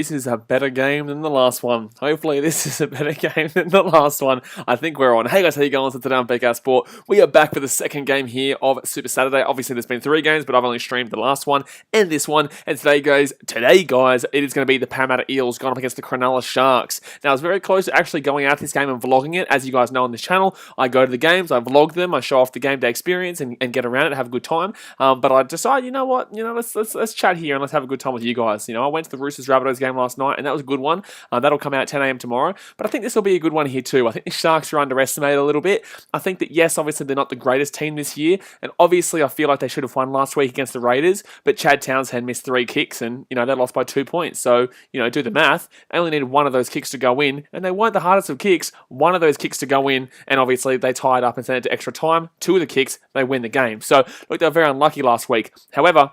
this is a better game than the last one. Hopefully this is a better game than the last one. I think we're on. Hey guys, how you going? So today on BKRsport, we are back for the second game here of Super Saturday. Obviously there's been 3 games, but I've only streamed the last one and this one. And today guys, it is going to be the Parramatta Eels going up against the Cronulla Sharks. Now I was very close to actually going out this game and vlogging it. As you guys know on this channel, I go to the games, I vlog them, I show off the game day experience and get around it, have a good time. But I decided, you know what, let's chat here and let's have a good time with you guys. I went to the Roosters-Rabbitohs game last night, and that was a good one. That'll come out at 10 a.m. tomorrow. But I think this will be a good one here too. I think the Sharks are underestimated a little bit. I think that, yes, obviously they're not the greatest team this year, and obviously I feel like they should have won last week against the Raiders, but Chad Townsend missed 3 kicks, and, they lost by 2 points. So, do the math. They only needed one of those kicks to go in, and they weren't the hardest of kicks. One of those kicks to go in, and obviously they tied up and sent it to extra time. 2 of the kicks, they win the game. So, look, they were very unlucky last week. However,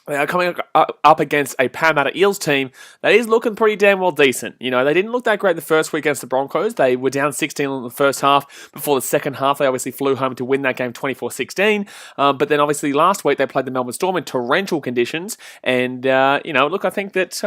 they are coming up against a Parramatta Eels team that is looking pretty damn well decent. They didn't look that great the first week against the Broncos. They were down 16 in the first half. Before the second half, they obviously flew home to win that game 24-16. But then obviously last week they played the Melbourne Storm in torrential conditions. And look, I think that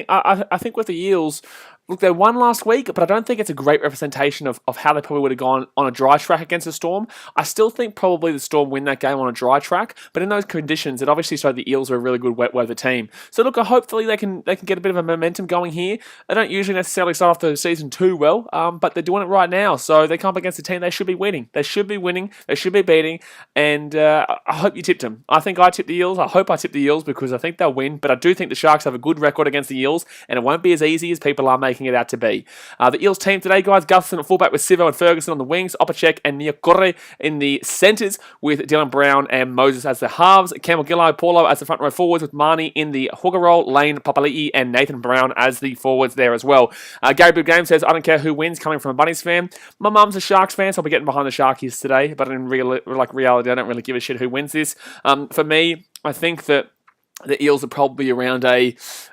I think with the Eels. Look, they won last week, but I don't think it's a great representation of how they probably would have gone on a dry track against the Storm. I still think probably the Storm win that game on a dry track, but in those conditions, it obviously showed the Eels are a really good wet weather team. So look, hopefully they can get a bit of a momentum going here. They don't usually necessarily start off the season too well, but they're doing it right now. So they come up against a team they should be winning. They should be winning. They should be beating. And I hope you tipped them. I think I tipped the Eels. I hope I tipped the Eels because I think they'll win. But I do think the Sharks have a good record against the Eels, and it won't be as easy as people are making it out to be. The Eels team today, guys, Gutherson at fullback with Sivo and Ferguson on the wings, Opacek and Niokore in the centres with Dylan Brown and Moses as the halves, Campbell Gillard, Paulo as the front row forwards with Marnie in the hooker role, Lane, Papali'i and Nathan Brown as the forwards there as well. Gary Big Game says, I don't care who wins, coming from a Bunnies fan. My mum's a Sharks fan, so I'll be getting behind the Sharkies today, but in reality, I don't really give a shit who wins this. For me, I think that the Eels are probably around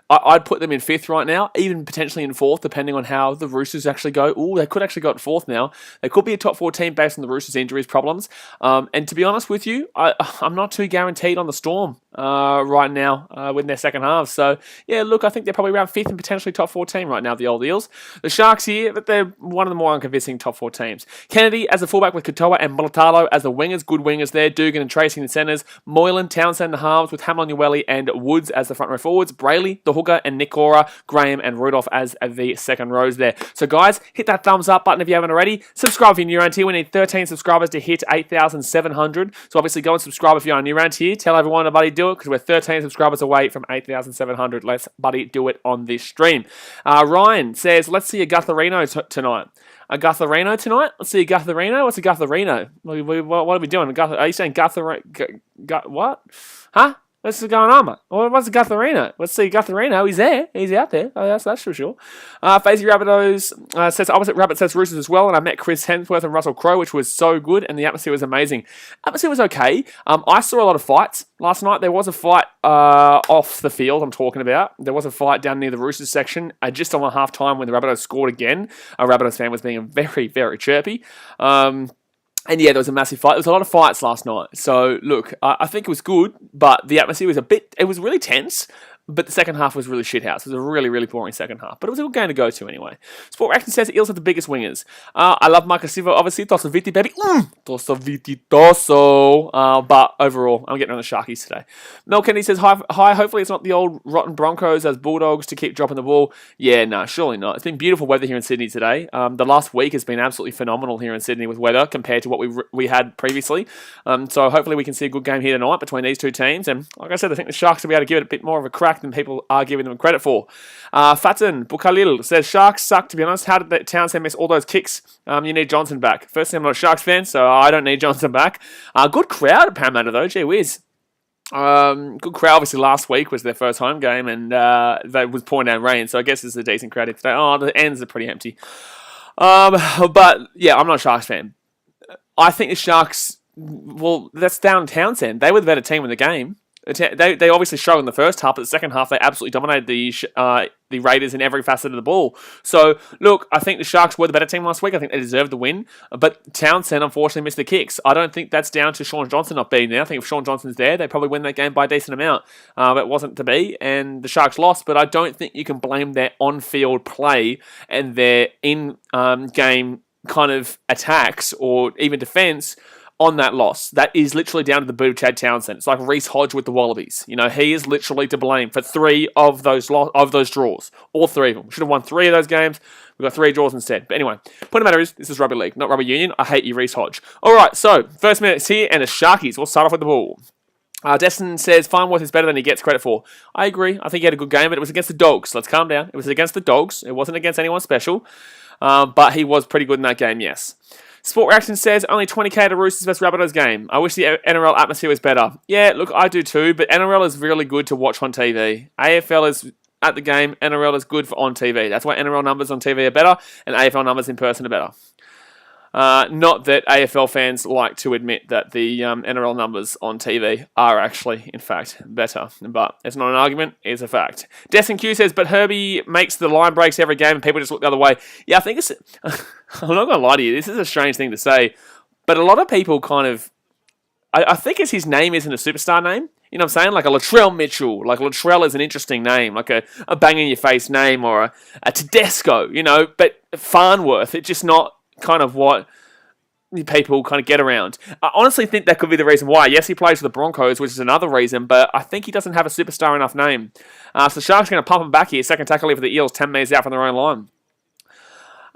I'd put them in 5th right now, even potentially in 4th, depending on how the Roosters actually go. Ooh, they could actually go at 4th now. They could be a top 4 team based on the Roosters' injuries problems. And to be honest with you, I'm not too guaranteed on the Storm right now with their second half. So, yeah, look, I think they're probably around 5th and potentially top 4 team right now, the old Eels. The Sharks here, but they're one of the more unconvincing top 4 teams. Kennedy as a fullback with Katoa and Mulatalo as the wingers. Good wingers there. Dugan and Tracy in the centres. Moylan, Townsend the halves with Hamlin, Ueli and Woods as the front row forwards. Brayley, the hooker, and Nick Cora, Graham and Rudolph as the second rows there. So guys, hit that thumbs up button if you haven't already. Subscribe if you're new around here. We need 13 subscribers to hit 8,700. So obviously go and subscribe if you're new around here. Tell everyone to buddy do it because we're 13 subscribers away from 8,700. Let's buddy do it on this stream. Ryan says, let's see a Gutherino tonight. A Gutherino tonight? Let's see a Gutherino. What's a Gutherino? What are we doing? Are you saying Gutherino? What? Huh? What's going on, mate? What's Gutherino? Let's see Gutherino. He's there. He's out there. Oh, that's for sure. Fazy Rabbitohs says opposite Rabbit says Roosters as well. And I met Chris Hemsworth and Russell Crowe, which was so good. And the atmosphere was amazing. Atmosphere was okay. I saw a lot of fights last night. There was a fight off the field I'm talking about. There was a fight down near the Roosters section just on half time when the Rabbitohs scored again. A Rabbitohs fan was being very, very chirpy. And yeah, there was a massive fight. There was a lot of fights last night. So, look, I think it was good, but the atmosphere was it was really tense, but the second half was really shithouse. It was a really, really boring second half, but it was a good game to go to anyway. Sport Reaction says Eels have the biggest wingers. I love Marcus Silva, obviously. Tosso Viti, baby. Tosso Viti, Tosso. But overall, I'm getting on the Sharkies today. Mel Kennedy says, hi, hopefully it's not the old rotten Broncos as Bulldogs to keep dropping the ball. Yeah, no, surely not. It's been beautiful weather here in Sydney today. The last week has been absolutely phenomenal here in Sydney with weather compared to what we had previously. So hopefully we can see a good game here tonight between these two teams. And like I said, I think the Sharks will be able to give it a bit more of a crack than people are giving them credit for. Fatin Bukhalil says, Sharks suck, to be honest. How did that Townsend miss all those kicks? You need Johnson back. Firstly, I'm not a Sharks fan, so I don't need Johnson back. Good crowd at Parramatta, though. Gee whiz. Good crowd. Obviously, last week was their first home game, and that was pouring down rain, so I guess it's a decent crowd today. Oh, the ends are pretty empty. But, yeah, I'm not a Sharks fan. I think the Sharks, well, that's down Townsend. They were the better team in the game. They obviously struggled in the first half, but the second half they absolutely dominated the Raiders in every facet of the ball. So, look, I think the Sharks were the better team last week. I think they deserved the win. But Townsend, unfortunately, missed the kicks. I don't think that's down to Sean Johnson not being there. I think if Sean Johnson's there, they probably win that game by a decent amount. But it wasn't to be, and the Sharks lost. But I don't think you can blame their on-field play and their in-game kind of attacks or even defence on that loss. That is literally down to the boot of Chad Townsend. It's like Reece Hodge with the Wallabies. You know, he is literally to blame for 3 of those draws. All 3 of them. Should have won 3 of those games. We got 3 draws instead. But anyway, point of the matter is, this is rugby league, not rugby union. I hate you, Reece Hodge. All right, so first minutes here, and the Sharkies. We'll start off with the ball. Destin says Farnworth is better than he gets credit for. I agree. I think he had a good game, but it was against the Dogs. Let's calm down. It was against the Dogs. It wasn't against anyone special. But he was pretty good in that game, yes. Sport Reaction says, only 20k to Roosters vs Rabbitohs game. I wish the NRL atmosphere was better. Yeah, look, I do too, but NRL is really good to watch on TV. AFL is at the game, NRL is good for on TV. That's why NRL numbers on TV are better, and AFL numbers in person are better. Not that AFL fans like to admit that the NRL numbers on TV are actually, in fact, better. But it's not an argument, it's a fact. Destin Q says, but Herbie makes the line breaks every game and people just look the other way. Yeah, I think it's... I'm not going to lie to you, this is a strange thing to say, but a lot of people kind of... I think it's his name isn't a superstar name. You know what I'm saying? Like a Latrell Mitchell. Like Latrell is an interesting name. Like a bang-in-your-face name or a Tedesco, you know. But Farnworth, it's just not kind of what people kind of get around. I honestly think that could be the reason why. Yes, he plays for the Broncos, which is another reason, but I think he doesn't have a superstar enough name. So the Sharks are going to pump him back here. Second tackle for the Eels, 10 metres out from their own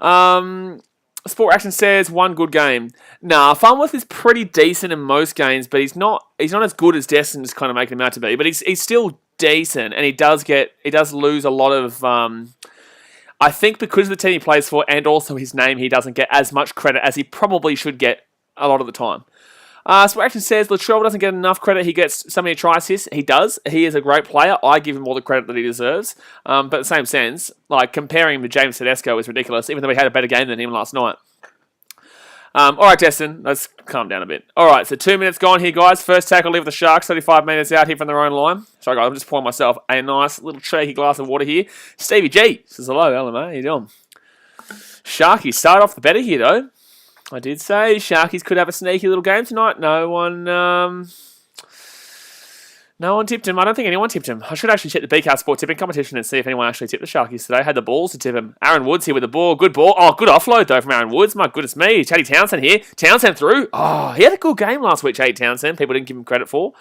line. Sport Action says, one good game. Nah, Farnworth is pretty decent in most games, but he's not as good as Destin's kind of making him out to be. But he's still decent, and he does lose a lot of... I think because of the team he plays for and also his name, he doesn't get as much credit as he probably should get a lot of the time. Sport Action says Latrell doesn't get enough credit. He gets so many try assists. He does. He is a great player. I give him all the credit that he deserves. But in the same sense, like comparing him to James Tedesco is ridiculous, even though he had a better game than him last night. All right, Destin, let's calm down a bit. All right, so 2 minutes gone here, guys. First tackle leave the Sharks, 35 metres out here from their own line. Sorry, guys, I'm just pouring myself a nice little cheeky glass of water here. Stevie G says hello, LMA. How you doing? Sharkies start off the better here, though. I did say Sharkies could have a sneaky little game tonight. No one tipped him. I don't think anyone tipped him. I should actually check the BKRsport tipping competition and see if anyone actually tipped the Sharkies today. Had the balls to tip him. Aaron Woods here with the ball. Good ball. Oh, good offload, though, from Aaron Woods. My goodness me. Chatty Townsend here. Townsend through. Oh, he had a good game last week, Chatty Townsend. People didn't give him credit for.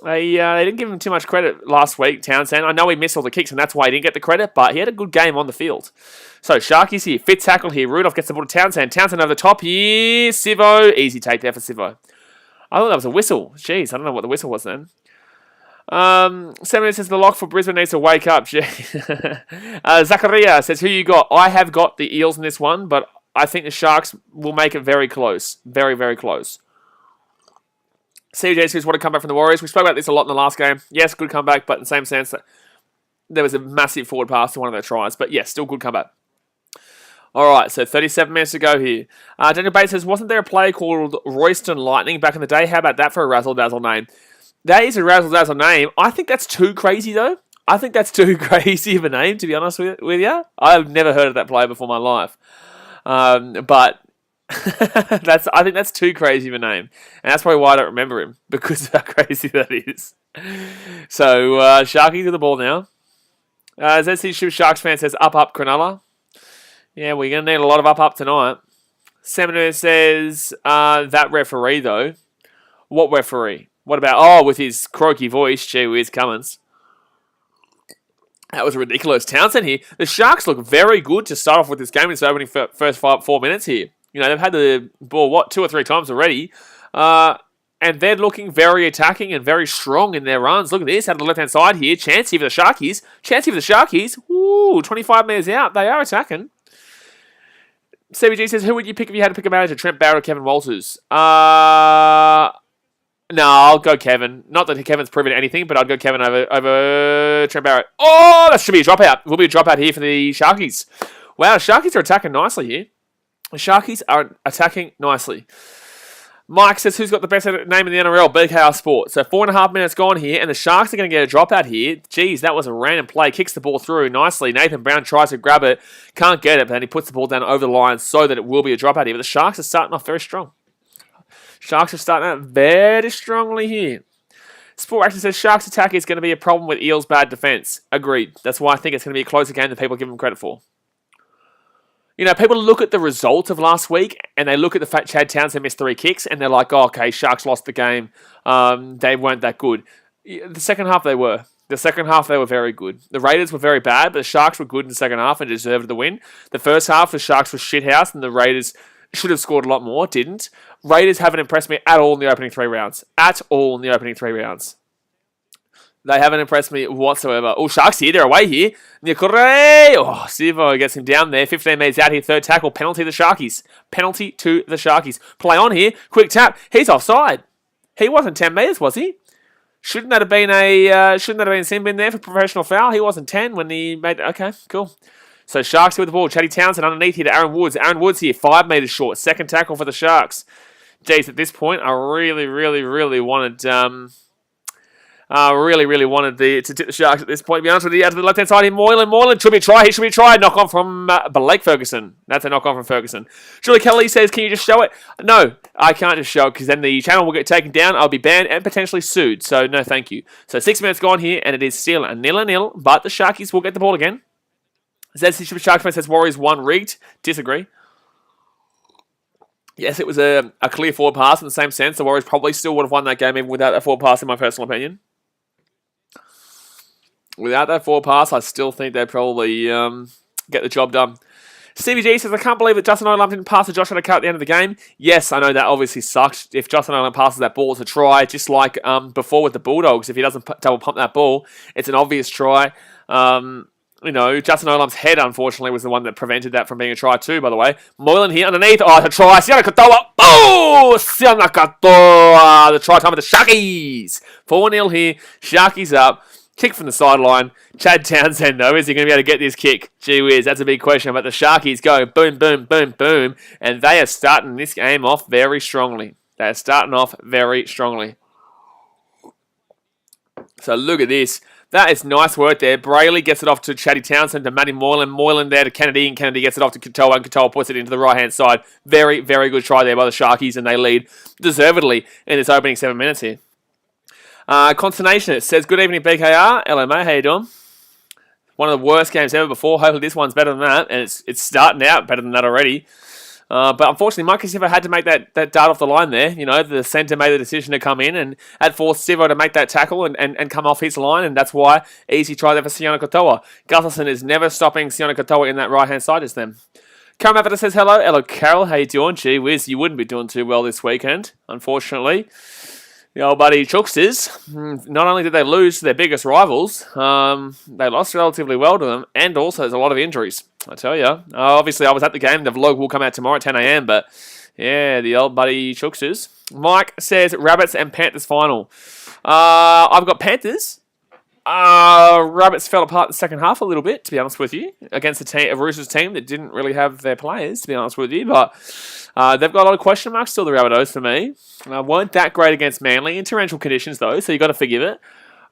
They didn't give him too much credit last week, Townsend. I know he missed all the kicks, and that's why he didn't get the credit, but he had a good game on the field. So, Sharkies here. Fit tackle here. Rudolph gets the ball to Townsend. Townsend over the top here. Sivo. Easy take there for Sivo. I thought that was a whistle. Jeez, I don't know what the whistle was then. 7 minutes says the lock for Brisbane needs to wake up. Zachariah says, who you got? I have got the Eels in this one, but I think the Sharks will make it very close. Very, very close. CJ says, what a comeback from the Warriors. We spoke about this a lot in the last game. Yes, good comeback, but in the same sense that there was a massive forward pass to one of their tries. But yes, still good comeback. All right, so 37 minutes to go here. Daniel Bates says, wasn't there a player called Royston Lightning back in the day? How about that for a razzle-dazzle name? That is a razzle-dazzle name. I think that's too crazy, though. I think that's too crazy of a name, to be honest with you. I've never heard of that player before in my life. But I think that's too crazy of a name. And that's probably why I don't remember him, because of how crazy that is. So, Sharky to the ball now. ZC Sharks fan says, up, Cronulla. Yeah, we're going to need a lot of up tonight. Seminator says, that referee, though. What referee? What about, with his croaky voice, gee whiz, Cummins. That was ridiculous. Townsend here. The Sharks look very good to start off with this game in its opening first 4 minutes here. You know, they've had the ball, 2 or 3 times already. And they're looking very attacking and very strong in their runs. Look at this, out of the left-hand side here. Chance here for the Sharkies. Ooh, 25 metres out. They are attacking. CBG says, who would you pick if you had to pick a manager? Trent Barrett or Kevin Walters? No, I'll go Kevin. Not that Kevin's proven anything, but I'd go Kevin over Trent Barrett. Oh, that should be a dropout. Will be a dropout here for the Sharkies. Wow, the Sharkies are attacking nicely here. The Sharkies are attacking nicely. Mike says, who's got the best name in the NRL? BKRsport. So 4.5 minutes gone here, and the Sharks are going to get a dropout here. Jeez, that was a random play. Kicks the ball through nicely. Nathan Brown tries to grab it. Can't get it, but then he puts the ball down over the line so that it will be a dropout here. But the Sharks are starting off very strong. Sharks are starting out very strongly here. Sport Action says, Sharks attack is going to be a problem with Eels' bad defence. Agreed. That's why I think it's going to be a closer game than people give them credit for. You know, people look at the result of last week and they look at the fact Chad Townsend missed 3 kicks and they're like, oh, okay, Sharks lost the game. They weren't that good. The second half they were. The second half they were very good. The Raiders were very bad, but the Sharks were good in the second half and deserved the win. The first half, the Sharks were shithouse and the Raiders should have scored a lot more, didn't. Raiders haven't impressed me at all in the opening 3 rounds. At all in the opening 3 rounds. They haven't impressed me whatsoever. Oh, Sharks here. They're away here. Nicorre. Oh, Sivo gets him down there. 15 metres out here. Third tackle. Penalty to the Sharkies. Penalty to the Sharkies. Play on here. Quick tap. He's offside. He wasn't 10 metres, was he? Shouldn't that have been a sin bin there for professional foul? He wasn't 10 when he made... Okay, cool. So Sharks here with the ball. Chatty Townsend underneath here to Aaron Woods. Aaron Woods here. 5 metres short. Second tackle for the Sharks. Jeez, at this point, I really wanted... really wanted to tip the Sharks at this point. To be honest with you, out to the left-hand side here, Moylan should be tried. He should be tried. Knock on from Blake Ferguson. That's a knock on from Ferguson. Julie Kelly says, can you just show it? No, I can't just show it because then the channel will get taken down. I'll be banned and potentially sued. So no, thank you. So 6 minutes gone here, and it is still a 0-0. But the Sharkies will get the ball again. Says Sharks fan says Warriors 1 rigged. Disagree. Yes, it was a clear forward pass in the same sense. The Warriors probably still would have won that game even without that forward pass, in my personal opinion. Without that forward pass, I still think they'd probably get the job done. Stevie G says, I can't believe that Justin Olam didn't pass to Josh Adokar at the end of the game. Yes, I know that obviously sucks. If Justin Olam passes that ball, it's a try. Just like before with the Bulldogs, if he doesn't double pump that ball, it's an obvious try. You know, Justin Olam's head, unfortunately, was the one that prevented that from being a try too, by the way. Moylan here underneath. Oh, it's a try. Siona Katoa. Oh, Siona Katoa. The try time of the Sharkies. 4-0 here. Sharkies up. Kick from the sideline. Chad Townsend, though, is he going to be able to get this kick? Gee whiz, that's a big question. But the Sharkies go boom, boom, boom, boom. And they are starting this game off very strongly. They are starting off very strongly. So look at this. That is nice work there. Brayley gets it off to Chatty Townsend, to Matty Moylan. Moylan there to Kennedy, and Kennedy gets it off to Katoa, and Katoa puts it into the right-hand side. Very, very good try there by the Sharkies, and they lead deservedly in this opening 7 minutes here. Consternation, it says, good evening, BKR. Hello, mate. How you doing? One of the worst games ever before. Hopefully this one's better than that, and it's starting out better than that already. But unfortunately, Mike Sivo had to make that dart off the line there. You know, the centre made the decision to come in and had forced Sivo to make that tackle and come off his line, and that's why easy try there for Siona Katoa. Gutherson is never stopping Siona Katoa in that right-hand side just then. Carol Mavita says, hello. Hello, Carol. How you doing? Gee whiz, you wouldn't be doing too well this weekend, unfortunately. The old buddy Chooksters, not only did they lose to their biggest rivals, they lost relatively well to them, and also there's a lot of injuries, I tell you. Obviously, I was at the game. The vlog will come out tomorrow at 10 a.m, but yeah, the old buddy Chooksters. Mike says, Rabbits and Panthers final. I've got Panthers. Rabbits fell apart in the second half a little bit, to be honest with you, against a Roosters team that didn't really have their players, to be honest with you, but they've got a lot of question marks still, the Rabbitohs, for me. Weren't that great against Manly in torrential conditions, though, so you've got to forgive it.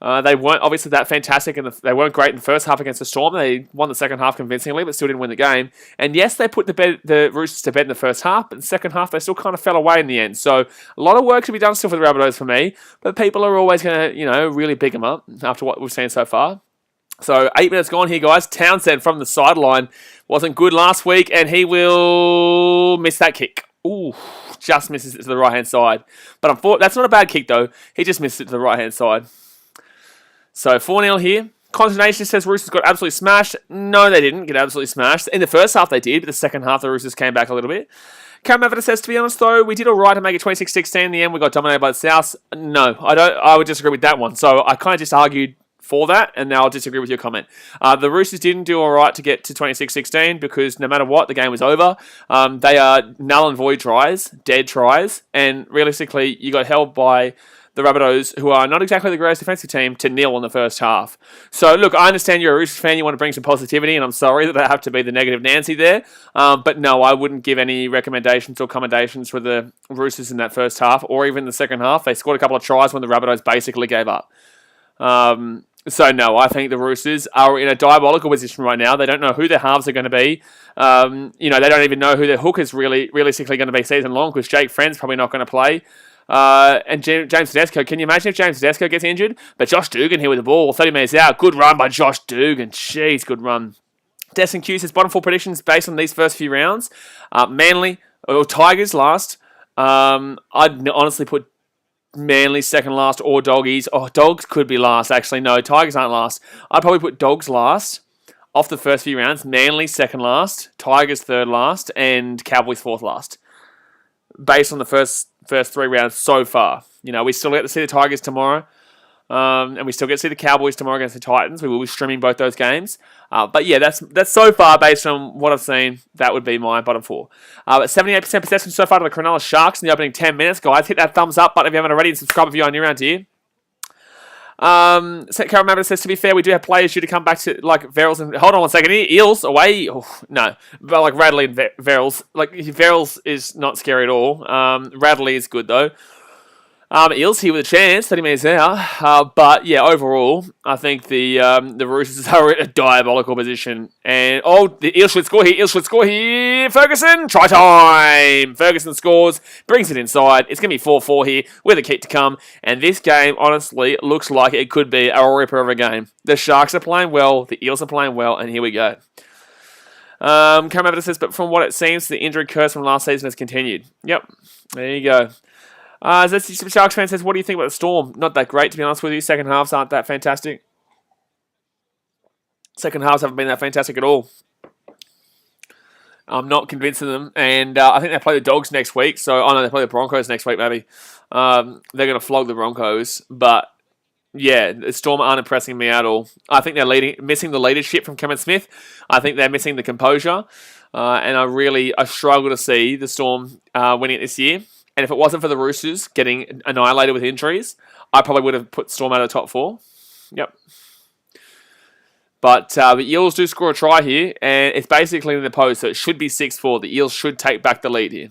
They weren't obviously that fantastic, and they weren't great in the first half against the Storm. They won the second half convincingly, but still didn't win the game. And yes, they put the Roosters to bed in the first half, but in the second half, they still kind of fell away in the end. So a lot of work to be done still for the Rabbitohs for me, but people are always going to, really big them up after what we've seen so far. So 8 minutes gone here, guys. Townsend from the sideline wasn't good last week, and he will miss that kick. Ooh, just misses it to the right-hand side. But that's not a bad kick, though. He just missed it to the right-hand side. So 4-0 here. Consternation says Roosters got absolutely smashed. No, they didn't get absolutely smashed. In the first half they did, but the second half the Roosters came back a little bit. Cam Mavita says, to be honest though, we did alright to make it 26-16 in the end. We got dominated by the Souths. No, I would disagree with that one. So I kind of just argued for that, and now I'll disagree with your comment. The Roosters didn't do alright to get to 26-16 because no matter what, the game was over. They are null and void tries, dead tries, and realistically, you got held by the the Rabbitohs, who are not exactly the greatest defensive team, to 0 in the first half. So, look, I understand you're a Roosters fan, you want to bring some positivity, and I'm sorry that I have to be the negative Nancy there. But no, I wouldn't give any recommendations or commendations for the Roosters in that first half, or even the second half. They scored a couple of tries when the Rabbitohs basically gave up. So no, I think the Roosters are in a diabolical position right now. They don't know who their halves are going to be. They don't even know who their hook is realistically going to be season long, because Jake Friend's probably not going to play. And James Tedesco, can you imagine if James Tedesco gets injured? But Josh Dugan here with the ball, 30 minutes out. Good run by Josh Dugan. Jeez, good run. Destin Q says bottom 4 predictions based on these first few rounds. Manly or Tigers last. I'd honestly put Manly second last or Doggies. Oh, Dogs could be last, actually. No, Tigers aren't last. I'd probably put Dogs last off the first few rounds. Manly second last, Tigers third last, and Cowboys fourth last. Based on the first 3 rounds so far. We still get to see the Tigers tomorrow. And we still get to see the Cowboys tomorrow against the Titans. We will be streaming both those games. But yeah, that's so far based on what I've seen. That would be my bottom 4. But 78% possession so far to the Cronulla Sharks in the opening 10 minutes. Guys, hit that thumbs up button if you haven't already, and subscribe if you're new around here. Carol Mabbott says, to be fair, we do have players due to come back to, like, Verrills and... Hold on one second here. Eels, away. Oh, no. But, like, Radley and Verrills. Like, Verrills is not scary at all. Radley is good, though. Eels here with a chance, 30 minutes out. But yeah, overall, I think the Roosters are in a diabolical position. And the Eels should score here. Ferguson, try time. Ferguson scores, brings it inside. It's gonna be 4-4 here with a kick to come. And this game, honestly, looks like it could be a ripper of a game. The Sharks are playing well, the Eels are playing well, and here we go. Cameron says, but from what it seems, the injury curse from last season has continued. Yep, there you go. Sharks fan says, what do you think about the Storm? Not that great, to be honest with you. Second halves aren't that fantastic. Second halves haven't been that fantastic at all. I'm not convincing them. And I think they play the Dogs next week. They play the Broncos next week, maybe. They're going to flog the Broncos. But, yeah, the Storm aren't impressing me at all. I think they're missing the leadership from Cameron Smith. I think they're missing the composure. And I struggle to see the Storm winning it this year. And if it wasn't for the Roosters getting annihilated with injuries, I probably would have put Storm out of the top 4. Yep. But the Eels do score a try here, and it's basically in the post, so it should be 6-4. The Eels should take back the lead here.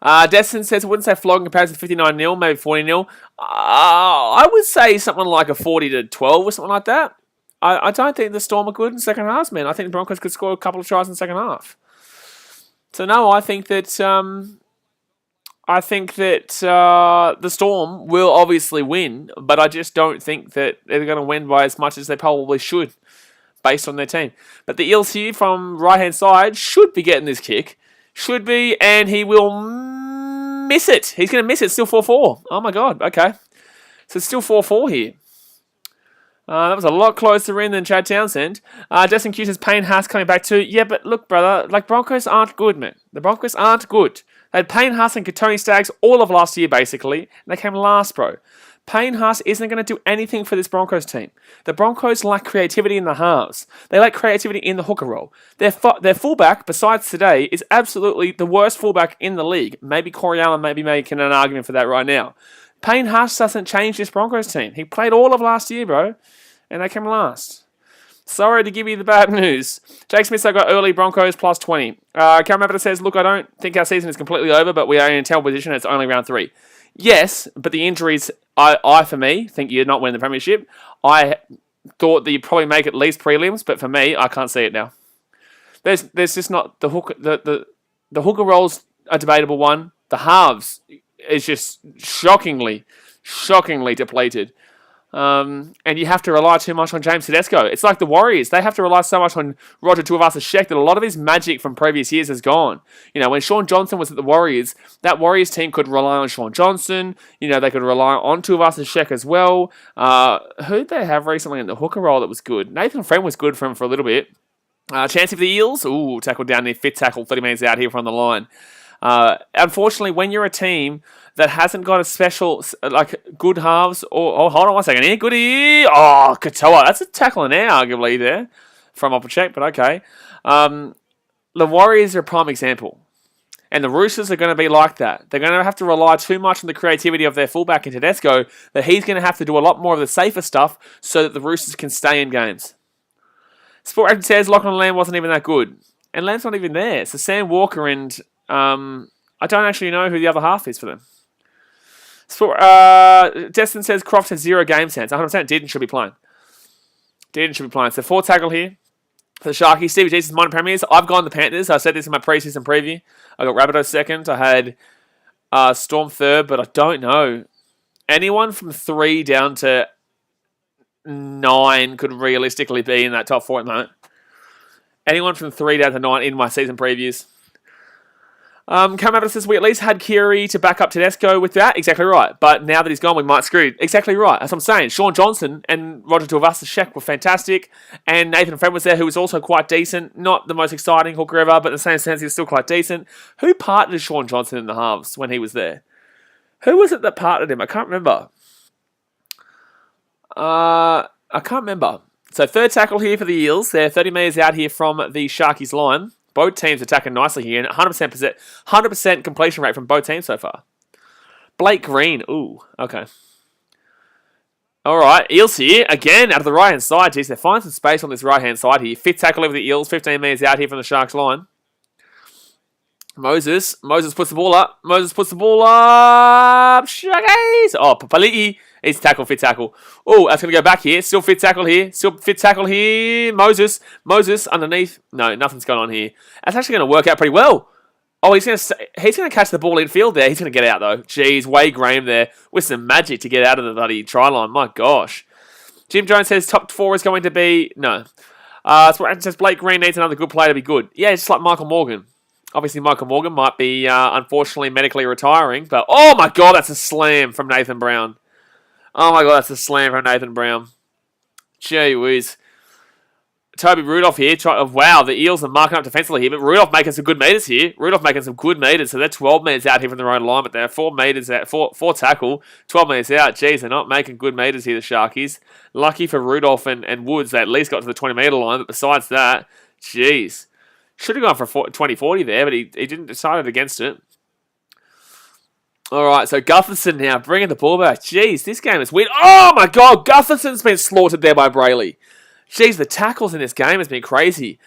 Destin says, I wouldn't say flog in comparison to 59-0, maybe 40-0. I would say something like a 40-12 or something like that. I don't think the Storm are good in second halves, man. I think the Broncos could score a couple of tries in the second half. So no, I think that the Storm will obviously win, but I just don't think that they're going to win by as much as they probably should, based on their team. But the Eels here from right-hand side should be getting this kick. Should be, and he will miss it. He's going to miss it. Still 4-4. Oh, my God. Okay. So it's still 4-4 here. That was a lot closer in than Chad Townsend. Justin Q says, Payne Haas coming back too. Yeah, but look, brother, like, Broncos aren't good, man. The Broncos aren't good. They had Payne Haas and Tony Staggs all of last year, basically, and they came last, bro. Payne Haas isn't going to do anything for this Broncos team. The Broncos lack creativity in the halves. They lack creativity in the hooker role. Their fullback, besides today, is absolutely the worst fullback in the league. Maybe Corey Allen may be making an argument for that right now. Payne Haas doesn't change this Broncos team. He played all of last year, bro, and they came last. Sorry to give you the bad news. Jake Smith, I got early Broncos plus 20. Cameron Mabbott says, look, I don't think our season is completely over, but we are in a terrible position. It's only round 3. Yes, but the injuries, I for me, think you're not winning the premiership. I thought that you'd probably make at least prelims, but for me, I can't see it now. There's just not the hook. The hooker role's a debatable one. The halves is just shockingly depleted. And you have to rely too much on James Tedesco. It's like the Warriors. They have to rely so much on Roger Tuivasa-Sheck that a lot of his magic from previous years has gone. When Sean Johnson was at the Warriors, that Warriors team could rely on Sean Johnson. They could rely on Tuivasa-Sheck as well. Who did they have recently in the hooker role that was good? Nathan Friend was good for him for a little bit. Chance of the Eels. Ooh, tackled down there. Fit tackle, 30 minutes out here from the line. Unfortunately, when you're a team that hasn't got a special, good halves, hold on one second here, good here, Katoa, that's a tackle in there, arguably, there, from Oppercheck, but okay. The Warriors are a prime example. And the Roosters are going to be like that. They're going to have to rely too much on the creativity of their fullback in Tedesco that he's going to have to do a lot more of the safer stuff so that the Roosters can stay in games. Sport Agent says Lachlan Lamb wasn't even that good. And Lamb's not even there. So Sam Walker and I don't actually know who the other half is for them. Destin says Croft has 0 game sense. 100% did and should be playing. So 4 tackle here for the Sharkies. Stevie G's minor premiers. I've gone the Panthers. I said this in my preseason preview. I got Rabbitoh second. I had Storm third, but I don't know. Anyone from 3 down to 9 could realistically be in that top 4 at the moment. Anyone from 3 down to 9 in my season previews. Parramatta says we at least had Keary to back up Tedesco with that. Exactly right. But now that he's gone, we might screw. Exactly right. That's what I'm saying. Sean Johnson and Roger Tuivasa-Sheck were fantastic. And Nathan Fred was there, who was also quite decent. Not the most exciting hooker ever, but in the same sense, he was still quite decent. Who partnered Sean Johnson in the halves when he was there? Who was it that partnered him? I can't remember. So third tackle here for the Eels. They're 30 metres out here from the Sharkies line. Both teams attacking nicely here, and 100% completion rate from both teams so far. Blake Green. Ooh, okay. All right, Eels here. Again, out of the right-hand side. Geez, they find some space on this right-hand side here. Fifth tackle over the Eels. 15 metres out here from the Sharks line. Moses puts the ball up. Sharkies. Oh, Papali'i. He's tackle, fit tackle. Oh, that's going to go back here. Still fit tackle here. Moses underneath. No, nothing's going on here. That's actually going to work out pretty well. Oh, he's going to catch the ball in field there. He's going to get out, though. Jeez, Wade Graham there with some magic to get out of the bloody try line. My gosh. Jim Jones says top 4 is going to be... No. Says Blake Green needs another good player to be good. Yeah, it's just like Michael Morgan. Obviously, Michael Morgan might be, unfortunately, medically retiring. But, oh my God, that's a slam from Nathan Brown. Oh my God, that's a slam from Nathan Brown. Gee whiz. Toby Rudolph here. Wow, the Eels are marking up defensively here, but Rudolph making some good meters here. So they're 12 meters out here from their own line, but they're 4 meters out, 4 tackle, 12 meters out. Jeez, they're not making good meters here, the Sharkies. Lucky for Rudolph and Woods, they at least got to the 20-meter line, but besides that, jeez. Should have gone for 20-40 there, but he didn't decide against it. All right, so Gutherson now bringing the ball back. Jeez, this game is weird. Oh my God, Gutherson's been slaughtered there by Brayley. Jeez, the tackles in this game has been crazy.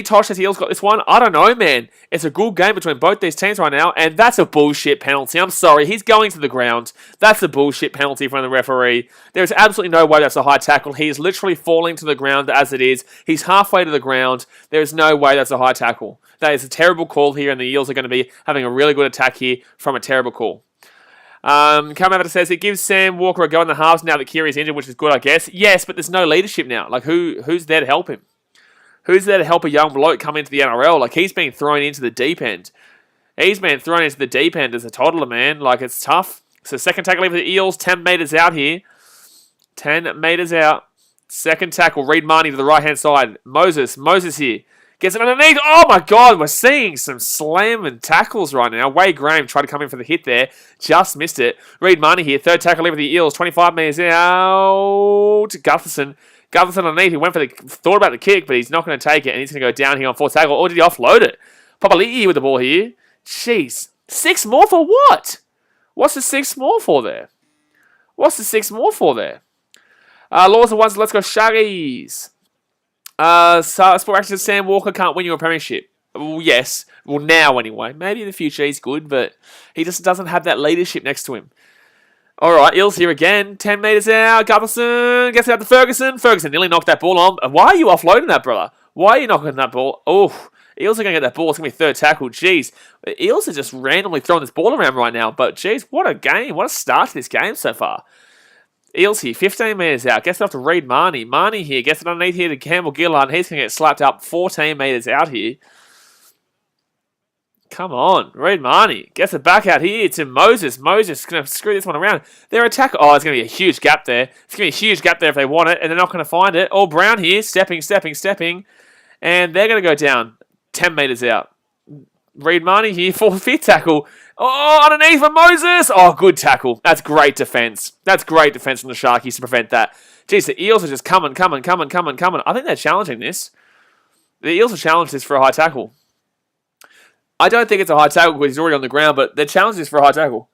Tosh says Eels got this one. I don't know, man. It's a good game between both these teams right now, and that's a bullshit penalty. I'm sorry, he's going to the ground. That's a bullshit penalty from the referee. There's absolutely no way that's a high tackle. He is literally falling to the ground as it is. He's halfway to the ground. There's no way that's a high tackle. That is a terrible call here, and the Eels are going to be having a really good attack here from a terrible call. Parramatta says it gives Sam Walker a go in the halves now that Keary's injured, which is good, I guess. Yes, but there's no leadership now. Like, who's there to help him? Who's there to help a young bloke come into the NRL? Like, he's been thrown into the deep end. He's been thrown into the deep end as a toddler, man. Like, it's tough. So, second tackle for the Eels, 10 metres out here. 10 metres out. Second tackle, Reed Marnie to the right-hand side. Moses here. Gets it underneath. Oh, my God. We're seeing some slamming tackles right now. Wade Graham tried to come in for the hit there. Just missed it. Reed Marnie here. Third tackle for the Eels. 25 metres out. Gutherson underneath. He thought about the kick, but he's not going to take it, and he's going to go down here on fourth tackle. Or did he offload it? Papali'i with the ball here. Jeez. 6 more for what? What's the 6 more for there? Laws and ones. Let's go Sharkies. Sport Action says Sam Walker can't win you a premiership. Well, yes. Well, now anyway. Maybe in the future he's good, but he just doesn't have that leadership next to him. All right, Eels here again. 10 metres out. Gutherson gets it out to Ferguson. Ferguson nearly knocked that ball on. Why are you offloading that, brother? Why are you knocking that ball? Oh, Eels are going to get that ball. It's going to be third tackle. Jeez. The Eels are just randomly throwing this ball around right now. But, jeez, what a game. What a start to this game so far. Eels here, 15 metres out. Gets it off to Reed Marnie. Marnie here gets it underneath here to Campbell Gillard. He's going to get slapped up 14 metres out here. Come on. Reed Marnie gets it back out here to Moses. Moses is going to screw this one around. Their attack. Oh, it's going to be a huge gap there. It's going to be a huge gap there if they want it, and they're not going to find it. Oh, Brown here, stepping. And they're going to go down 10 metres out. Reed Marnie here for fifth tackle. Oh, underneath for Moses. Oh, good tackle. That's great defence. That's great defence from the Sharkies to prevent that. Jeez, the Eels are just coming. I think they're challenging this. The Eels have challenged this for a high tackle. I don't think it's a high tackle because he's already on the ground, but the challenge is for a high tackle.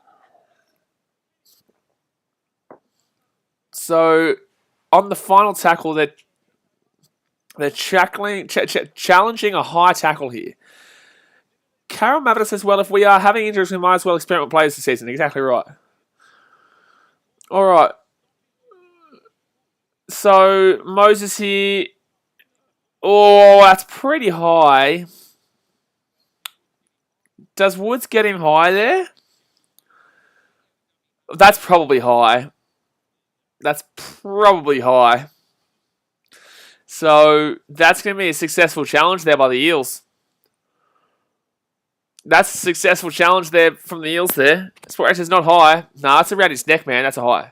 So, on the final tackle, they're challenging a high tackle here. Parramatta says, well, if we are having injuries, we might as well experiment with players this season. Exactly right. All right. So, Moses here. Oh, that's pretty high. Does Woods get him high there? That's probably high. That's probably high. So, that's going to be a successful challenge there by the Eels. That's a successful challenge there from the Eels there. Sport X is not high. Nah, that's around his neck, man. That's a high.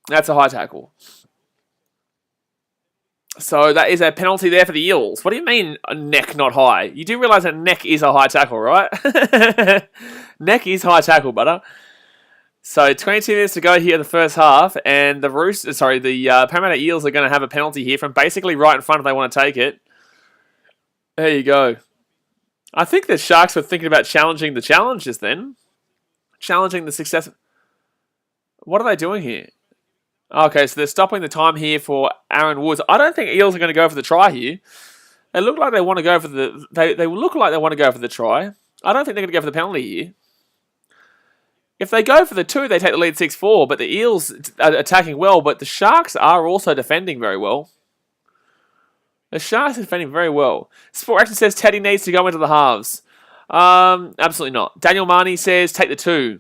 That's a high tackle. So that is a penalty there for the Eels. What do you mean a neck not high? You do realise that neck is a high tackle, right? Neck is high tackle, butter. So 22 minutes to go here in the first half, and the Parramatta Eels are going to have a penalty here from basically right in front if they want to take it. There you go. I think the Sharks were thinking about challenging the challenges then. Challenging the success. What are they doing here? Okay, so they're stopping the time here for Aaron Woods. I don't think Eels are going to go for the try here. They look like they want to go for the. They look like they want to go for the try. I don't think they're going to go for the penalty here. If they go for the 2, they take the lead 6-4. But the Eels are attacking well. But the Sharks are also defending very well. The Sharks are defending very well. Sport Action says Teddy needs to go into the halves. Absolutely not. Daniel Marnie says take the 2.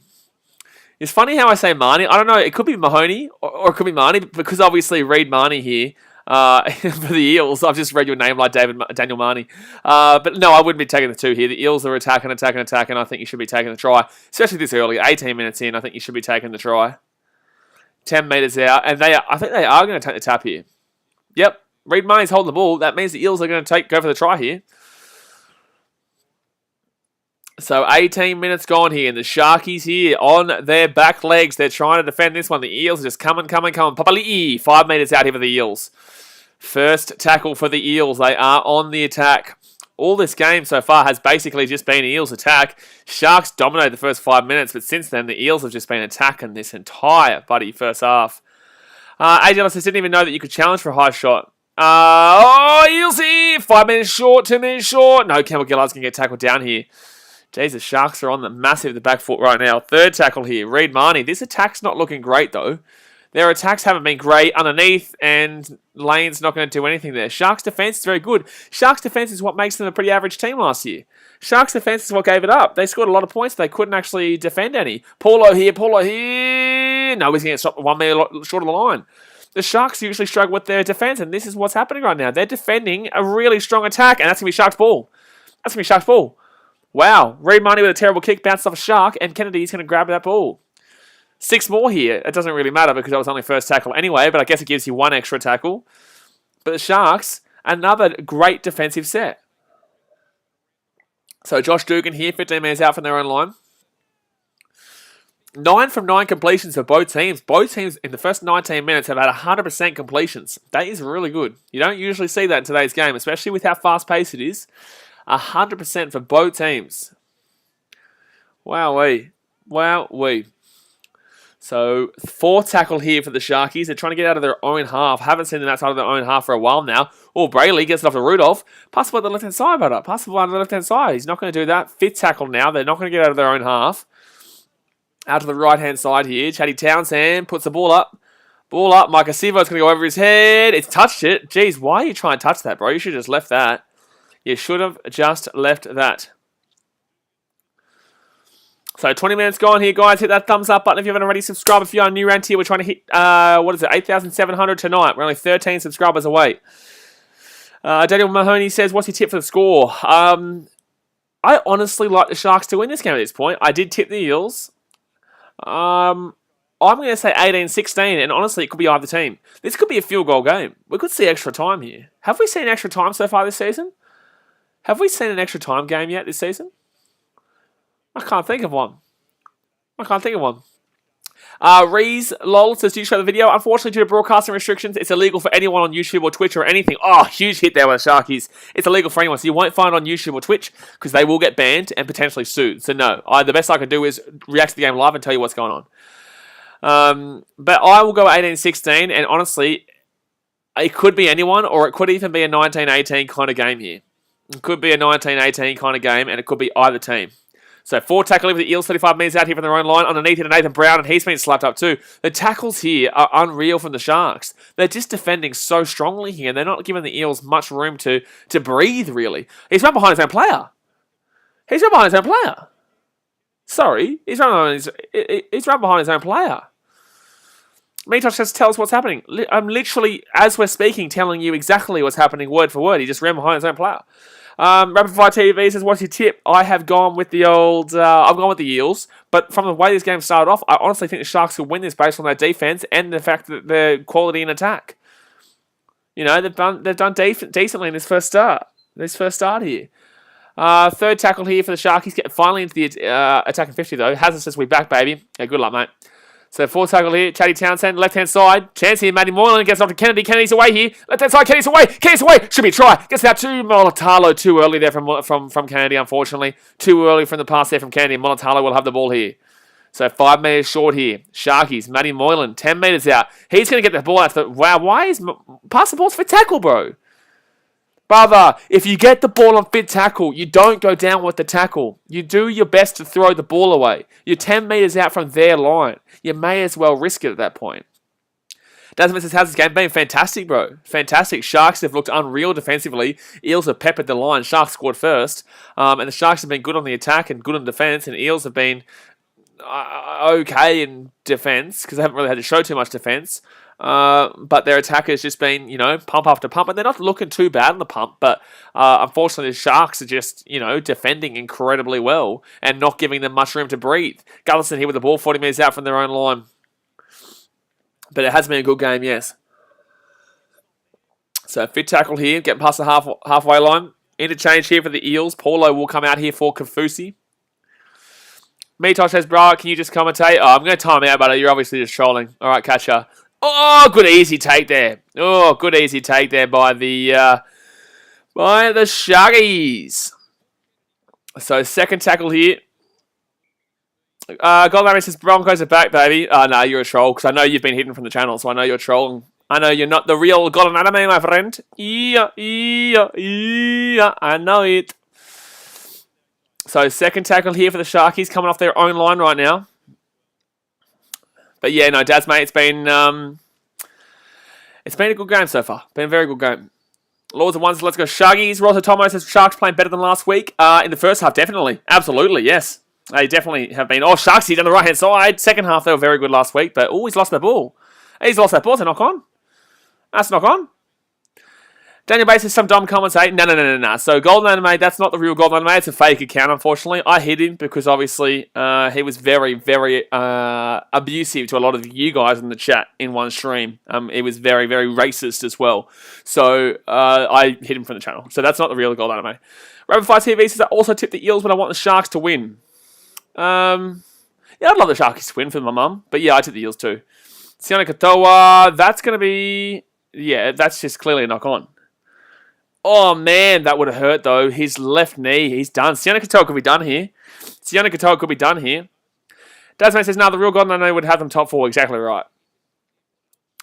It's funny how I say Marnie. I don't know. It could be Mahoney or it could be Marnie because obviously read Marnie here for the Eels. I've just read your name like Daniel Marnie. But no, I wouldn't be taking the 2 here. The Eels are attacking. I think you should be taking the try. Especially this early. 18 minutes in, I think you should be taking the try. 10 metres out. And I think they are going to take the tap here. Yep. Reed Marnie's holding the ball. That means the Eels are going to go for the try here. So 18 minutes gone here, and the Sharkies here on their back legs. They're trying to defend this one. The Eels are just coming. Papali'i, 5 metres out here for the Eels. First tackle for the Eels. They are on the attack. All this game so far has basically just been Eels attack. Sharks dominated the first 5 minutes, but since then the Eels have just been attacking this entire first half. AJ says, didn't even know that you could challenge for a high shot. Eels here. 5 minutes short, 2 minutes short. No, Campbell Gillard's going to get tackled down here. Jesus, Sharks are on the back foot right now. Third tackle here. Reed Marnie. This attack's not looking great, though. Their attacks haven't been great underneath, and Lane's not going to do anything there. Sharks' defense is very good. Sharks' defense is what makes them a pretty average team last year. Sharks' defense is what gave it up. They scored a lot of points, but they couldn't actually defend any. Paulo here. No, he's going to get stopped 1 metre short of the line. The Sharks usually struggle with their defense, and this is what's happening right now. They're defending a really strong attack, and that's going to be Sharks' ball. Wow, Reed Marnie with a terrible kick, bounced off a Shark, and Kennedy's going to grab that ball. 6 more here. It doesn't really matter because that was only first tackle anyway, but I guess it gives you 1 extra tackle. But the Sharks, another great defensive set. So Josh Dugan here, 15 minutes out from their own line. 9 from 9 completions for both teams. Both teams in the first 19 minutes have had 100% completions. That is really good. You don't usually see that in today's game, especially with how fast-paced it is. 100% for both teams. Wowee. So, 4th tackle here for the Sharkies. They're trying to get out of their own half. Haven't seen them outside of their own half for a while now. Oh, Brayley gets it off to Rudolph. Pass the ball to the left-hand side, brother. Pass the ball to the left-hand side. He's not going to do that. 5th tackle now. They're not going to get out of their own half. Out to the right-hand side here. Chatty Townsend puts the ball up. Micah Sivo's going to go over his head. It's touched it. Jeez, why are you trying to touch that, bro? You should have just left that. You should have just left that. So 20 minutes gone here, guys. Hit that thumbs up button if you haven't already. Subscribe if you're new around here. We're trying to hit, 8,700 tonight. We're only 13 subscribers away. Daniel Mahoney says, what's your tip for the score? I honestly like the Sharks to win this game at this point. I did tip the Eels. I'm going to say 18-16, and honestly, it could be either team. This could be a field goal game. We could see extra time here. Have we seen extra time so far this season? Have we seen an extra time game yet this season? I can't think of one. Reese lol says, do you show the video? Unfortunately, due to broadcasting restrictions, it's illegal for anyone on YouTube or Twitch or anything. Oh, huge hit there with the Sharkies. It's illegal for anyone, so you won't find it on YouTube or Twitch because they will get banned and potentially sued. So no, the best I can do is react to the game live and tell you what's going on. But I will go 18-16, and honestly, it could be anyone, or it could even be a 19-18 kind of game here. It could be a 19-18 kind of game, and it could be either team. So 4 tackle with the Eels, 35 metres out here from their own line. Underneath it, Nathan Brown, and he's been slapped up too. The tackles here are unreal from the Sharks. They're just defending so strongly here, and they're not giving the Eels much room to breathe, really. He's run behind his own player. Sorry, he's run behind his own player. Mitosh just tell us what's happening. I'm literally, as we're speaking, telling you exactly what's happening word for word. He just ran behind his own player. Rapid Fire TV says, what's your tip? I have gone with the I've gone with the Eels, but from the way this game started off, I honestly think the Sharks could win this based on their defense and the fact that their quality in attack. You know, they've done decently in this first start. Here. Third tackle here for the Sharkies. Get finally into the attacking 50 though. Hazard says, we back, baby. Yeah, good luck, mate. So 4 tackle here, Chatty Townsend, left-hand side. Chance here, Matty Moylan gets off to Kennedy. Kennedy's away here. Left-hand side, Kennedy's away. Kennedy's away. Should be a try. Gets out to Molitalo too early there from Kennedy, unfortunately. Too early from the pass there from Kennedy. Molitalo will have the ball here. So 5 metres short here. Sharkies, Matty Moylan, 10 metres out. He's going to get the ball out. Wow, why is... Pass the ball's for tackle, bro. Brother, if you get the ball on fit tackle, you don't go down with the tackle. You do your best to throw the ball away. You're 10 metres out from their line. You may as well risk it at that point. Desmond says, how's this game been? Fantastic, bro. Fantastic. Sharks have looked unreal defensively. Eels have peppered the line. Sharks scored first. And the Sharks have been good on the attack and good on defence. And Eels have been okay in defence because they haven't really had to show too much defence. But their attack has just been, pump after pump, and they're not looking too bad in the pump, but unfortunately the Sharks are just, defending incredibly well and not giving them much room to breathe. Gullison here with the ball, 40 metres out from their own line. But it has been a good game, yes. So fit tackle here, getting past the halfway line. Interchange here for the Eels. Paulo will come out here for Kafusi. Mitosh says, bro, can you just commentate? Oh, I'm going to time out, buddy. You're obviously just trolling. All right, catch ya. Oh, good easy take there. Oh, good easy take there by the Sharkies. So second tackle here. Golden says Broncos are back, baby. Oh, no, you're a troll because I know you've been hidden from the channel, so I know you're trolling. I know you're not the real Golden Anime, my friend. Yeah, I know it. So second tackle here for the Sharkies coming off their own line right now. But yeah, no, Dad's mate, it's been a good game so far. Been a very good game. Lords of Ones, let's go Sharkies. Rosa Tomo says Sharks playing better than last week. In the first half, definitely. Absolutely, yes. They definitely have been. Oh, Sharks, he's on the right-hand side. Second half, they were very good last week, but he's lost the ball. He's lost that ball. It's a knock on. That's a knock on. Daniel Bates says some dumb comments. No. So Golden Anime, that's not the real Golden Anime. It's a fake account, unfortunately. I hid him because obviously he was very, very abusive to a lot of you guys in the chat in one stream. He was very, very racist as well. So I hid him from the channel. So that's not the real Golden Anime. Rapid Fire TV says I also tip the Eels, but I want the Sharks to win. Yeah, I'd love the Sharks to win for my mum. But yeah, I tip the Eels too. Sione Katoa, that's going to be... Yeah, that's just clearly a knock on. Oh, man, that would have hurt, though. His left knee, he's done. Sione Katoa could be done here. Dasman says, no, the real Golden Anime would have them top 4. Exactly right.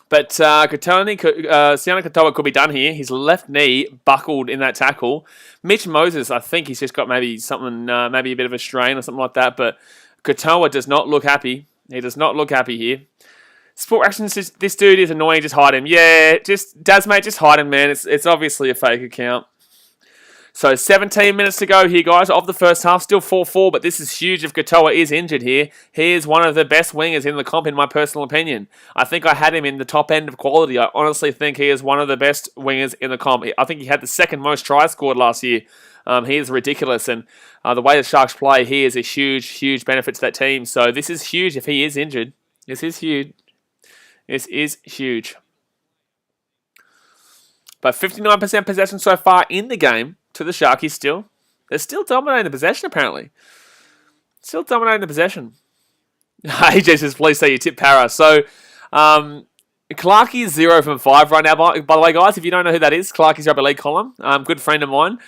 But Sione Katoa could be done here. His left knee buckled in that tackle. Mitch Moses, I think he's just got maybe something, maybe a bit of a strain or something like that. But Katoa does not look happy. He does not look happy here. Sport Action says, this dude is annoying, just hide him. Yeah, Daz, mate, just hide him, man. It's obviously a fake account. So 17 minutes to go here, guys, of the first half. Still 4-4, but this is huge if Katoa is injured here. He is one of the best wingers in the comp, in my personal opinion. I think I had him in the top end of quality. I honestly think he is one of the best wingers in the comp. I think he had the second most tries scored last year. He is ridiculous, and the way the Sharks play, he is a huge, huge benefit to that team. So this is huge if he is injured. This is huge. This is huge. But 59% possession so far in the game to the Sharkies still. They're still dominating the possession, apparently. Still dominating the possession. AJ says, please say you tip Para. So, Clarkey is 0 from 5 right now, by the way, guys. If you don't know who that is, Clarkey's Rugby League column. Good friend of mine.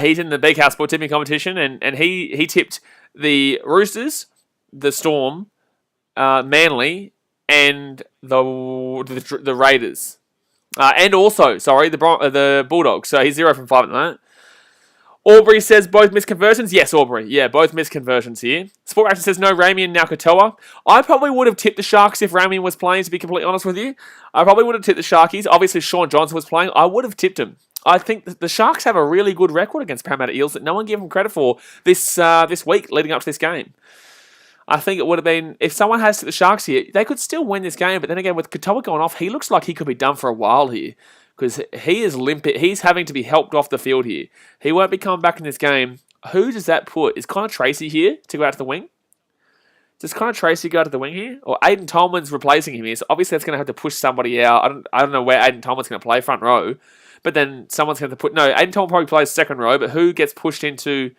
He's in the BKRsport tipping competition, and he tipped the Roosters, the Storm, Manly, and the Raiders. And also, the Bulldogs. So he's 0 from 5 at the moment. Aubrey says both missed conversions. Yes, Aubrey. Yeah, both missed conversions here. Sport Action says no Ramey and now Katoa. I probably would have tipped the Sharks if Ramey was playing, to be completely honest with you. I probably would have tipped the Sharkies. Obviously, Sean Johnson was playing. I would have tipped him. I think the Sharks have a really good record against Parramatta Eels that no one gave them credit for this week leading up to this game. I think it would have been, if someone has to the Sharks here, they could still win this game. But then again, with Katoa going off, he looks like he could be done for a while here. Because he is limping. He's having to be helped off the field here. He won't be coming back in this game. Who does that put? Is Connor Tracy here to go out to the wing? Does Connor Tracy go out to the wing here? Or Aiden Tolman's replacing him here. So obviously that's going to have to push somebody out. I don't know where Aiden Tolman's going to play front row. But then someone's going to put... No, Aiden Tolman probably plays second row. But who gets pushed into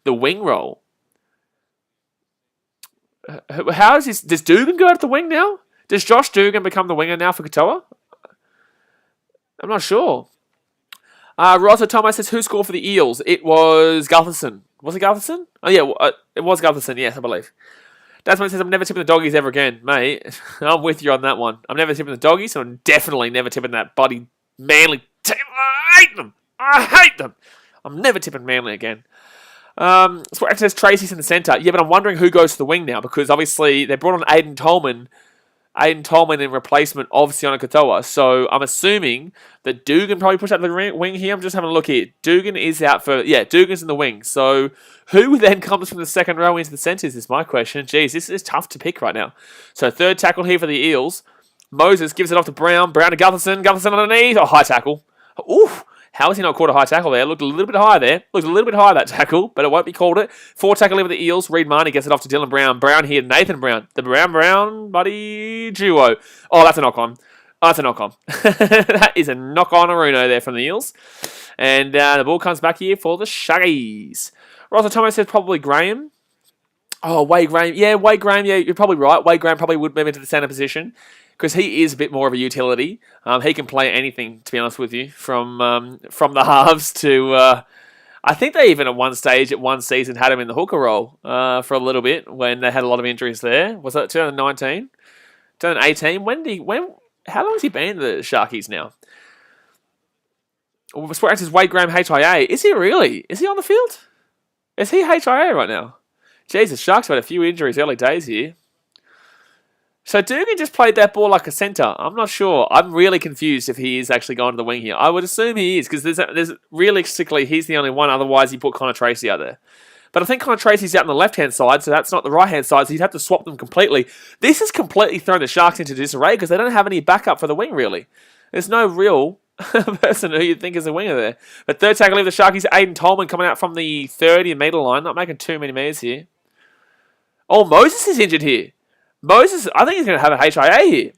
the wing role? How is this? Does Dugan go out to the wing now? Does Josh Dugan become the winger now for Katoa? I'm not sure. Rosa Thomas says, who scored for the Eels? It was Gutherson. Was it Gutherson? Oh, yeah, it was Gutherson, yes, I believe. That's when it says, I'm never tipping the doggies ever again. Mate, I'm with you on that one. I'm never tipping the doggies, so I'm definitely never tipping that bloody Manly team. I hate them. I'm never tipping Manly again. So it says Tracy's in the centre. Yeah, but I'm wondering who goes to the wing now, because obviously they brought on Aiden Tolman in replacement of Sione Katoa. So I'm assuming that Dugan probably pushed out the wing here. I'm just having a look here. Dugan is out for... Yeah, Dugan's in the wing. So who then comes from the second row into the centres is my question. Jeez, this is tough to pick right now. So third tackle here for the Eels. Moses gives it off to Brown. Brown to Gutherson. Gutherson underneath. Oh, high tackle. Oof. How has he not called a high tackle there? Looked a little bit high there. Looked a little bit high, that tackle, but it won't be called it. Four tackle over the Eels. Reed Marnie gets it off to Dylan Brown. Brown here, Nathan Brown. The Brown buddy duo. Oh, that's a knock-on. Oh, that's a knock-on. That is a knock-on-a-runo there from the Eels. And the ball comes back here for the Shaggies. Rosa Thomas says probably Graham. Oh, Wade Graham. Yeah, Wade Graham. Yeah, you're probably right. Wade Graham probably would move into the centre position, because he is a bit more of a utility. He can play anything, to be honest with you, from the halves to... I think they even at one stage, at one season, had him in the hooker role for a little bit when they had a lot of injuries there. Was that 2019? 2018? How long has he been in the Sharkies now? Sports says Wade Graham HIA. Is he really? Is he on the field? Is he HIA right now? Jesus, Sharks have had a few injuries early days here. So Dugan just played that ball like a centre. I'm not sure. I'm really confused if he is actually going to the wing here. I would assume he is, because there's realistically he's the only one. Otherwise, he put Connor Tracy out there. But I think Connor Tracy's out on the left-hand side, so that's not the right-hand side, so you'd have to swap them completely. This has completely thrown the Sharks into disarray because they don't have any backup for the wing, really. There's no real person who you'd think is a winger there. But third tackle of the Sharkies, Aiden Tolman coming out from the 30-metre line. Not making too many metres here. Oh, Moses is injured here. Moses, I think he's going to have a HIA here.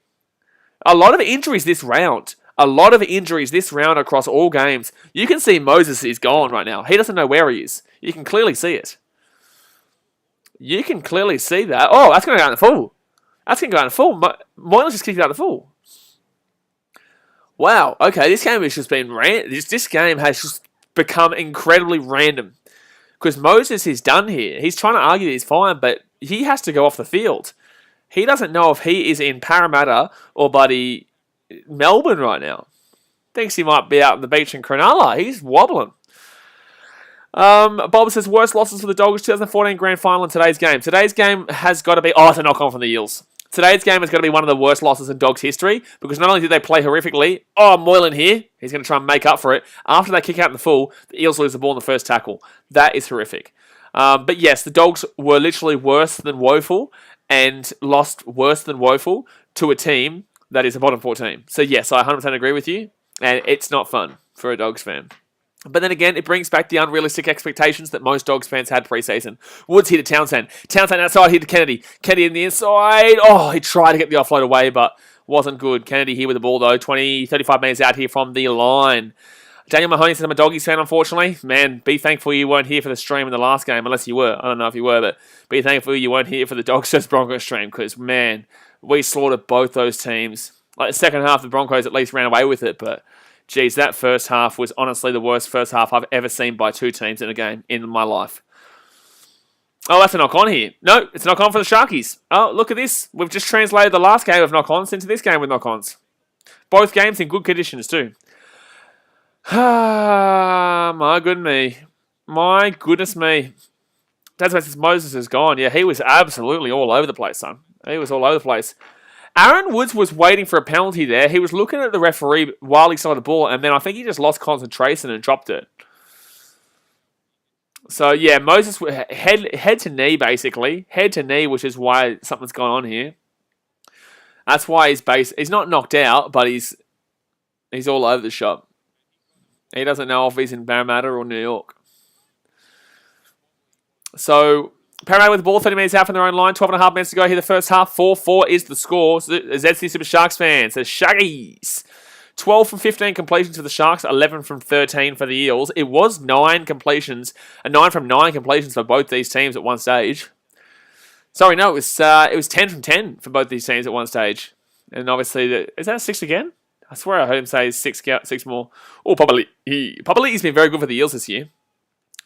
A lot of injuries this round. Across all games. You can see Moses is gone right now. He doesn't know where he is. You can clearly see it. You can clearly see that. Oh, that's going to go in the full. Moylan's just kicked it out the full. Wow. Okay, this game has just been this game has just become incredibly random. Because Moses is done here. He's trying to argue that he's fine, but he has to go off the field. He doesn't know if he is in Parramatta or bloody Melbourne right now. Thinks he might be out on the beach in Cronulla. He's wobbling. Bob says, worst losses for the Dogs, 2014 Grand Final in today's game. Today's game has got to be... Oh, it's a knock-on from the Eels. Today's game is going to be one of the worst losses in Dogs history, because not only did they play horrifically... Oh, Moylan here. He's going to try and make up for it. After they kick out in the full, the Eels lose the ball in the first tackle. That is horrific. But yes, the Dogs were literally worse than woeful, and lost worse than woeful to a team that is a bottom 4 team. So yes, I 100% agree with you, and it's not fun for a Dogs fan. But then again, it brings back the unrealistic expectations that most Dogs fans had pre-season. Woods here to Townsend. Townsend outside here to Kennedy. Kennedy in the inside. Oh, he tried to get the offload away, but wasn't good. Kennedy here with the ball though. 35 metres out here from the line. Daniel Mahoney says I'm a Doggies fan, unfortunately. Man, be thankful you weren't here for the stream in the last game, unless you were. I don't know if you were, but be thankful you weren't here for the Dogs vs Broncos stream, because, man, we slaughtered both those teams. Like, the second half, the Broncos at least ran away with it, but, geez, that first half was honestly the worst first half I've ever seen by two teams in a game in my life. Oh, that's a knock-on here. No, it's a knock-on for the Sharkies. Oh, look at this. We've just translated the last game of knock-ons into this game with knock-ons. Both games in good conditions, too. Ah, my goodness me. My goodness me. That's why Moses is gone. Yeah, he was absolutely all over the place, son. He was all over the place. Aaron Woods was waiting for a penalty there. He was looking at the referee while he saw the ball, and then I think he just lost concentration and dropped it. So, yeah, Moses, head to knee, basically. Head to knee, which is why something's going on here. That's why he's not knocked out, but he's all over the shop. He doesn't know if he's in Parramatta or New York. So, Parramatta with the ball, 30 minutes out from their own line, 12.5 minutes to go here the first half. 4-4 is the score. ZC Super Sharks fans, the Shaggies. 12 from 15 completions for the Sharks, 11 from 13 for the Eels. It was 9 completions, 9 from 9 completions for both these teams at one stage. Sorry, no, it was 10 from 10 for both these teams at one stage. And obviously, is that 6 again? I swear I heard him say 6 more. Oh, Papali'i's been very good for the Eels this year.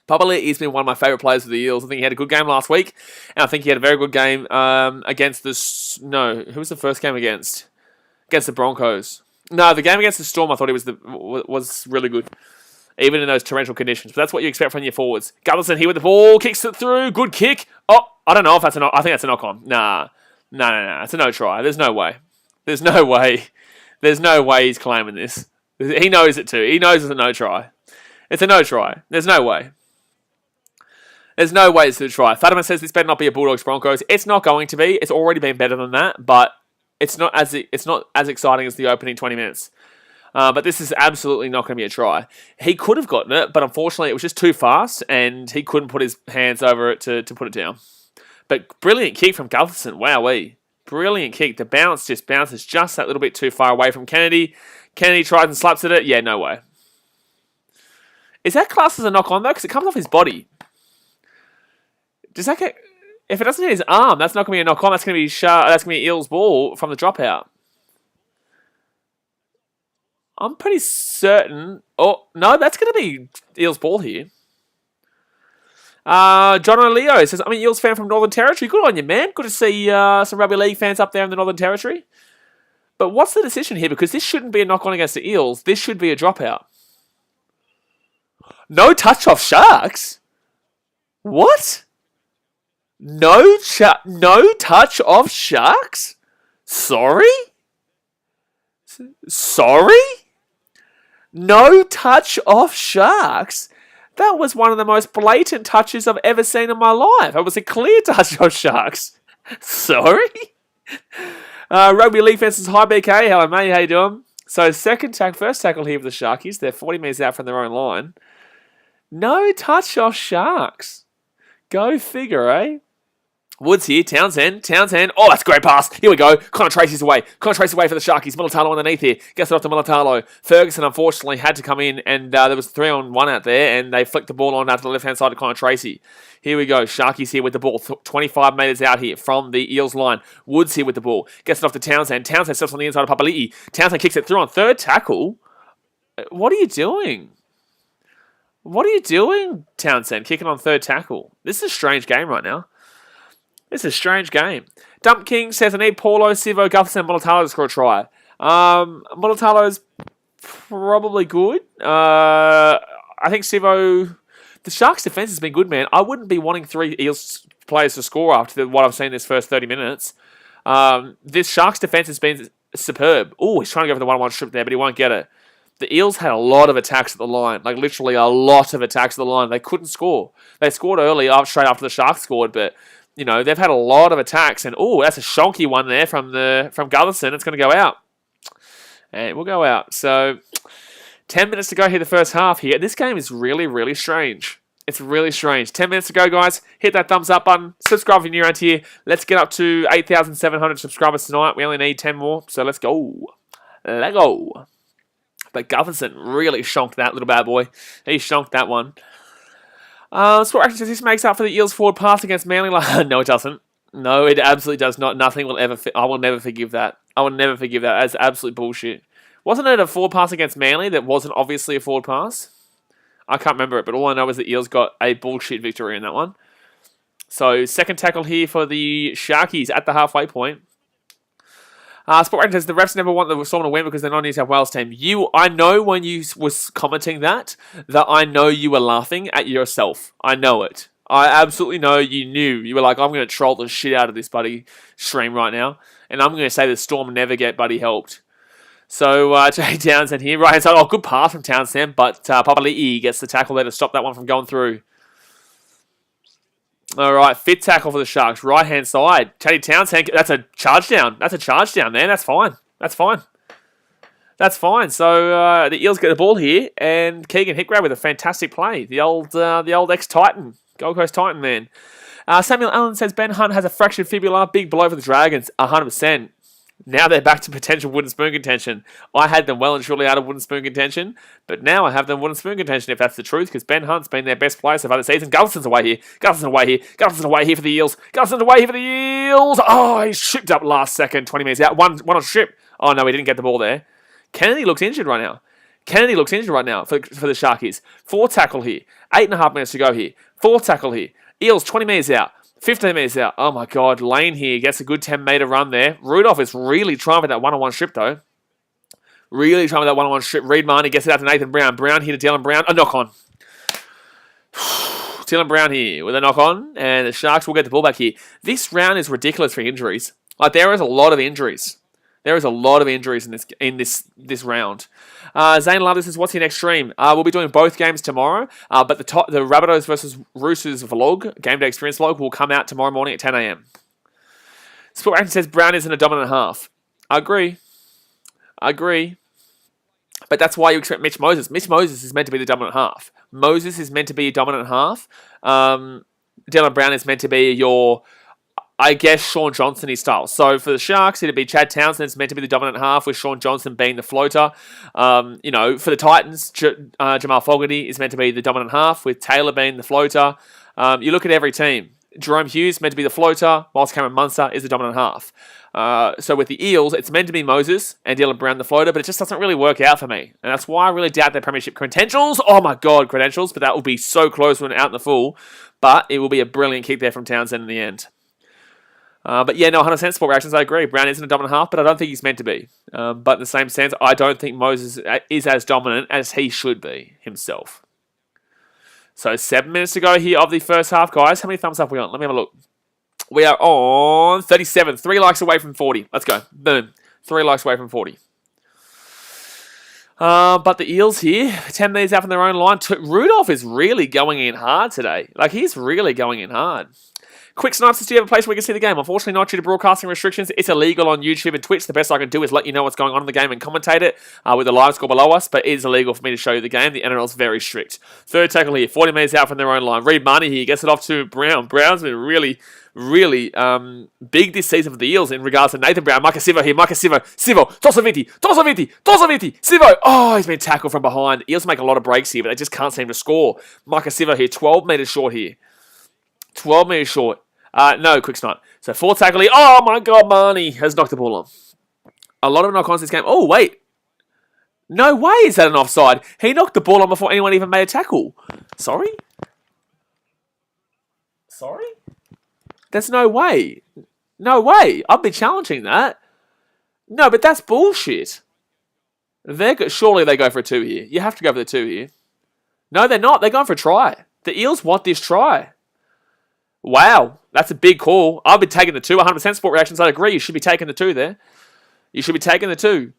Papali'i's been one of my favourite players for the Eels. I think he had a good game last week. And I think he had a very good game against the... No, who was the first game against? Against the Broncos. No, the game against the Storm, I thought he was really good. Even in those torrential conditions. But that's what you expect from your forwards. Gutherson here with the ball. Kicks it through. Good kick. Oh, I don't know if that's a knock. I think that's a knock-on. Nah. No. It's a no try. There's no way. There's no way he's claiming this. He knows it too. He knows it's a no try. It's a no try. There's no way. There's no way it's a try. Fatima says this better not be a Bulldogs Broncos. It's not going to be. It's already been better than that, but it's not as exciting as the opening 20 minutes. But this is absolutely not going to be a try. He could have gotten it, but unfortunately it was just too fast, and he couldn't put his hands over it to put it down. But brilliant kick from Gutherson. Wowee. Brilliant kick. The bounce just bounces just that little bit too far away from Kennedy. Kennedy tries and slaps at it. Yeah, no way. Is that classed as a knock-on, though? Because it comes off his body. Does that get... If it doesn't hit his arm, that's not going to be a knock-on. That's going to be Eels' ball from the dropout. I'm pretty certain... Oh, no, that's going to be Eels' ball here. John O'Leo says, I'm an Eels fan from Northern Territory. Good on you, man. Good to see some rugby league fans up there in the Northern Territory. But what's the decision here? Because this shouldn't be a knock-on against the Eels. This should be a dropout. No touch off Sharks? What? No touch off Sharks? Sorry? No touch off Sharks? That was one of the most blatant touches I've ever seen in my life. It was a clear touch off Sharks. Sorry? Rugby League fans says, hi BK, hello mate, how you doing? So first tackle here for the Sharkies. They're 40 metres out from their own line. No touch off Sharks. Go figure, eh? Woods here, Townsend. Oh, that's a great pass. Here we go. Connor Tracy's away. Connor Tracy's away for the Sharkies. Militalo underneath here. Gets it off to Militalo. Ferguson, unfortunately, had to come in, and there was 3-on-1 out there, and they flicked the ball on out to the left-hand side of Connor Tracy. Here we go. Sharkies here with the ball. 25 metres out here from the Eels line. Woods here with the ball. Gets it off to Townsend. Townsend steps on the inside of Papali'i. Townsend kicks it through on third tackle. What are you doing? Townsend? Kicking on third tackle. This is a strange game right now. This is a strange game. Dump King says, I need Paulo, Sivo, Gutherson, and Militalo to score a try. Militalo's probably good. I think Sivo... The Sharks' defence has been good, man. I wouldn't be wanting 3 Eels players to score after what I've seen this first 30 minutes. This Sharks' defence has been superb. Oh, he's trying to go for the 1-1 strip there, but he won't get it. The Eels had a lot of attacks at the line. Like, literally a lot of attacks at the line. They couldn't score. They scored early, straight after the Sharks scored, but... You know, they've had a lot of attacks, and that's a shonky one there from Gutherson. It's going to go out. And it will go out. So, 10 minutes to go here the first half here. This game is really, really strange. It's really strange. 10 minutes to go, guys. Hit that thumbs up button. Subscribe if you're new around here. Let's get up to 8,700 subscribers tonight. We only need 10 more, so let's go. Let's go. But Gutherson really shonked that little bad boy. He shonked that one. Sport Action says this makes up for the Eels' forward pass against Manly. No, it doesn't. No, it absolutely does not. Nothing will ever... I will never forgive that. I will never forgive that. That's absolute bullshit. Wasn't it a forward pass against Manly that wasn't obviously a forward pass? I can't remember it, but all I know is the Eels got a bullshit victory in that one. So, second tackle here for the Sharkies at the halfway point. Sport Rating says the refs never want the Storm to win because they're not a New South Wales team. I know when you was commenting that I know you were laughing at yourself. I know it. I absolutely know you knew. You were like, I'm going to troll the shit out of this buddy stream right now. And I'm going to say the Storm never get buddy helped. So, Jay Townsend here. Right hand side. Oh, good pass from Townsend. But Papali'i gets the tackle there to stop that one from going through. All right, fit tackle for the Sharks. Right hand side. Teddy Townsend. That's a charge down. That's a charge down there. That's fine. That's fine. That's fine. So, the Eels get the ball here. And Keegan Hickgrave with a fantastic play. The old ex-Titan. Gold Coast Titan man. Samuel Allen says Ben Hunt has a fractured fibula. Big blow for the Dragons. 100%. Now they're back to potential wooden spoon contention. I had them well and surely out of wooden spoon contention, but now I have them wooden spoon contention if that's the truth, because Ben Hunt's been their best player so far this season. Gutherson's away here. Gutherson's away here. Gutherson's away here for the Eels. Gutherson's away here for the Eels. Oh, he shipped up last second. 20 minutes out. One on strip. Oh, no, he didn't get the ball there. Kennedy looks injured right now. For the Sharkies. 4 tackle here. 8.5 minutes to go here. 4 tackle here. Eels 20 metres out. 15 metres out. Oh my God. Lane here gets a good 10-metre run there. Rudolph is really trying with that one-on-one strip though. Really trying with that one-on-one strip. Reed Marnie gets it out to Nathan Brown. Brown here to Dylan Brown. A knock on. Dylan Brown here with a knock on. And the Sharks will get the ball back here. This round is ridiculous for injuries. Like there is a lot of injuries. There is a lot of injuries in this round. Zane Love says, what's your next stream? We'll be doing both games tomorrow, but the Rabbitohs versus Roosters vlog, Game Day Experience vlog, will come out tomorrow morning at 10 a.m. Sport Action says Brown isn't a dominant half. I agree. But that's why you expect Mitch Moses. Mitch Moses is meant to be the dominant half. Moses is meant to be a dominant half. Dylan Brown is meant to be your... I guess Sean Johnson-y style. So for the Sharks, it'd be Chad Townsend. It's meant to be the dominant half with Sean Johnson being the floater. For the Titans, Jamal Fogarty is meant to be the dominant half with Taylor being the floater. You look at every team. Jerome Hughes meant to be the floater, whilst Cameron Munster is the dominant half. So with the Eels, it's meant to be Moses and Dylan Brown the floater, but it just doesn't really work out for me. And that's why I really doubt their premiership credentials. Oh my God, credentials. But that will be so close when out in the full. But it will be a brilliant kick there from Townsend in the end. But yeah, no, 100% Sport Reactions, I agree. Brown isn't a dominant half, but I don't think he's meant to be. But in the same sense, I don't think Moses is as dominant as he should be himself. So 7 minutes to go here of the first half, guys. How many thumbs up are we on? Let me have a look. We are on 37. 3 likes away from 40. Let's go. Boom. 3 likes away from 40. But the Eels here, 10 metres out from their own line. Rudolph is really going in hard today. Like, he's really going in hard. Quick Snipes, do you have a place where you can see the game? Unfortunately, not due to broadcasting restrictions. It's illegal on YouTube and Twitch. The best I can do is let you know what's going on in the game and commentate it with the live score below us, but it is illegal for me to show you the game. The NRL is very strict. Third tackle here, 40 metres out from their own line. Reed Marnie here gets it off to Brown. Brown's been really big this season for the Eels in regards to Nathan Brown. Micah Sivo here. Micah Sivo. Tosaviti. Sivo. Oh, he's been tackled from behind. Eels make a lot of breaks here, but they just can't seem to score. Micah Sivo here. 12 metres short here. 12 metres short. No, quick snipe. So 4 tackle here. Oh my God, Marnie has knocked the ball on. A lot of knock-ons this game. Oh, wait. No way is that an offside. He knocked the ball on before anyone even made a tackle. Sorry? There's no way. No way. I've been challenging that. No, but that's bullshit. Surely they go for a 2 here. You have to go for the 2 here. No, they're not. They're going for a try. The Eels want this try. Wow. That's a big call. I've been taking the 2. 100% Sport Reactions. I agree. You should be taking the 2 there. You should be taking the 2.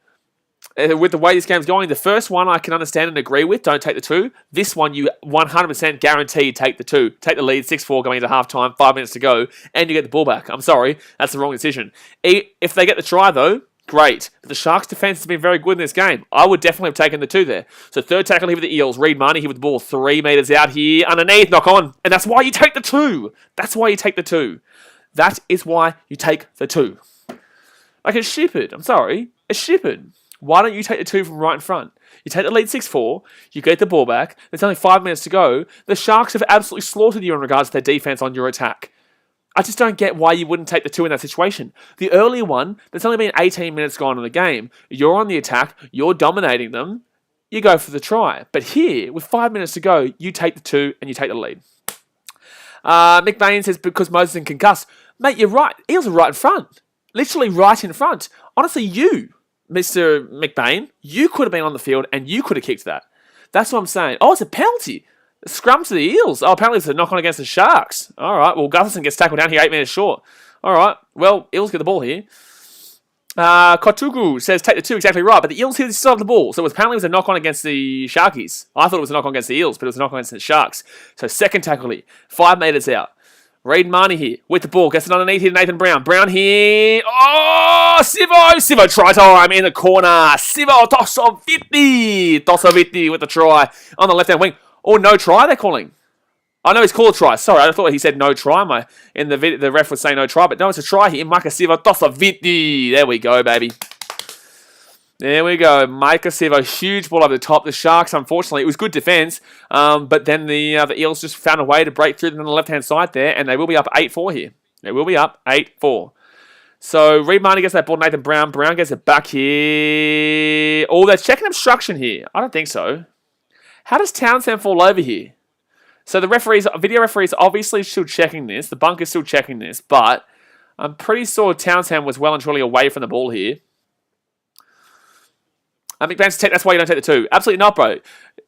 With the way this game's going, the first one I can understand and agree with. Don't take the 2. This one, you 100% guaranteed take the 2. Take the lead, 6-4 going into halftime, 5 minutes to go, and you get the ball back. I'm sorry. That's the wrong decision. If they get the try, though, great. But the Sharks' defense has been very good in this game. I would definitely have taken the 2 there. So third tackle here with the Eels. Reed Marnie here with the ball 3 metres out here. Underneath, knock on. And that's why you take the 2. That's why you take the 2. That is why you take the 2. Like, it's stupid. I'm sorry. It's stupid. Why don't you take the 2 from right in front? You take the lead 6-4, you get the ball back, there's only 5 minutes to go. The Sharks have absolutely slaughtered you in regards to their defense on your attack. I just don't get why you wouldn't take the 2 in that situation. The earlier one, there's only been 18 minutes gone in the game. You're on the attack, you're dominating them, you go for the try. But here, with 5 minutes to go, you take the 2 and you take the lead. Mick Bain says, because Moses is concussed. Mate, you're right. Eels are right in front. Literally right in front. Honestly, you, Mr. McBain, you could have been on the field and you could have kicked that. That's what I'm saying. Oh, it's a penalty. Scrum to the Eels. Oh, apparently it's a knock-on against the Sharks. All right, well, Gutherson gets tackled down here 8 minutes short. All right, well, Eels get the ball here. Kotugu says, take the 2, exactly right, but the Eels here still have the ball. So apparently it was a knock-on against the Sharkies. I thought it was a knock-on against the Eels, but it was a knock-on against the Sharks. So second tackle here, 5 metres out. Reid Marnie here with the ball. Gets it underneath here, Nathan Brown. Brown here. Oh, Sivo try time in the corner. Sivo Tosoviti with the try on the left-hand wing. Oh, no try they're calling. I know he's called a try. Sorry, I thought he said no try. In the video, the ref was saying no try, but no, it's a try here. Micah Sivo Tosoviti. There we go, baby. There we go. Micah Sivo, huge ball over the top. The Sharks, unfortunately, it was good defense, but then the Eels just found a way to break through them on the left-hand side there, and they will be up 8-4 here. They will be up 8-4. So Reid Marnie gets that ball. Nathan Brown. Brown gets it back here. Oh, they're checking obstruction here. I don't think so. How does Townsend fall over here? So the video referees, obviously still checking this. The bunker's still checking this, but I'm pretty sure Townsend was well and truly away from the ball here. That's why you don't take the 2. Absolutely not, bro.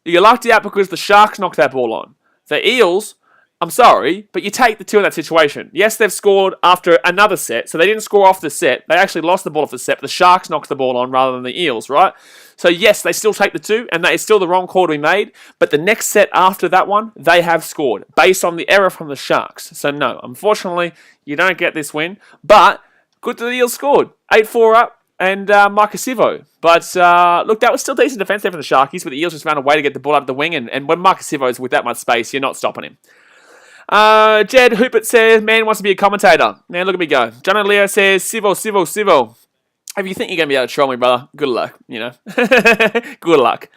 You lucked out because the Sharks knocked that ball on. The Eels, I'm sorry, but you take the 2 in that situation. Yes, they've scored after another set, so they didn't score off the set. They actually lost the ball off the set, but the Sharks knocked the ball on rather than the Eels, right? So yes, they still take the 2, and that is still the wrong call to be made, but the next set after that one, they have scored, based on the error from the Sharks. So no, unfortunately, you don't get this win, but good that the Eels scored. 8-4 up. And Micah Sivo. But look, that was still decent defense there from the Sharkies, but the Eels just found a way to get the ball up the wing, and when Micah Sivo's with that much space, you're not stopping him. Jed Hoopert says, man wants to be a commentator. Man, look at me go. John O'Leary says, Sivo. If you think you're going to be able to troll me, brother, good luck, you know. Good luck.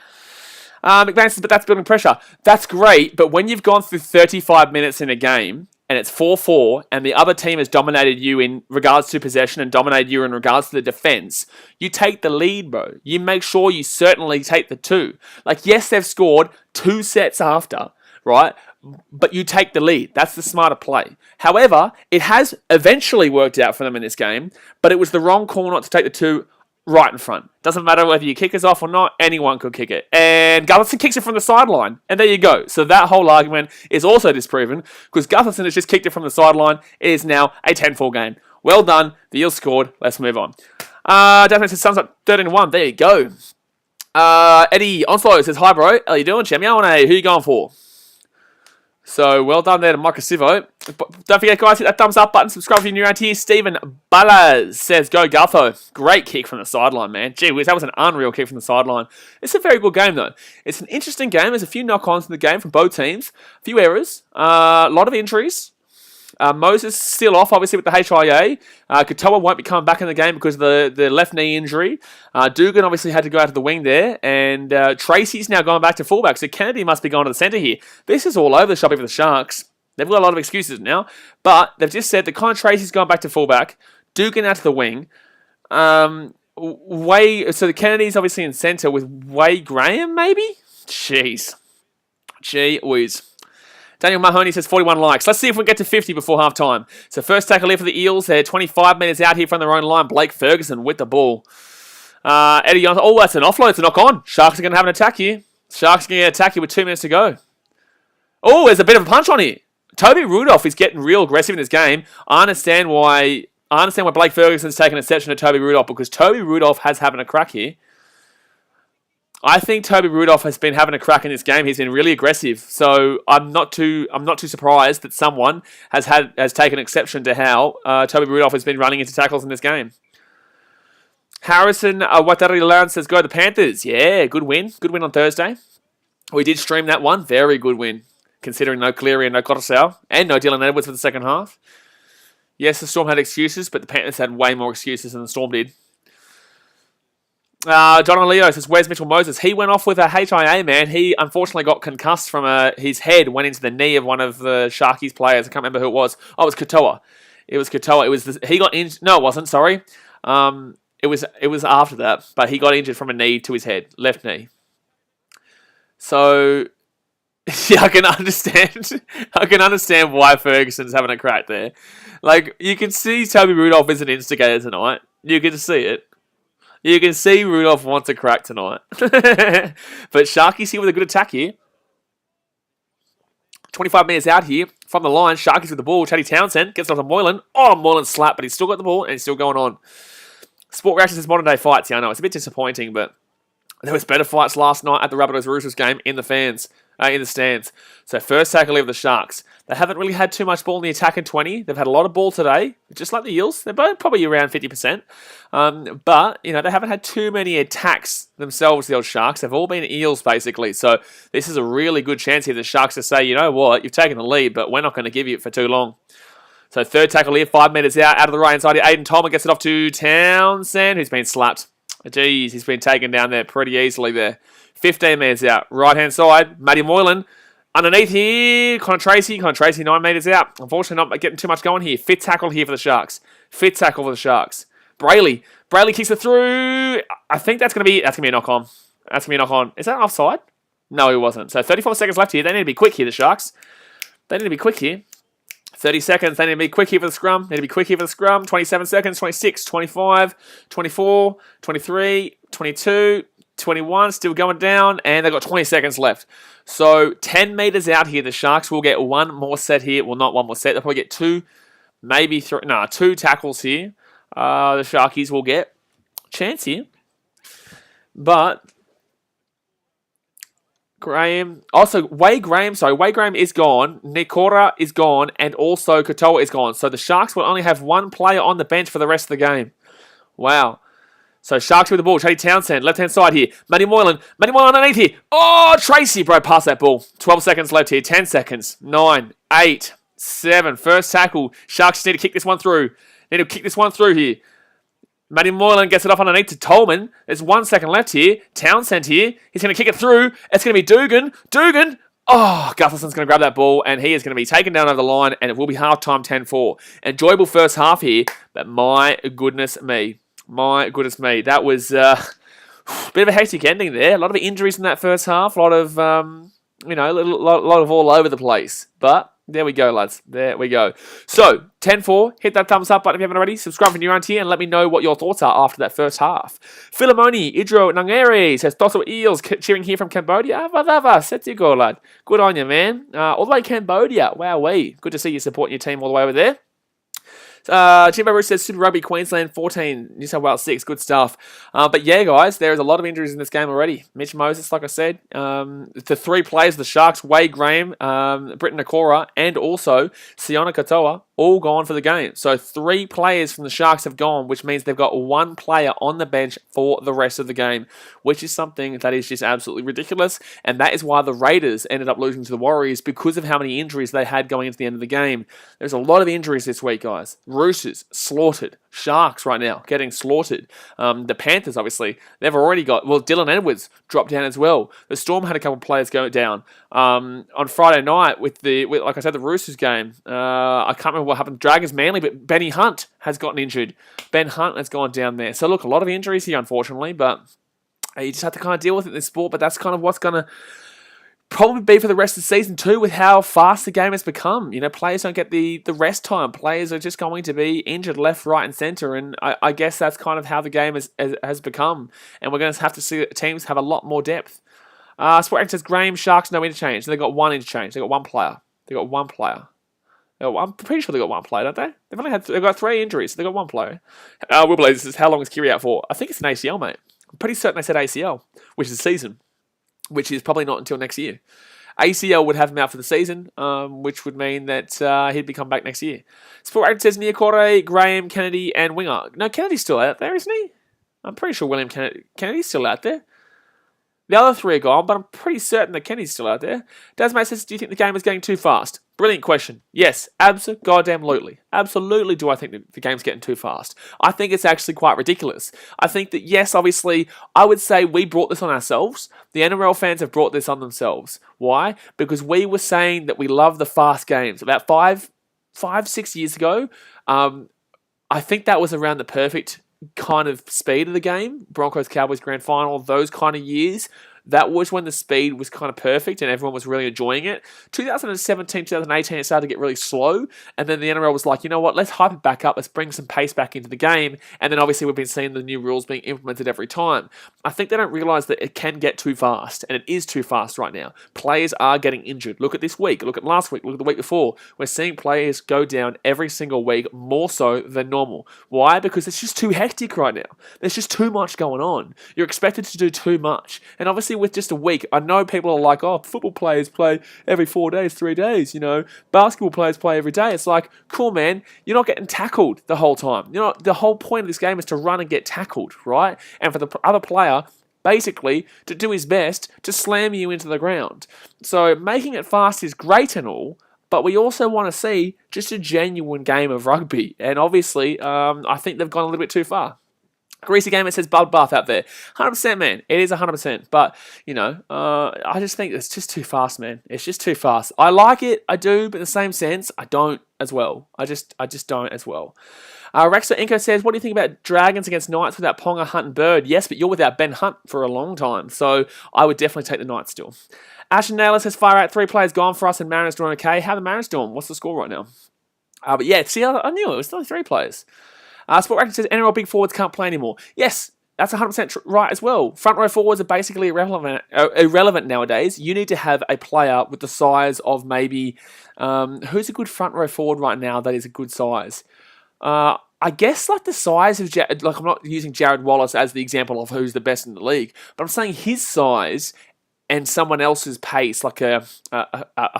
McMahon says, but that's building pressure. That's great, but when you've gone through 35 minutes in a game, and it's 4-4, and the other team has dominated you in regards to possession and dominated you in regards to the defense, you take the lead, bro. You make sure you certainly take the 2. Like, yes, they've scored 2 sets after, right? But you take the lead. That's the smarter play. However, it has eventually worked out for them in this game, but it was the wrong call not to take the 2 right in front. Doesn't matter whether your kick is off or not, anyone could kick it. And Gutherson kicks it from the sideline. And there you go. So that whole argument is also disproven because Gutherson has just kicked it from the sideline. It is now a 10-4 game. Well done. The Eels scored. Let's move on. Daphne says, sums up 13-1. There you go. Eddie Onslow says, hi, bro. How you doing, champion? Who you going for? So, well done there to Micah Sivo. Don't forget, guys, hit that thumbs up button. Subscribe if you're new around here. Stephen Ballas says, go Gutho. Great kick from the sideline, man. Gee whiz, that was an unreal kick from the sideline. It's a very good game, though. It's an interesting game. There's a few knock-ons in the game from both teams. A few errors. A lot of injuries. Moses still off, obviously, with the HIA. Katoa won't be coming back in the game because of the left knee injury. Dugan obviously had to go out to the wing there. And Tracy's now going back to fullback. So Kennedy must be going to the centre here. This is all over the shop for the Sharks. They've got a lot of excuses now. But they've just said that Connor Tracy's going back to fullback. Dugan out to the wing. So the Kennedy's obviously in centre with Wade Graham, maybe? Jeez. Gee whiz. Daniel Mahoney says 41 likes. Let's see if we can get to 50 before half time. So first tackle here for the Eels. They're 25 minutes out here from their own line. Blake Ferguson with the ball. Eddie Young. Oh, that's an offload. It's a knock on. Sharks are going to have an attack here. Sharks are going to get an attack here with 2 minutes to go. Oh, there's a bit of a punch on here. Toby Rudolph is getting real aggressive in this game. I understand why Blake Ferguson's taken exception to Toby Rudolph because Toby Rudolph has having a crack here. I think Toby Rudolph has been having a crack in this game. He's been really aggressive, so I'm not too surprised that someone has taken exception to how Toby Rudolph has been running into tackles in this game. Harrison Watari Lance says, "Go the Panthers!" Yeah, good win on Thursday. We did stream that one. Very good win, considering no Cleary and no Coruscant and no Dylan Edwards for the second half. Yes, the Storm had excuses, but the Panthers had way more excuses than the Storm did. John Leo says, where's Mitchell Moses? He went off with a HIA, man. He unfortunately got concussed from his head, went into the knee of one of the Sharkies players. I can't remember who it was. Oh, it was Katoa. He got injured. No, it wasn't. Sorry. It was after that, but he got injured from a knee to his head, left knee. So, yeah, I can understand why Ferguson's having a crack there. Like, you can see Toby Rudolph is an instigator tonight. You can see it. You can see Rudolph wants a crack tonight. But Sharkies here with a good attack here. 25 metres out here from the line. Sharkies with the ball. Chatty Townsend gets it off to Moylan. Oh, Moylan slapped, but he's still got the ball and he's still going on. Sport reactions is modern day fights. Yeah, I know. It's a bit disappointing, but there was better fights last night at the Rabbitohs-Roosters game in the stands. So first tackle of the Sharks. They haven't really had too much ball in the attack in 20. They've had a lot of ball today, just like the Eels. They're both probably around 50%. But, they haven't had too many attacks themselves, the old Sharks. They've all been Eels, basically. So this is a really good chance here for the Sharks to say, you know what, you've taken the lead, but we're not going to give you it for too long. So third tackle here, 5 metres out of the right hand side here. Aiden Tolman gets it off to Townsend, who's been slapped. Jeez, he's been taken down there pretty easily there. 15 metres out, right hand side, Matty Moylan. Underneath here, Connor Tracy, 9 metres out. Unfortunately, not getting too much going here. Fifth tackle here for the Sharks. Brayley kicks it through. I think that's gonna be a knock on. Is that offside? No, it wasn't. So 34 seconds left here. They need to be quick here, the Sharks. 30 seconds. They need to be quick here for the scrum. 27 seconds. 26, 25, 24, 23, 22, 21. Still going down. And they've got 20 seconds left. So 10 metres out here, the Sharks will get one more set here. Well, not one more set. They'll probably get two, maybe three. No, two tackles here. The Sharkies will get a chance here. But Wade Graham is gone, Nikora is gone, and also Katoa is gone. So the Sharks will only have one player on the bench for the rest of the game. Wow. So Sharks with the ball, Chatty Townsend, left-hand side here. Matty Moylan underneath here. Oh, Tracy, bro, pass that ball. 12 seconds left here, 10 seconds, 9, 8, 7. First tackle. Sharks need to kick this one through. Here. Matty Moylan gets it off underneath to Tolman. There's 1 second left here. Townsend here. He's going to kick it through. It's going to be Dugan. Oh, Gutherson's going to grab that ball, and he is going to be taken down over the line, and it will be half-time 10-4. Enjoyable first half here, but my goodness me. That was a bit of a hectic ending there. A lot of injuries in that first half. A lot of, lot of all over the place. But there we go, lads. There we go. So, 10-4. Hit that thumbs up button if you haven't already. Subscribe if you're new around here and let me know what your thoughts are after that first half. Philemoni Idro Nangere says, Tosso Eels cheering here from Cambodia. Setty go, lad. Good on you, man. All the way Cambodia. Wowee. Good to see you supporting your team all the way over there. Jimbo Bruce says Super Rugby Queensland 14, New South Wales 6. Good stuff. But yeah, guys, there is a lot of injuries in this game already. Mitch Moses, like I said, the three players, the Sharks, Wade Graham, Britton Nakora, and also Siona Katoa, all gone for the game. So 3 players from the Sharks have gone, which means they've got 1 player on the bench for the rest of the game, which is something that is just absolutely ridiculous. And that is why the Raiders ended up losing to the Warriors, because of how many injuries they had going into the end of the game. There's a lot of injuries this week, guys. Roosters, slaughtered. Sharks right now, getting slaughtered. The Panthers, obviously, they've already got... Well, Dylan Edwards dropped down as well. The Storm had a couple of players go down. On Friday night, with like I said, the Roosters game, I can't remember what happened to Dragons Manly, but Benny Hunt has gotten injured. Ben Hunt has gone down there. So, look, a lot of injuries here, unfortunately, but you just have to kind of deal with it in this sport, but that's kind of what's going to probably be for the rest of the season too, with how fast the game has become. Players don't get the rest time. Players are just going to be injured left, right, and centre, and I guess that's kind of how the game has become. And we're going to have to see that teams have a lot more depth. Sporting says Graham, Sharks, no interchange. They've got 1 interchange. They've got 1 player. I'm pretty sure they got 1 player, don't they? They've got 3 injuries. So they've got 1 player. Will Blaze says, how long is Kiri out for? I think it's an ACL, mate. I'm pretty certain they said ACL, which is season, which is probably not until next year. ACL would have him out for the season, which would mean that he'd be come back next year. Sport Rated says Niokore, Graham, Kennedy, and Winger. No, Kennedy's still out there, isn't he? I'm pretty sure William Kennedy's still out there. The other three are gone, but I'm pretty certain that Kenny's still out there. Desmate says, do you think the game is getting too fast? Brilliant question. Yes, absolutely. Absolutely do I think that the game's getting too fast. I think it's actually quite ridiculous. I think that, yes, obviously, I would say we brought this on ourselves. The NRL fans have brought this on themselves. Why? Because we were saying that we love the fast games. About 6 years ago, I think that was around the perfect kind of speed of the game. Broncos Cowboys grand final, those kind of years. That was when the speed was kind of perfect and everyone was really enjoying it. 2017, 2018, it started to get really slow. And then the NRL was like, you know what, let's hype it back up. Let's bring some pace back into the game. And then obviously we've been seeing the new rules being implemented every time. I think they don't realise that it can get too fast. And it is too fast right now. Players are getting injured. Look at this week. Look at last week. Look at the week before. We're seeing players go down every single week more so than normal. Why? Because it's just too hectic right now. There's just too much going on. You're expected to do too much. And obviously with just a week, I know people are like, oh, football players play every 4 days, 3 days, basketball players play every day. It's like, cool, man, you're not getting tackled the whole time. The whole point of this game is to run and get tackled, right? And for the other player, basically, to do his best to slam you into the ground. So making it fast is great and all, but we also want to see just a genuine game of rugby. And obviously, I think they've gone a little bit too far. Greasy Gamer says bloodbath out there. 100%, man. It is 100%. But, I just think it's just too fast, man. It's just too fast. I like it. I do. But in the same sense, I don't as well. I just don't as well. Rexo Inco says, what do you think about Dragons against Knights without Ponga, Hunt, and Bird? Yes, but you're without Ben Hunt for a long time. So I would definitely take the Knights still. Ashton Naylor says, fire out 3 players gone for us and Mariners doing okay. How are the Mariners doing? What's the score right now? But yeah, see, I knew it was only 3 players. Sport Record says NRL big forwards can't play anymore. Yes, that's 100% right as well. Front row forwards are basically irrelevant nowadays. You need to have a player with the size of maybe... who's a good front row forward right now that is a good size? I guess like the size of... I'm not using Jared Wallace as the example of who's the best in the league, but I'm saying his size... and someone else's pace, like a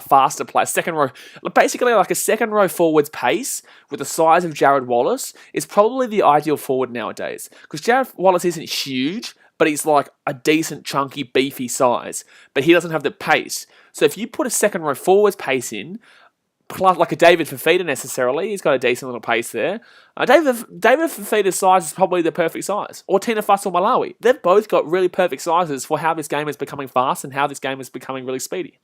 faster player, second row, basically like a second row forward's pace with the size of Jared Wallace is probably the ideal forward nowadays. Because Jared Wallace isn't huge, but he's like a decent, chunky, beefy size, but he doesn't have the pace. So if you put a second row forward's pace in, plus like a David Fafita necessarily, he's got a decent little pace there. David Fafita's size is probably the perfect size. Or Tina Fussell Malawi. They've both got really perfect sizes for how this game is becoming fast and how this game is becoming really speedy.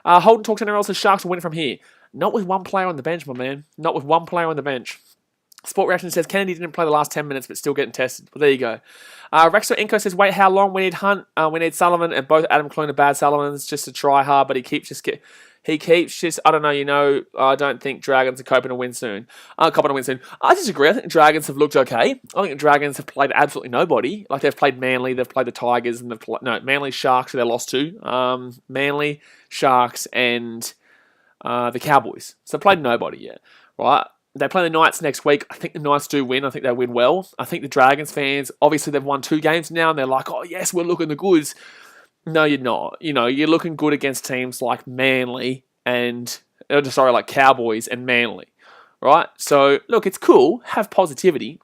Holden talks NRL says Sharks will win from here. Not with one player on the bench, my man. Not with one player on the bench. Sport Reaction says Kennedy didn't play the last 10 minutes, but still getting tested. Well, there you go. Rexo Inco says, wait, how long? We need Hunt, we need Sullivan, and both Adam Clune are bad Sullivans just to try hard, but he keeps just, I don't know, I don't think Dragons are coping to win soon. I disagree. I think Dragons have looked okay. I think Dragons have played absolutely nobody. Like, they've played Manly, they've played the Tigers, and Manly, Sharks, who they lost to. Manly, Sharks, and the Cowboys. So they've played nobody yet, right? They play the Knights next week. I think the Knights do win. I think they win well. I think the Dragons fans, obviously they've won 2 games now, and they're like, oh yes, we're looking the goods. No, you're not. You're looking good against teams like Manly like Cowboys and Manly, right? So, look, it's cool. Have positivity.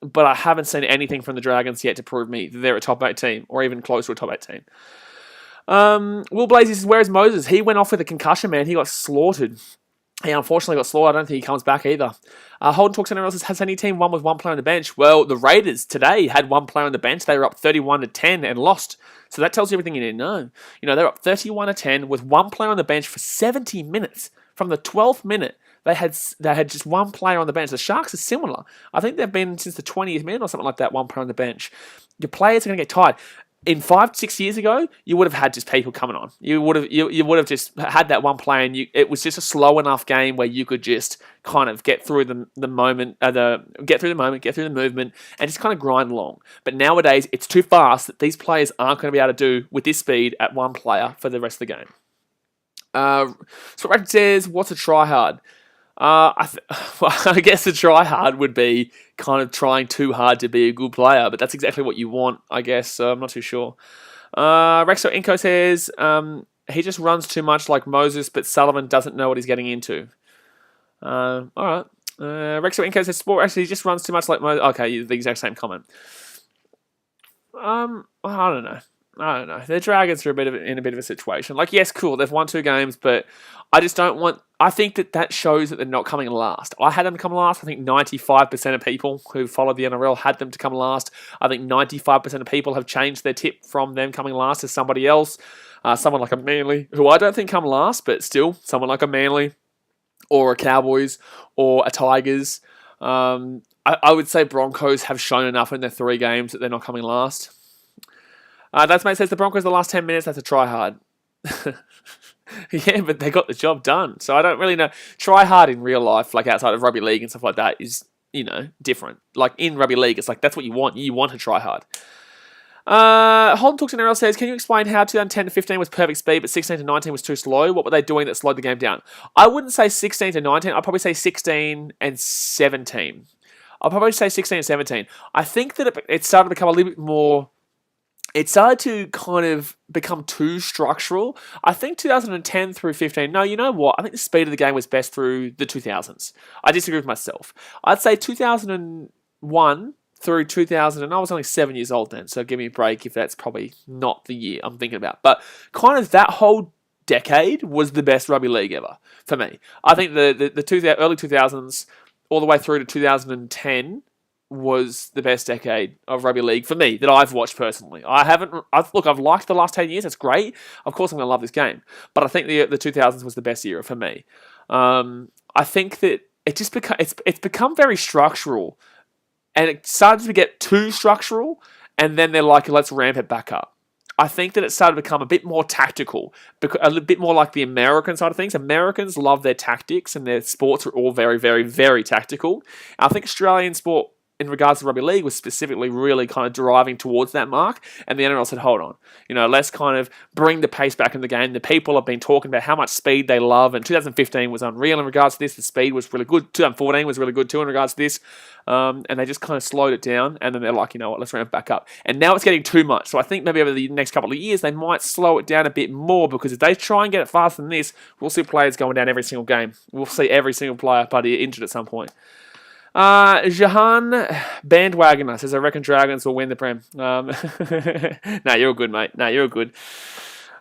But I haven't seen anything from the Dragons yet to prove me that they're a top 8 team or even close to a top 8 team. Will Blaze says, where is Moses? He went off with a concussion, man. He got slaughtered. He unfortunately got slaughtered. I don't think he comes back either. Holden talks to NRL says, has any team won with 1 player on the bench? Well, the Raiders today had 1 player on the bench. They were up 31-10 and lost. So that tells you everything you need to know. They're up 31-10 with 1 player on the bench for 70 minutes. From the 12th minute, they had just 1 player on the bench. The Sharks are similar. I think they've been since the 20th minute or something like that, 1 player on the bench. Your players are going to get tired. In 5-6 years ago, you would have had just people coming on. You would have just had that 1 player, and it was just a slow enough game where you could just kind of get through the moment, get through the movement, and just kind of grind along. But nowadays, it's too fast that these players aren't going to be able to do with this speed at 1 player for the rest of the game. So Ratchet says, what's a try hard? I guess a try hard would be kind of trying too hard to be a good player, but that's exactly what you want, I guess, so I'm not too sure. Rexo Inco says, he just runs too much like Moses, but Sullivan doesn't know what he's getting into. Alright. Rexo Inco says, Sport actually he just runs too much like Moses. Okay, the exact same comment. I don't know. I don't know. The Dragons are in a bit of a situation. Like, yes, cool, they've won 2 games, but I just don't want. I think that shows that they're not coming last. I had them come last. I think 95% of people who followed the NRL had them to come last. I think 95% of people have changed their tip from them coming last to somebody else. Someone like a Manly, who I don't think come last, but still, someone like a Manly or a Cowboys or a Tigers. I would say Broncos have shown enough in their 3 games that they're not coming last. That's mate says the Broncos the last 10 minutes, that's a try hard. Yeah, but they got the job done. So I don't really know. Try hard in real life, like outside of rugby league and stuff like that, is, different. Like in rugby league, it's like that's what you want. You want to try hard. Holden Talks in NRL says, can you explain how 2010 to 15 was perfect speed, but 16 to 19 was too slow? What were they doing that slowed the game down? I wouldn't say 16 to 19. I'd probably say 16 and 17. I'll probably say 16 and 17. I think that it started to become a little bit more. It started to kind of become too structural. I think 2010 through 15. No, you know what? I think the speed of the game was best through the 2000s. I disagree with myself. I'd say 2001 through 2000, and I was only 7 years old then, so give me a break if that's probably not the year I'm thinking about. But kind of that whole decade was the best rugby league ever for me. I think the early 2000s all the way through to 2010 was the best decade of rugby league for me that I've watched personally. I've liked the last 10 years. It's great. Of course, I'm going to love this game. But I think the 2000s was the best era for me. I think that it's become very structural. And it started to get too structural. And then they're like, let's ramp it back up. I think that it started to become a bit more tactical, a little bit more like the American side of things. Americans love their tactics and their sports are all very, very, very tactical. I think Australian sport, in regards to rugby league, was specifically really kind of driving towards that mark. And the NRL said, hold on, let's kind of bring the pace back in the game. The people have been talking about how much speed they love. And 2015 was unreal in regards to this. The speed was really good. 2014 was really good too in regards to this. And they just kind of slowed it down. And then they're like, you know what, let's ramp back up. And now it's getting too much. So I think maybe over the next couple of years, they might slow it down a bit more, because if they try and get it faster than this, we'll see players going down every single game. We'll see every single player buddy injured at some point. Jahan Bandwagoner says, I reckon Dragons will win the Prem. No, you're good, mate. No, you're good.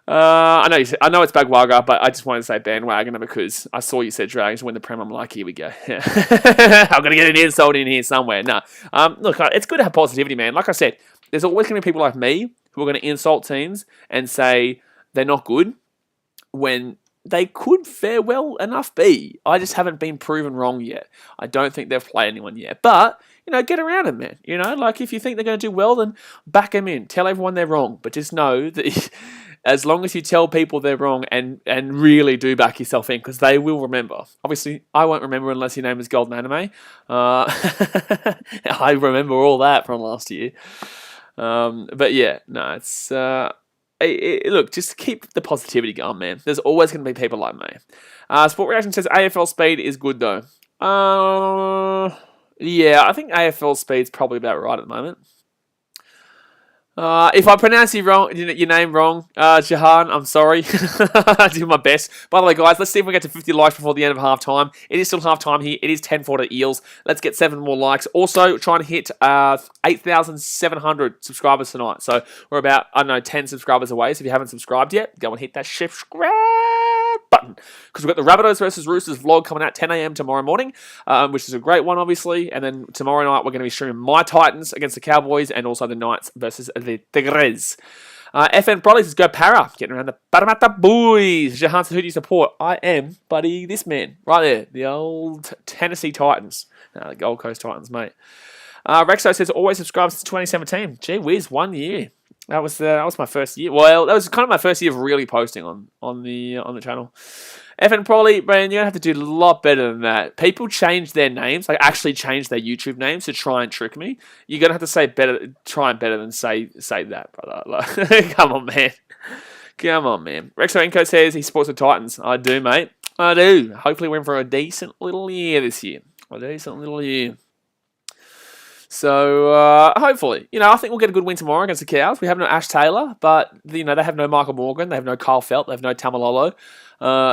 I know it's Bagwaga, but I just wanted to say Bandwagoner because I saw you said Dragons will win the Prem. I'm like, here we go. I'm going to get an insult in here somewhere. No. Look, it's good to have positivity, man. Like I said, there's always going to be people like me who are going to insult teams and say they're not good when they could fair well enough be. I just haven't been proven wrong yet. I don't think they've played anyone yet. But, get around them, man. Like if you think they're going to do well, then back them in. Tell everyone they're wrong. But just know that as long as you tell people they're wrong and really do back yourself in, because they will remember. Obviously, I won't remember unless your name is Golden Anime. I remember all that from last year. But yeah, no, it's... look, just keep the positivity going, man. There's always going to be people like me. Sport Reaction says AFL speed is good, though. Yeah, I think AFL speed's probably about right at the moment. If I pronounce your name wrong, Jahan, I'm sorry. I do my best. By the way, guys, let's see if we get to 50 likes before the end of half time. It is still half time here. It is 10-4 to Eels. Let's get 7 more likes. Also, trying to hit 8,700 subscribers tonight. So we're about, 10 subscribers away. So if you haven't subscribed yet, go and hit that subscribe button, because we've got the Rabbitohs versus Roosters vlog coming out 10 a.m. tomorrow morning, which is a great one, obviously. And then tomorrow night, we're going to be streaming my Titans against the Cowboys and also the Knights versus the Tigres. FN Broly says, go Para, getting around the Parramatta boys. Jahan says, who do you support? I am, buddy, this man, right there, the old Tennessee Titans. The Gold Coast Titans, mate. Rexo says, always subscribed since 2017. Gee whiz, 1 year. That was my first year. Well, that was kind of my first year of really posting on the channel. FN Probably, man, you're going to have to do a lot better than that. People change their names, like actually change their YouTube names to try and trick me. You're going to have to say better, try and better than say that, brother. Like, come on, man. Come on, man. Rexo Enco says he supports the Titans. I do, mate. I do. Hopefully we're in for a decent little year this year. A decent little year. So, hopefully, I think we'll get a good win tomorrow against the Cows. We have no Ash Taylor, but, they have no Michael Morgan. They have no Kyle Felt. They have no Tamalolo.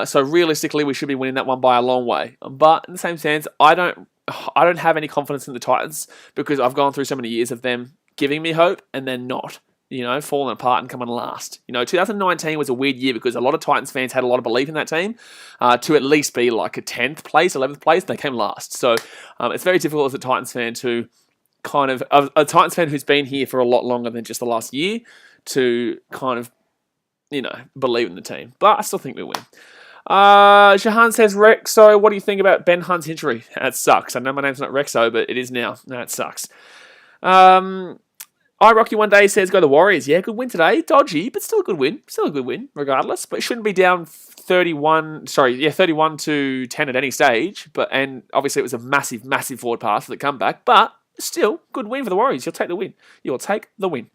So, realistically, we should be winning that one by a long way. But, in the same sense, I don't have any confidence in the Titans because I've gone through so many years of them giving me hope and then not. falling apart and coming last. 2019 was a weird year because a lot of Titans fans had a lot of belief in that team to at least be like a 10th place, 11th place, and they came last. So it's very difficult as a Titans fan to kind of, a Titans fan who's been here for a lot longer than just the last year, to kind of, believe in the team. But I still think we win. Shahan says, Rexo, what do you think about Ben Hunt's injury? That sucks. I know my name's not Rexo, but it is now. That sucks. Rocky one day says, go the Warriors. Yeah, good win today. Dodgy, but still a good win. Still a good win, regardless. But it shouldn't be down 31 to 10 at any stage. And obviously it was a massive, massive forward pass for the comeback. But still, good win for the Warriors. You'll take the win. You'll take the win.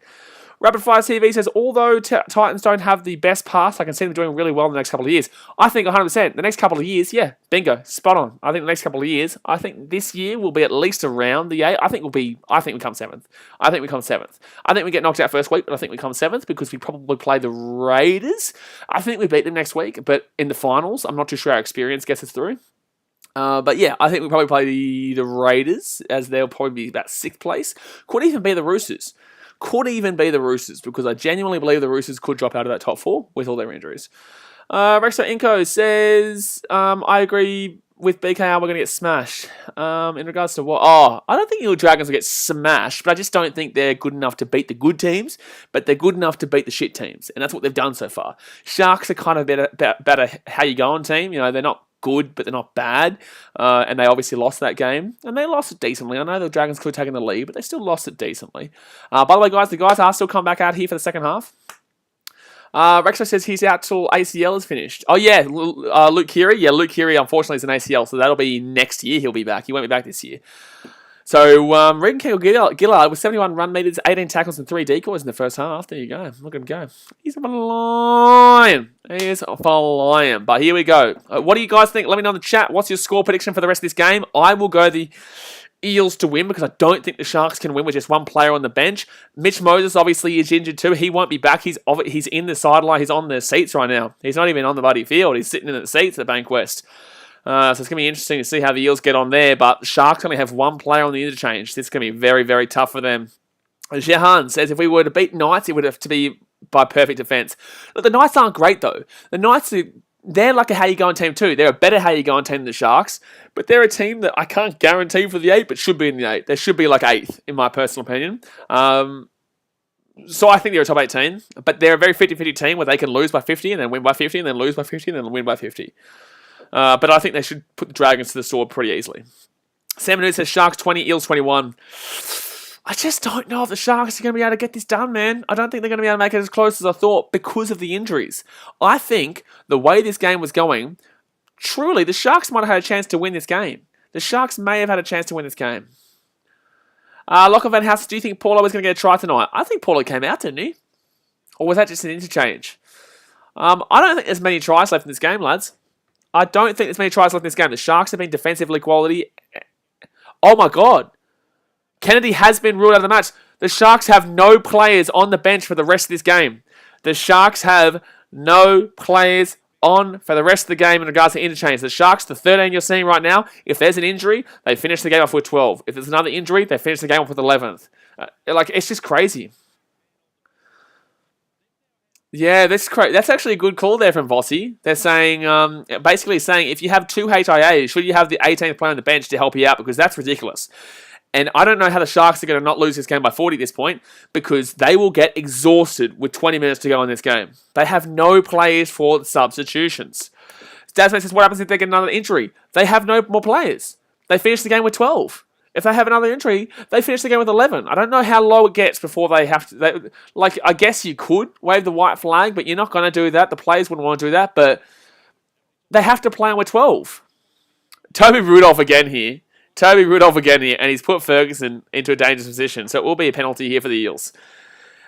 Rapid Fire TV says, although Titans don't have the best pass, I can see them doing really well in the next couple of years. I think 100%. The next couple of years, yeah, bingo, spot on. I think the next couple of years, I think this year will be at least around the 8. I think we come 7th. I think we come 7th. I think we get knocked out first week, but I think we come 7th because we probably play the Raiders. I think we beat them next week, but in the finals, I'm not too sure our experience gets us through. But yeah, I think we probably play the Raiders, as they'll probably be about 6th place. Could even be the Roosters. Because I genuinely believe the Roosters could drop out of that top 4 with all their injuries. Rexo Inco says, I agree with BKR, we're going to get smashed. In regards to what? I don't think your Dragons will get smashed, but I just don't think they're good enough to beat the good teams, but they're good enough to beat the shit teams, and that's what they've done so far. Sharks are kind of better how you going team. They're not good, but they're not bad. And they obviously lost that game. And they lost it decently. I know the Dragons could have taken the lead, but they still lost it decently. By the way, guys, the guys are still coming back out here for the second half. Rexo says he's out till ACL is finished. Oh, yeah, Luke Keary. Yeah, Luke Keary, unfortunately, is an ACL, so that'll be next year he'll be back. He won't be back this year. So, Regan Gillard with 71 run meters, 18 tackles, and 3 decoys in the first half. There you go. Look at him go. He's flying. He is flying. But here we go. What do you guys think? Let me know in the chat. What's your score prediction for the rest of this game? I will go the Eels to win because I don't think the Sharks can win with just one player on the bench. Mitch Moses obviously is injured too. He won't be back. He's in the sideline. He's on the seats right now. He's not even on the bloody field. He's sitting in the seats at Bankwest. So it's going to be interesting to see how the Eels get on there. But the Sharks only have one player on the interchange. This is going to be very, very tough for them. Jehan says if we were to beat Knights, it would have to be by perfect defence. Look, the Knights aren't great though. The Knights they're like a how you going team too. They're a better how you going team than the Sharks. But they're a team that I can't guarantee for the 8, but should be in the 8. They should be like 8th, in my personal opinion. So I think they're a top 8 team. But they're a very 50-50 team where they can lose by 50 and then win by 50 and then lose by 50 and then win by 50. But I think they should put the Dragons to the sword pretty easily. Sam Manu says Sharks 20, Eels 21. I just don't know if the Sharks are going to be able to get this done, man. I don't think they're going to be able to make it as close as I thought because of the injuries. I think the way this game was going, truly, the Sharks might have had a chance to win this game. The Sharks may have had a chance to win this game. Lachlan Van House, do you think Paulo was going to get a try tonight? I think Paulo came out, didn't he? Or was that just an interchange? I don't think there's many tries left in this game, lads. I don't think there's many tries left in this game. The Sharks have been defensively quality. Oh my God. Kennedy has been ruled out of the match. The Sharks have no players on the bench for the rest of this game. The Sharks have no players on for the rest of the game in regards to interchange. The Sharks, the 13 you're seeing right now, if there's an injury, they finish the game off with 12. If there's another injury, they finish the game off with 11th. It's just crazy. Yeah, that's actually a good call there from Vossi. They're saying, basically saying, if you have 2 HIAs, should you have the 18th player on the bench to help you out? Because that's ridiculous. And I don't know how the Sharks are going to not lose this game by 40 at this point because they will get exhausted with 20 minutes to go in this game. They have no players for the substitutions. Dasman says, what happens if they get another injury? They have no more players. They finish the game with 12. If they have another injury, they finish the game with 11. I don't know how low it gets before they have to... I guess you could wave the white flag, but you're not going to do that. The players wouldn't want to do that, but they have to play on with 12. Toby Rudolph again here, and he's put Ferguson into a dangerous position, so it will be a penalty here for the Eels.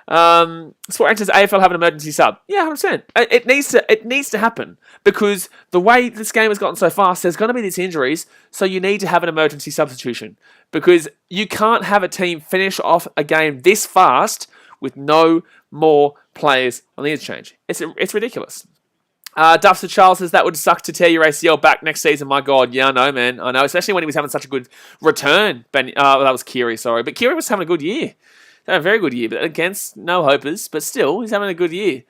Sport Anchors AFL have an emergency sub. Yeah, 100%. It needs to happen because the way this game has gotten so fast, there's going to be these injuries, so you need to have an emergency substitution because you can't have a team finish off a game this fast with no more players on the interchange. It's ridiculous. Duffster Charles says that would suck to tear your ACL back next season. My God, yeah, I know, man. I know, especially when he was having such a good return. That was Keary, sorry. But Keary was having a good year. Had a very good year, but against no hopers. But still, he's having a good year.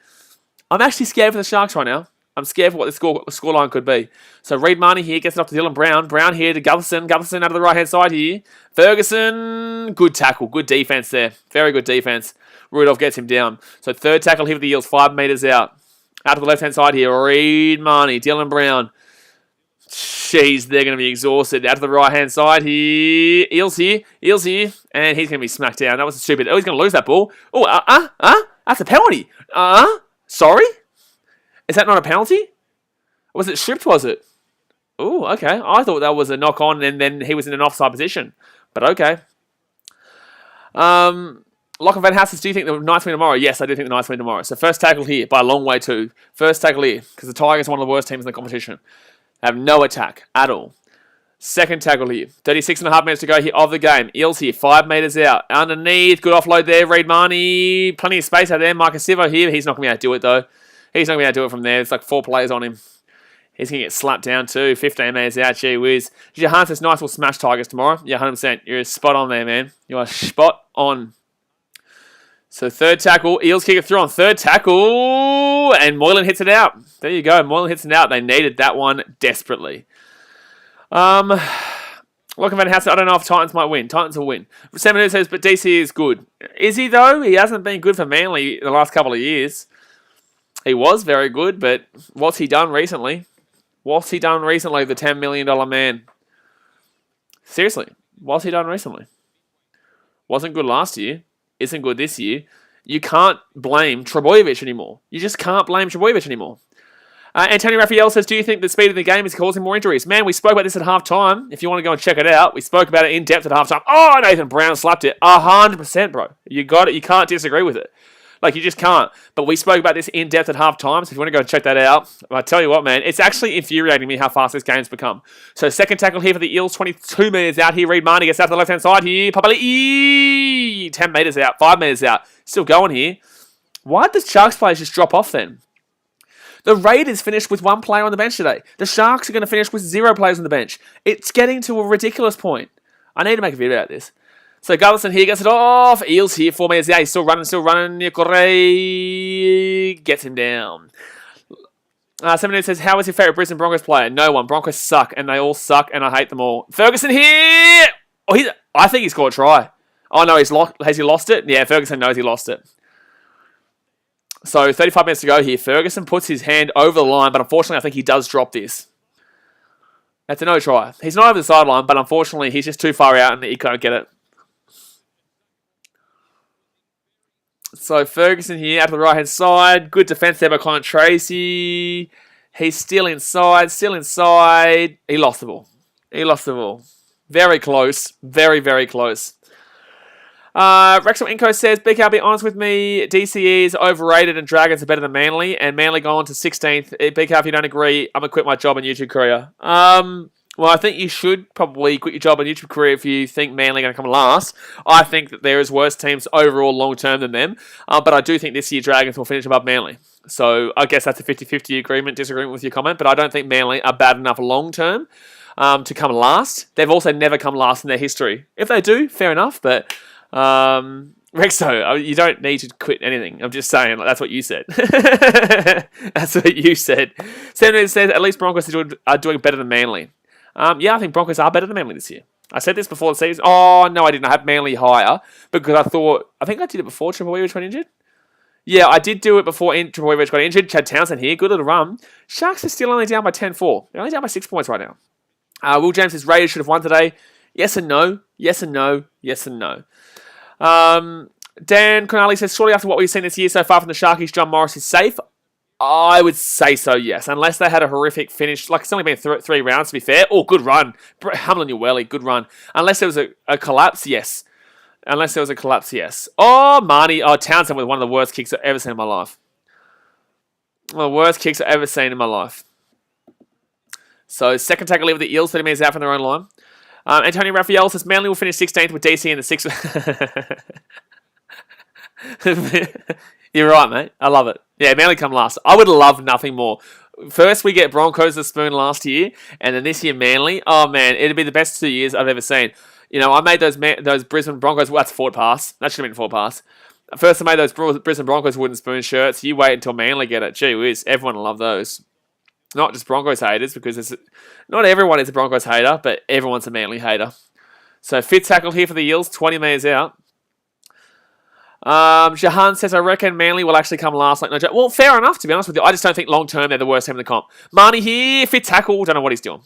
I'm actually scared for the Sharks right now. I'm scared for what the scoreline could be. So Reid Marnie here gets it up to Dylan Brown. Brown here to Gutherson. Gutherson out of the right-hand side here. Ferguson, good tackle. Good defense there. Very good defense. Rudolph gets him down. So third tackle here for the Eels, 5 metres out. Out to the left-hand side here. Reid Marnie, Dylan Brown. Jeez, they're going to be exhausted. Out to the right-hand side here. Eels here. Eels here. And he's going to be smacked down. That was stupid. Oh, he's going to lose that ball. Oh, that's a penalty. Sorry? Is that not a penalty? Was it stripped, was it? Oh, okay. I thought that was a knock-on and then he was in an offside position. But okay. Lachlan Van Hassens, do you think the Knights win tomorrow? Yes, I do think the Knights win tomorrow. So first tackle here, by a long way too. First tackle here, because the Tigers are one of the worst teams in the competition. They have no attack at all. Second tackle here. 36.5 minutes to go here of the game. Eels here, 5 metres out. Underneath, good offload there. Reid Marnie, plenty of space out there. Marcus Sivo here. He's not going to be able to do it though. He's not going to be able to do it from there. It's like 4 players on him. He's going to get slapped down too. 15 metres out. Gee whiz. Johan says Knights will smash Tigers tomorrow. Yeah, 100%. You're spot on there, man. You are spot on. So third tackle. Eels kick it through on third tackle. And Moylan hits it out. There you go. Moylan hits it out. They needed that one desperately. Lachlan Van Hassens, I don't know if Titans might win. Titans will win. Sam says, but DC is good. Is he though? He hasn't been good for Manly in the last couple of years. He was very good, but what's he done recently? What's he done recently, the $10 million man? Seriously, what's he done recently? Wasn't good last year. Isn't good this year. You can't blame Trebojevic anymore. You just can't blame Trebojevic anymore. Antonio Raphael says, do you think the speed of the game is causing more injuries? Man, we spoke about this at halftime. If you want to go and check it out, we spoke about it in depth at halftime. Oh, Nathan Brown slapped it. 100%, bro. You got it. You can't disagree with it. Like, you just can't. But we spoke about this in depth at halftime, so if you want to go and check that out, I tell you what, man, it's actually infuriating me how fast this game's become. So second tackle here for the Eels, 22 metres out here. Reid Marnie gets out to the left-hand side here. Papali'i, 10 metres out, 5 metres out. Still going here. Why did the Sharks players just drop off then? The Raiders finished with 1 player on the bench today. The Sharks are going to finish with 0 players on the bench. It's getting to a ridiculous point. I need to make a video about this. So Gutherson here gets it off. Eels here, 4 metres out. He's still running. Nicorey gets him down. 7 minutes says, how is your favourite Brisbane Broncos player? No one. Broncos suck, and they all suck, and I hate them all. Ferguson here! Oh, I think he scored a try. Oh, no, has he lost it? Yeah, Ferguson knows he lost it. So 35 minutes to go here. Ferguson puts his hand over the line, but unfortunately I think he does drop this. That's a no try. He's not over the sideline, but unfortunately he's just too far out and he can't get it. So Ferguson here out to the right-hand side. Good defense there by Clint Tracy. He's still inside. He lost the ball. Very close. Very, very close. Rexel Inco says, BK, be honest with me, DCE is overrated and Dragons are better than Manly, and Manly going to 16th. BK, if you don't agree, I'm going to quit my job and YouTube career. Well, I think you should probably quit your job and YouTube career if you think Manly are going to come last. I think that there is worse teams overall long-term than them, but I do think this year Dragons will finish above Manly. So I guess that's a 50-50 disagreement with your comment, but I don't think Manly are bad enough long-term to come last. They've also never come last in their history. If they do, fair enough, but... Rexo, you don't need to quit anything. I'm just saying, that's what you said. That's what you said. Senator says, at least Broncos are doing better than Manly. Yeah, I think Broncos are better than Manly this year. I said this before the season. Oh, no, I didn't. I had Manly higher because I think I did it before Trebojevic got injured. Yeah, I did do it before Trebojevic got injured. Chad Townsend here, good little run. Sharks are still only down by 10-4. They're only down by 6 points right now. Will James says, Raiders should have won today. Yes and no. Yes and no. Yes and no. Dan Connolly says, surely after what we've seen this year so far from the Sharkies, John Morris is safe? I would say so, yes. Unless they had a horrific finish. Like, it's only been 3 rounds, to be fair. Oh, good run. Hamlin Uwelli, good run. Unless there was a collapse, yes. Oh, Marnie. Oh, Townsend with one of the worst kicks I've ever seen in my life. One of the worst kicks I've ever seen in my life. So, second tackle leave the Eels, 30 minutes out from their own line. Antonio Raphael says Manly will finish 16th with DC in the 6th. You're right, mate. I love it. Yeah, Manly come last. I would love nothing more. First, we get Broncos the spoon last year, and then this year Manly. Oh, man, it'd be the best 2 years I've ever seen. You know, I made those Brisbane Broncos. Well, that's forward pass. That should have been forward pass. First, I made those Brisbane Broncos wooden spoon shirts. You wait until Manly get it. Gee whiz, everyone will love those. Not just Broncos haters, because not everyone is a Broncos hater, but everyone's a Manly hater. So, fit tackle here for the Eels, 20 metres out. Jahan says, I reckon Manly will actually come last. Like no joke. Well, fair enough, to be honest with you. I just don't think long term they're the worst team in the comp. Marnie here, fit tackle. Don't know what he's doing.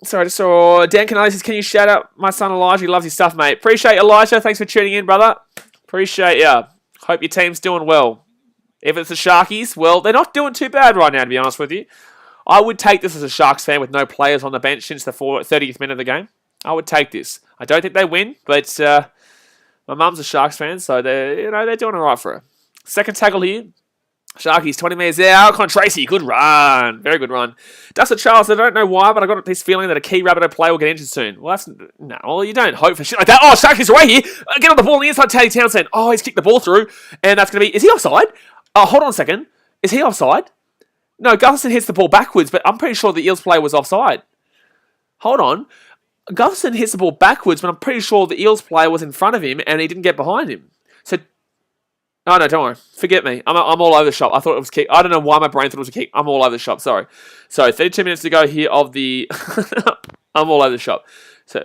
Sorry, I just saw Dan Canale says, can you shout out my son Elijah? He loves his stuff, mate. Appreciate Elijah. Thanks for tuning in, brother. Appreciate ya. Hope your team's doing well. If it's the Sharkies, well, they're not doing too bad right now, to be honest with you. I would take this as a Sharks fan with no players on the bench since the 30th minute of the game. I would take this. I don't think they win, but my mum's a Sharks fan, so they're doing all right for her. Second tackle here. Sharkies, 20 metres out. Con Tracy, good run. Very good run. Dustin Charles, I don't know why, but I got this feeling that a key Rabbitoh player will get injured soon. Well, you don't hope for shit like that. Oh, Sharkies away here. Get on the ball on the inside, Teddy Townsend. Oh, he's kicked the ball through, and that's going to be... Is he offside? Oh, hold on a second. Is he offside? No, Gutherson hits the ball backwards, but I'm pretty sure the Eels player was offside. Hold on. Gutherson hits the ball backwards, but I'm pretty sure the Eels player was in front of him, and he didn't get behind him. So... Oh, no, don't worry. Forget me. I'm all over the shop. I thought it was kick. I don't know why my brain thought it was a kick. I'm all over the shop. Sorry. So, 32 minutes to go here of the... I'm all over the shop. So,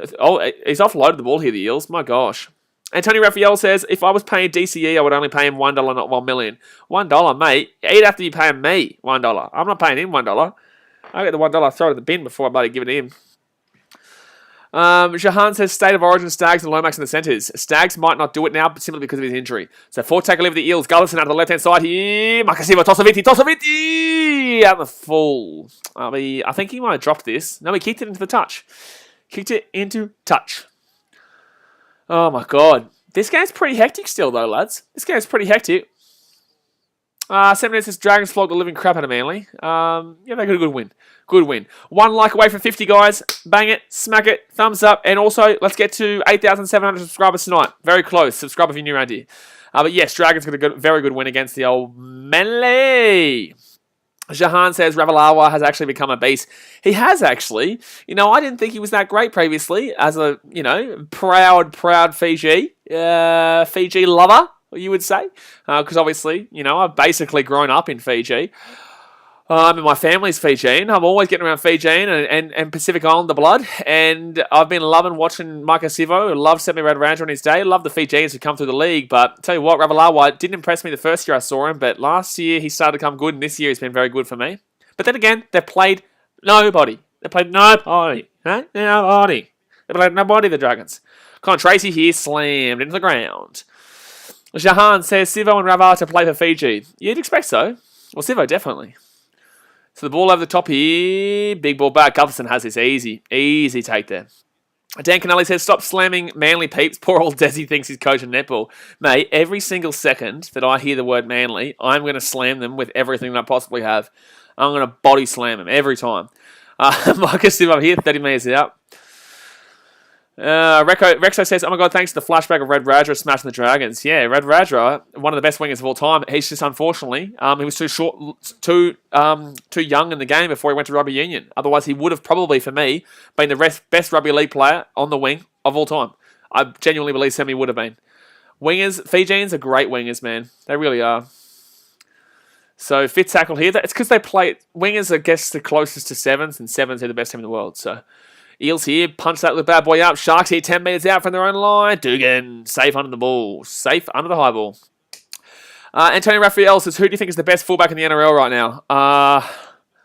he's offloaded the ball here, the Eels. My gosh. Antonio Raphael says, if I was paying DCE, I would only pay him $1, not $1 million. $1, mate? He'd have to be paying me $1. I'm not paying him $1. I get the $1, throw it in the bin before I bloody give it to him. Jahan says, State of Origin, Stags and Lomax in the centres. Stags might not do it now, but simply because of his injury. So, fourth tackle over the Eels. Gullerson out of the left-hand side here. Makasiva, Tosaviti! Out the full. I think he might have dropped this. No, he kicked it into the touch. Oh, my God. This game's pretty hectic still, though, lads. This game's pretty hectic. 7 minutes, Dragons flogged the living crap out of Manly. They got a good win. Good win. 1 like away from 50, guys. Bang it, smack it, thumbs up. And also, let's get to 8,700 subscribers tonight. Very close. Subscribe if you're new around here. But yes, Dragons got a very good win against the old Manly. Jahan says Ravalawa has actually become a beast. He has actually. I didn't think he was that great previously as a, proud Fiji lover, you would say. Because obviously, I've basically grown up in Fiji. And my family's Fijian. I'm always getting around Fijian and Pacific Islander blood. And I've been loving watching Micah Sivo. Love Semi Red Ranger on his day. Love the Fijians who come through the league. But tell you what, Ravalawa didn't impress me the first year I saw him. But last year he started to come good. And this year he's been very good for me. But then again, they played nobody. They played nobody. The Dragons. Con Tracy here slammed into the ground. Jahan says Sivo and Rava to play for Fiji. You'd expect so. Well, Sivo definitely. So the ball over the top here. Big ball back. Gutherson has this easy take there. Dan Canelli says, stop slamming Manly peeps. Poor old Desi thinks he's coaching netball. Mate, every single second that I hear the word Manly, I'm going to slam them with everything that I possibly have. I'm going to body slam them every time. Marcus Siv up here, 30 metres out. Rexo says, oh my God, thanks to the flashback of Red Radra smashing the Dragons. Yeah, Red Radra, one of the best wingers of all time. He's just, unfortunately, he was too young in the game before he went to rugby union. Otherwise, he would have probably, for me, been the best rugby league player on the wing of all time. I genuinely believe Semi would have been. Wingers, Fijians are great wingers, man. They really are. So, fit tackle here. It's because they play... Wingers, I guess, the closest to sevens, and sevens are the best team in the world, so... Eels here, punch that little bad boy up. Sharks here, 10 metres out from their own line. Dugan, safe under the ball. Safe under the high ball. Antonio Raphael says, who do you think is the best fullback in the NRL right now?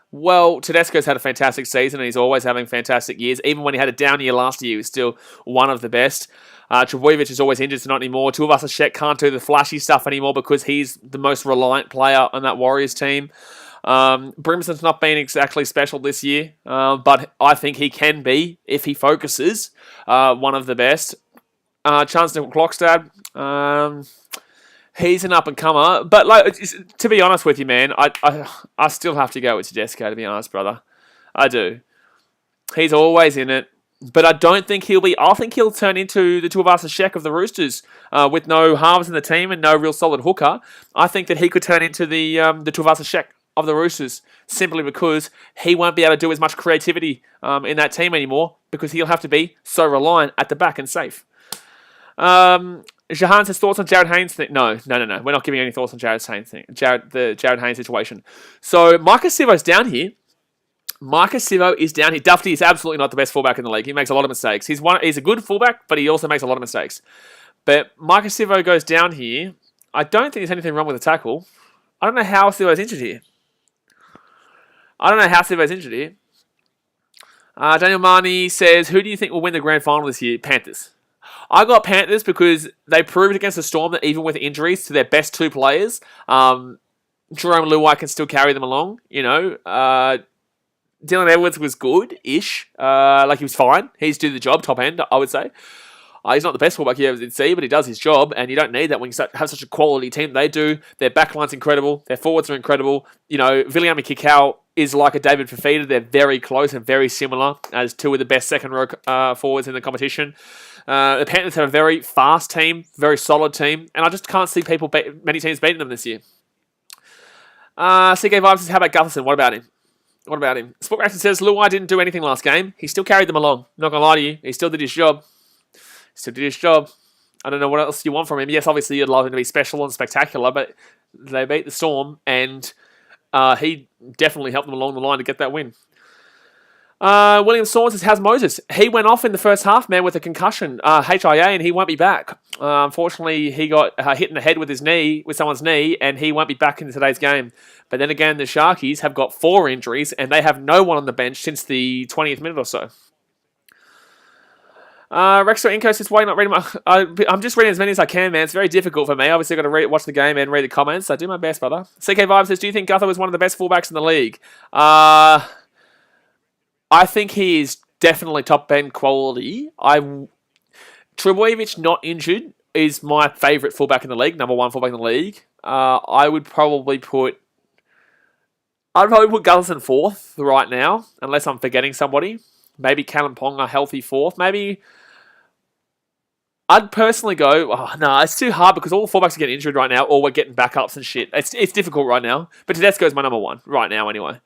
Well, Tedesco's had a fantastic season, and he's always having fantastic years. Even when he had a down year last year, he was still one of the best. Trebojevic is always injured, so not anymore. Tuivasa-Sheck can't do the flashy stuff anymore because he's the most reliant player on that Warriors team. Brimson's not been exactly special this year, but I think he can be, if he focuses, one of the best. Chance Klokstad, he's an up-and-comer, but to be honest with you, man, I still have to go with Tedesco, to be honest, brother. I do. He's always in it, but I don't think he'll be... I think he'll turn into the Tuivasa-Sheck of the Roosters, with no halves in the team and no real solid hooker. I think that he could turn into the Tuivasa-Sheck of the Roosters, simply because he won't be able to do as much creativity in that team anymore, because he'll have to be so reliant at the back and safe. Jahan says thoughts on Jared Haynes thing. No. We're not giving any thoughts on Jared Haynes thing. The Jared Haynes situation. So Marcus Sivo's down here. Dufty is absolutely not the best fullback in the league. He makes a lot of mistakes. He's a good fullback, but he also makes a lot of mistakes. But Marcus Sivo goes down here. I don't think there's anything wrong with the tackle. I don't know how Sivo's injured here. Daniel Marnie says, who do you think will win the grand final this year? Panthers. I got Panthers because they proved against the Storm that even with injuries to their best two players, Jerome Luai can still carry them along. Dylan Edwards was good-ish. He was fine. He's doing the job, top end, I would say. He's not the best fullback you ever did see, but he does his job, and you don't need that when you have such a quality team. They do. Their backline's incredible. Their forwards are incredible. Viliami Kikau is like a David Fafita. They're very close and very similar as two of the best second-row forwards in the competition. The Panthers have a very fast team, very solid team, and I just can't see many teams beating them this year. CK Vibes says, how about Gutherson? What about him? Sport Reaction says, Luai didn't do anything last game. He still carried them along. Not going to lie to you. He still did his job. I don't know what else you want from him. Yes, obviously you'd love him to be special and spectacular, but they beat the Storm, and he definitely helped them along the line to get that win. William Saunders says, how's Moses? He went off in the first half, man, with a concussion, HIA, and he won't be back. Unfortunately, he got hit in the head with someone's knee, and he won't be back in today's game. But then again, the Sharkies have got 4 injuries, and they have no one on the bench since the 20th minute or so. Rexo Inco says, why are you not reading I'm just reading as many as I can, man. It's very difficult for me. Obviously, I've got to watch the game and read the comments. I do my best, brother. CK Vibe says, do you think Gutho is one of the best fullbacks in the league? I think he is definitely top-end quality. Trbojevic, not injured, is my favourite fullback in the league, number 1 fullback in the league. I'd probably put Gutherson 4th right now, unless I'm forgetting somebody. Maybe Callum Ponga healthy 4th. Maybe I'd personally go, it's too hard because all the fullbacks are getting injured right now, or we're getting backups and shit. It's difficult right now. But Tedesco's my number 1 right now anyway.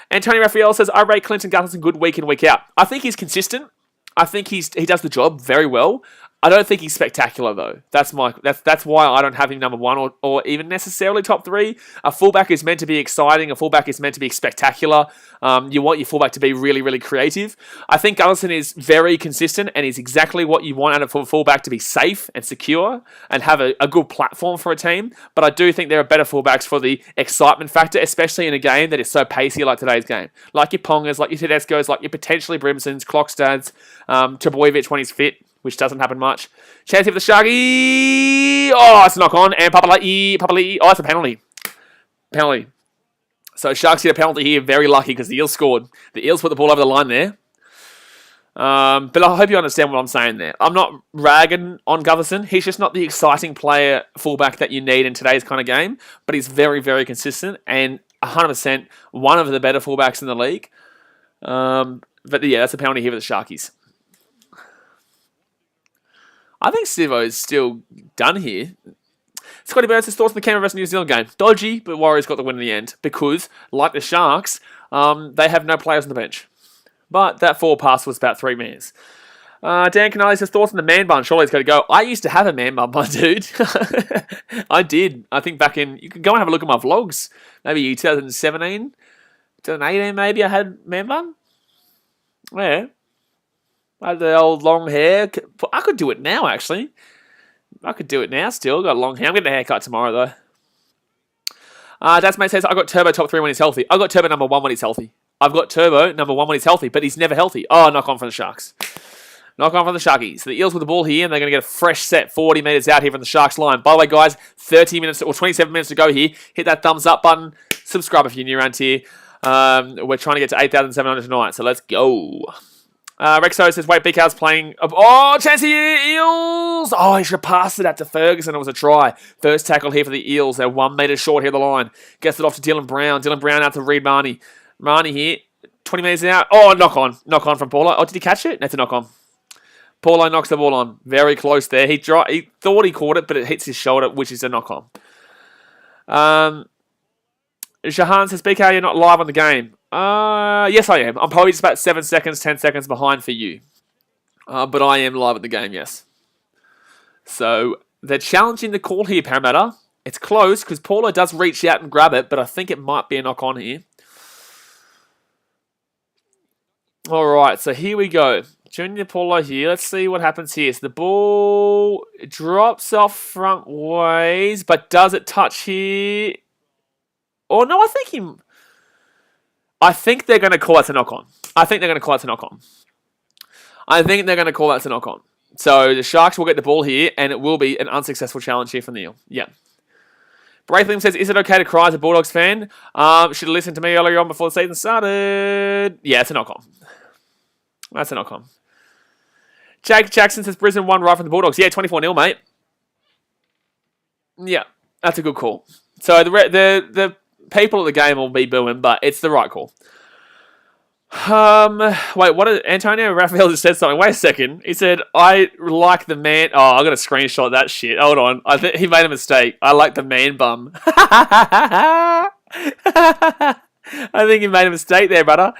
And Tony Raphael says, I rate Clinton Gutherson good week in, week out. I think he's consistent. I think he does the job very well. I don't think he's spectacular though. That's why I don't have him number 1 or even necessarily top 3. A fullback is meant to be exciting. A fullback is meant to be spectacular. You want your fullback to be really, really creative. I think Gutherson is very consistent and is exactly what you want out of a fullback, to be safe and secure and have a good platform for a team. But I do think there are better fullbacks for the excitement factor, especially in a game that is so pacey like today's game. Like your Pongas, like your Tedesco's, like your potentially Brimsons, Clockstads, Trbojevic when he's fit, which doesn't happen much. Chance here for the Sharky. Oh, it's a knock on. And Papali'i. Oh, it's a penalty. So Sharks get a penalty here. Very lucky because the Eels scored. The Eels put the ball over the line there. But I hope you understand what I'm saying there. I'm not ragging on Gutherson. He's just not the exciting player fullback that you need in today's kind of game. But he's very, very consistent and 100% one of the better fullbacks in the league. But yeah, that's a penalty here for the Sharkies. I think Sivo is still done here. Scotty Burns says, thoughts on the Canberra vs New Zealand game. Dodgy, but Warriors got the win in the end. Because, like the Sharks, they have no players on the bench. But that forward pass was about 3 minutes. Dan Canali says, thoughts on the man bun. Surely it's got to go. I used to have a man bun, my dude. I did. I think back in... You can go and have a look at my vlogs. Maybe 2017, 2018 maybe I had man bun. Yeah. I had the old long hair. I could do it now, actually. I could do it now still. Got long hair. I'm getting a haircut tomorrow, though. Dad's mate says, I got Turbo top 3 when he's healthy. I got Turbo number 1 when he's healthy. I've got Turbo number 1 when he's healthy, but he's never healthy. Oh, knock on for the Sharks. Knock on for the Sharkies. So the Eels with the ball here, and they're going to get a fresh set 40 metres out here from the Sharks line. By the way, guys, 30 minutes or 27 minutes to go here. Hit that thumbs up button. Subscribe if you're new around here. We're trying to get to 8,700 tonight, so let's go. Rexo says, wait, BKR's playing... Oh, chance here, Eels! Oh, he should have passed it out to Ferguson. It was a try. First tackle here for the Eels. They're 1 metre short here of the line. Gets it off to Dylan Brown. Dylan Brown out to Reed Marnie. Marnie here, 20 metres out. Oh, knock on. Knock on from Paulo. Oh, did he catch it? That's a knock on. Paulo knocks the ball on. Very close there. He thought he caught it, but it hits his shoulder, which is a knock on. Shahan says, BK, you're not live on the game. Yes, I am. I'm probably just about 7 seconds, 10 seconds behind for you. But I am live at the game, yes. So, they're challenging the call here, Parramatta. It's close, because Paulo does reach out and grab it, but I think it might be a knock-on here. Alright, so here we go. Junior Paulo here. Let's see what happens here. So the ball drops off front ways, but does it touch here? Oh, no, I think they're going to call that a knock-on. I think they're going to call that a knock-on. So the Sharks will get the ball here, and it will be an unsuccessful challenge here from the Eel. Yeah. Braithwaite says, is it okay to cry as a Bulldogs fan? Should have listened to me earlier on before the season started. Yeah, it's a knock-on. That's a knock-on. Jake Jackson says, Brisbane won right from the Bulldogs. Yeah, 24-0, mate. Yeah, that's a good call. So the people at the game will be booing, but it's the right call. Wait, what did Antonio Raphael just said something? Wait a second. He said, I like the man. Oh, I'm going to screenshot that shit. Hold on. I think he made a mistake. I like the man bum. I think he made a mistake there, brother.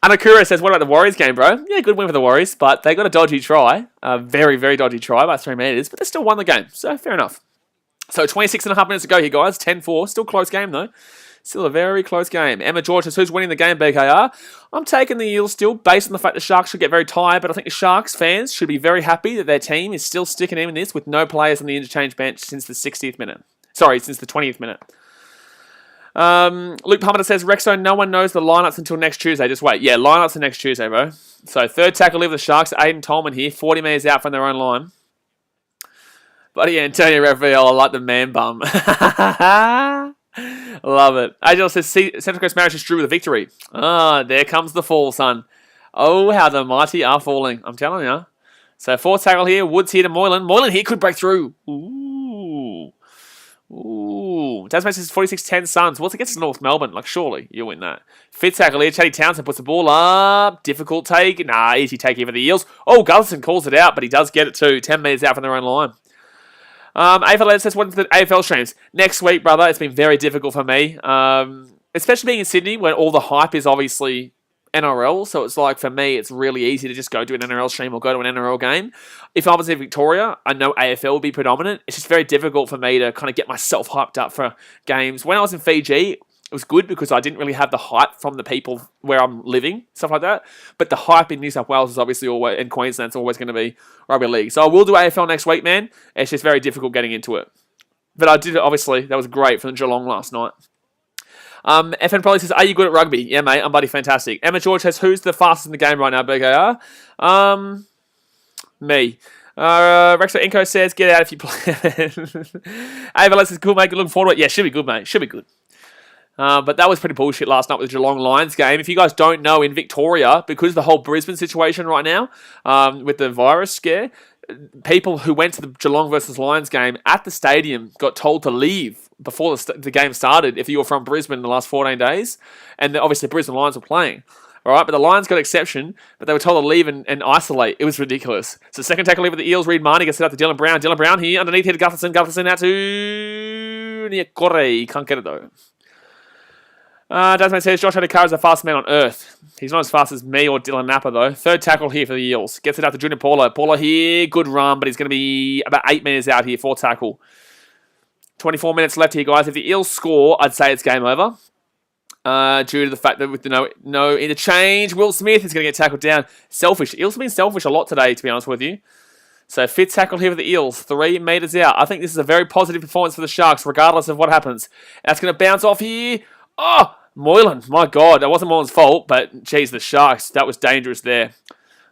Anakura says, what about the Warriors game, bro? Yeah, good win for the Warriors, but they got a dodgy try. A very, very dodgy try by 3 metres, but they still won the game, so fair enough. So 26.5 minutes to go here, guys. 10-4. Still close game, though. Still a very close game. Emma George says, who's winning the game, BKR? I'm taking the Eels still, based on the fact the Sharks should get very tired, but I think the Sharks fans should be very happy that their team is still sticking in this with no players on the interchange bench since the 60th minute. Sorry, since the 20th minute. Luke Palmer says, Rexo, no one knows the lineups until next Tuesday. Just wait. Yeah, lineups are next Tuesday, bro. So, third tackle leave the Sharks. Aiden Tolman here. 40 metres out from their own line. Buddy Antonio Raphael, I like the man bum. Love it. Angel says, Central Coast Marriage is drew with a victory. Ah, there comes the fall, son. Oh, how the mighty are falling. I'm telling you. So, fourth tackle here. Woods here to Moylan. Moylan here could break through. Ooh. Tasman says 46-10 Suns. What's against North Melbourne? Like, surely you'll win that. Fifth tackle here. Chatty Townsend puts the ball up. Difficult take. Nah, easy take here for the Eels. Oh, Gulson calls it out, but he does get it too. 10 metres out from their own line. AFL says, what's the AFL streams? Next week, brother, it's been very difficult for me. Especially being in Sydney, where all the hype is obviously NRL. So it's like, for me, it's really easy to just go to an NRL stream or go to an NRL game. If I was in Victoria, I know AFL would be predominant. It's just very difficult for me to kind of get myself hyped up for games. When I was in Fiji, it was good because I didn't really have the hype from the people where I'm living, stuff like that. But the hype in New South Wales is obviously always, in Queensland's always going to be rugby league. So I will do AFL next week, man. It's just very difficult getting into it. But I did it, obviously. That was great from Geelong last night. FN probably says, are you good at rugby? Yeah, mate, I'm bloody fantastic. Emma George says, who's the fastest in the game right now, BKR? Me. Rexo Inco says, get out if you play. Ava says, cool, mate, looking forward to it. Yeah, should be good, mate. Should be good. But that was pretty bullshit last night with the Geelong Lions game. If you guys don't know, in Victoria, because of the whole Brisbane situation right now, with the virus scare, people who went to the Geelong versus Lions game at the stadium got told to leave before the game started if you were from Brisbane in the last 14 days. And obviously the Brisbane Lions were playing. All right, but the Lions got exception, but they were told to leave and isolate. It was ridiculous. So second tackle leave with the Eels. Reed Marnie gets it out to Dylan Brown. Dylan Brown here underneath here to Gutherson. Gutherson out to Niakore. Can't get it though. Dasman says, Josh Adokar is the fastest man on earth. He's not as fast as me or Dylan Napa, though. Third tackle here for the Eels. Gets it out to Junior Paulo. Paulo here, good run, but he's going to be about 8 minutes out here. Fourth tackle. 24 minutes left here, guys. If the Eels score, I'd say it's game over. Due to the fact that with the no interchange, Will Smith is going to get tackled down. Selfish. Eels have been selfish a lot today, to be honest with you. So fifth tackle here for the Eels. 3 metres out. I think this is a very positive performance for the Sharks, regardless of what happens. That's going to bounce off here. Oh! Moylan, my God, that wasn't Moylan's fault, but geez, the Sharks, that was dangerous there.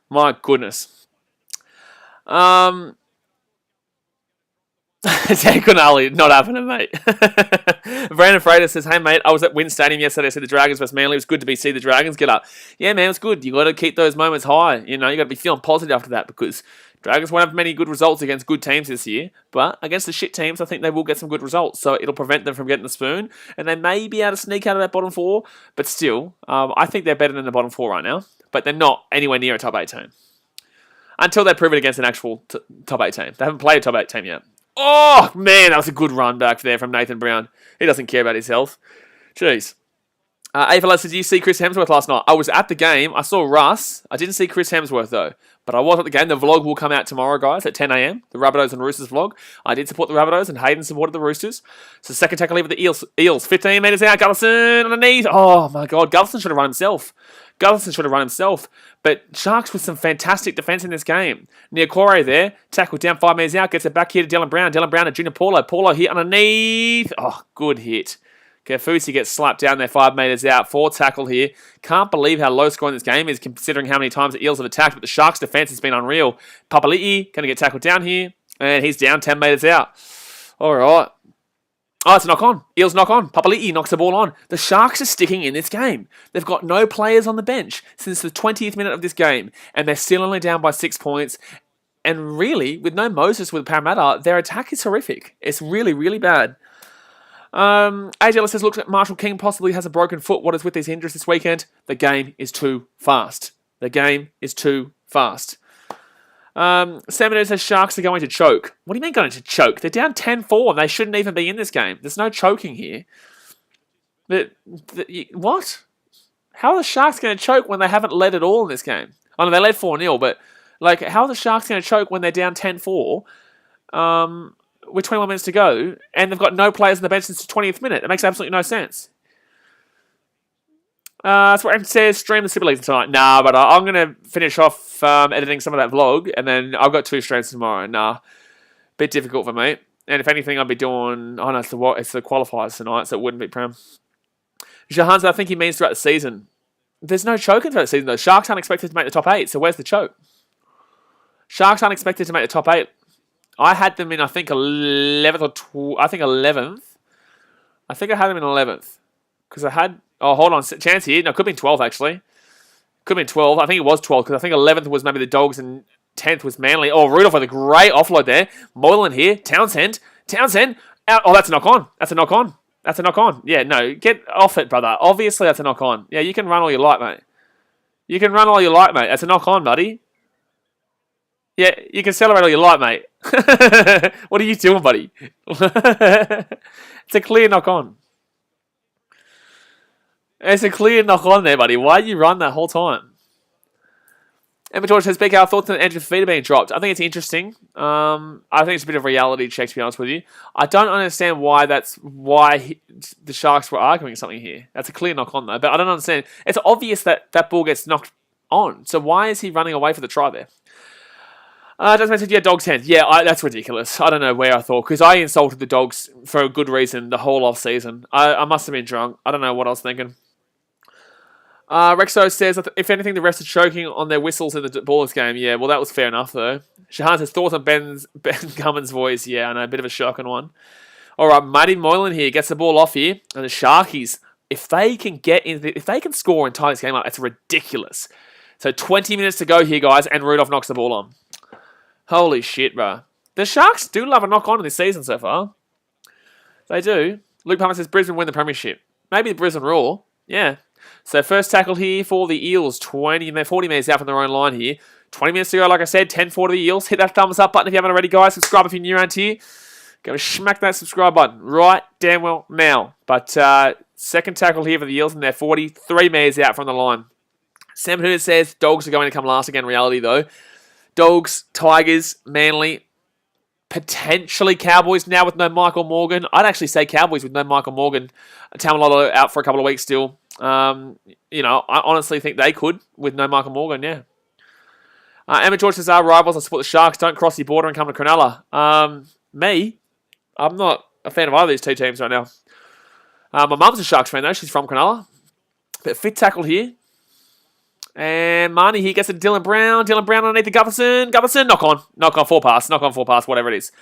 My goodness. Dan Connolly, not happening, mate. Brandon Fraser says, hey, mate, I was at Wynn Stadium yesterday. I said the Dragons versus Manly. It was good to see the Dragons get up. Yeah, man, it's good. You got to keep those moments high. You know, you got to be feeling positive after that because Dragons won't have many good results against good teams this year, but against the shit teams, I think they will get some good results. So it'll prevent them from getting the spoon, and they may be able to sneak out of that bottom four, but still, I think they're better than the bottom four right now, but they're not anywhere near a top 8 team. Until they prove it against an actual top 8 team. They haven't played a top 8 team yet. Oh, man, that was a good run back there from Nathan Brown. He doesn't care about his health. Jeez. Ava says, did you see Chris Hemsworth last night? I was at the game. I saw Russ. I didn't see Chris Hemsworth, though. But I was at the game. The vlog will come out tomorrow, guys, at 10 a.m. The Rabbitohs and Roosters vlog. I did support the Rabbitohs, and Hayden supported the Roosters. So second tackle leave of the Eels. 15 metres out. Gutherson underneath. Oh, my God. Gutherson should have run himself. But Sharks with some fantastic defence in this game. Niokore there. Tackled down 5 metres out. Gets it back here to Dylan Brown. Dylan Brown to Junior Paulo. Paulo here underneath. Oh, good hit. Kafusi gets slapped down there 5 metres out. 4 tackle here. Can't believe how low scoring this game is considering how many times the Eels have attacked. But the Sharks' defence has been unreal. Papali'i going to get tackled down here. And he's down 10 metres out. All right. Oh, it's a knock on. Eels knock on. Papali'i knocks the ball on. The Sharks are sticking in this game. They've got no players on the bench since the 20th minute of this game. And they're still only down by 6 points. And really, with no Moses with Parramatta, their attack is horrific. It's really, really bad. AJ says, looks like Marshall King possibly has a broken foot. What is with these injuries this weekend? The game is too fast. Seminole says Sharks are going to choke. What do you mean going to choke? They're down 10-4 and they shouldn't even be in this game. There's no choking here. What? How are the Sharks going to choke when they haven't led at all in this game? I know they led 4-0, but like, how are the Sharks going to choke when they're down 10-4? With 21 minutes to go, and they've got no players on the bench since the 20th minute. It makes absolutely no sense. That's what Aaron says, stream the Super League tonight. Nah, but I'm going to finish off editing some of that vlog, and then I've got 2 streams tomorrow. Nah, bit difficult for me. And if anything, I'll be doing... Oh, no, it's the qualifiers tonight, so it wouldn't be Prem. Jahans, I think he means throughout the season. There's no choking throughout the season, though. Sharks aren't expected to make the top 8, so where's the choke? Sharks aren't expected to make the top 8. I had them in, I think, 11th or 12th. I think 11th. I think I had them in 11th. Because I had... Oh, hold on. Chance here. No, it could have been 12th, actually. Could have been 12. I think it was 12, because I think 11th was maybe the Dogs and 10th was Manly. Oh, Rudolph with a great offload there. Moylan here. Townsend. Out. Oh, that's a knock on. Yeah, no. Get off it, brother. Obviously, that's a knock on. Yeah, you can run all you like, mate. That's a knock on, buddy. Yeah, you can celebrate all you like, mate. What are you doing, buddy? It's a clear knock on. It's a clear knock on there, buddy. Why did you run that whole time? Emma George says, BK, thoughts on Andrew Fafita being dropped. I think it's interesting. I think it's a bit of a reality check, to be honest with you. I don't understand why the Sharks were arguing something here. That's a clear knock on, though. But I don't understand. It's obvious that that ball gets knocked on. So why is he running away for the try there? Doesn't said, yeah, Dogs hands. Yeah, that's ridiculous. I don't know where I thought, because I insulted the Dogs for a good reason the whole off season. I must have been drunk. I don't know what I was thinking. Rexo says, if anything, the refs are choking on their whistles in the Ballers game. Yeah, well, that was fair enough, though. Shahan says, thoughts on Ben Cummins' voice. Yeah, I know, a bit of a shocking one. All right, Matty Moylan here gets the ball off here, and the Sharkies, if they can score and tie this game up, it's ridiculous. So 20 minutes to go here, guys, and Rudolph knocks the ball on. Holy shit, bro. The Sharks do love a knock-on in this season so far. They do. Luke Palmer says Brisbane win the premiership. Maybe the Brisbane Raw. Yeah. So first tackle here for the Eels. 40 minutes out from their own line here. 20 minutes to go, like I said. 10-4 to the Eels. Hit that thumbs up button if you haven't already, guys. Subscribe if you're new around here. Go smack that subscribe button right damn well now. But second tackle here for the Eels, and they're 43 minutes out from the line. Sam Hood says Dogs are going to come last again. Reality, though. Dogs, Tigers, Manly, potentially Cowboys now with no Michael Morgan. I'd actually say Cowboys with no Michael Morgan. Tamalolo out for a couple of weeks still. I honestly think they could with no Michael Morgan, yeah. Emma George says, our rivals, I support the Sharks. Don't cross the border and come to Cronulla. I'm not a fan of either of these two teams right now. My mum's a Sharks fan, though. She's from Cronulla. But fit tackle here. And Marnie here gets it to Dylan Brown. Dylan Brown underneath the Gutherson. knock on, 4 pass, whatever it is.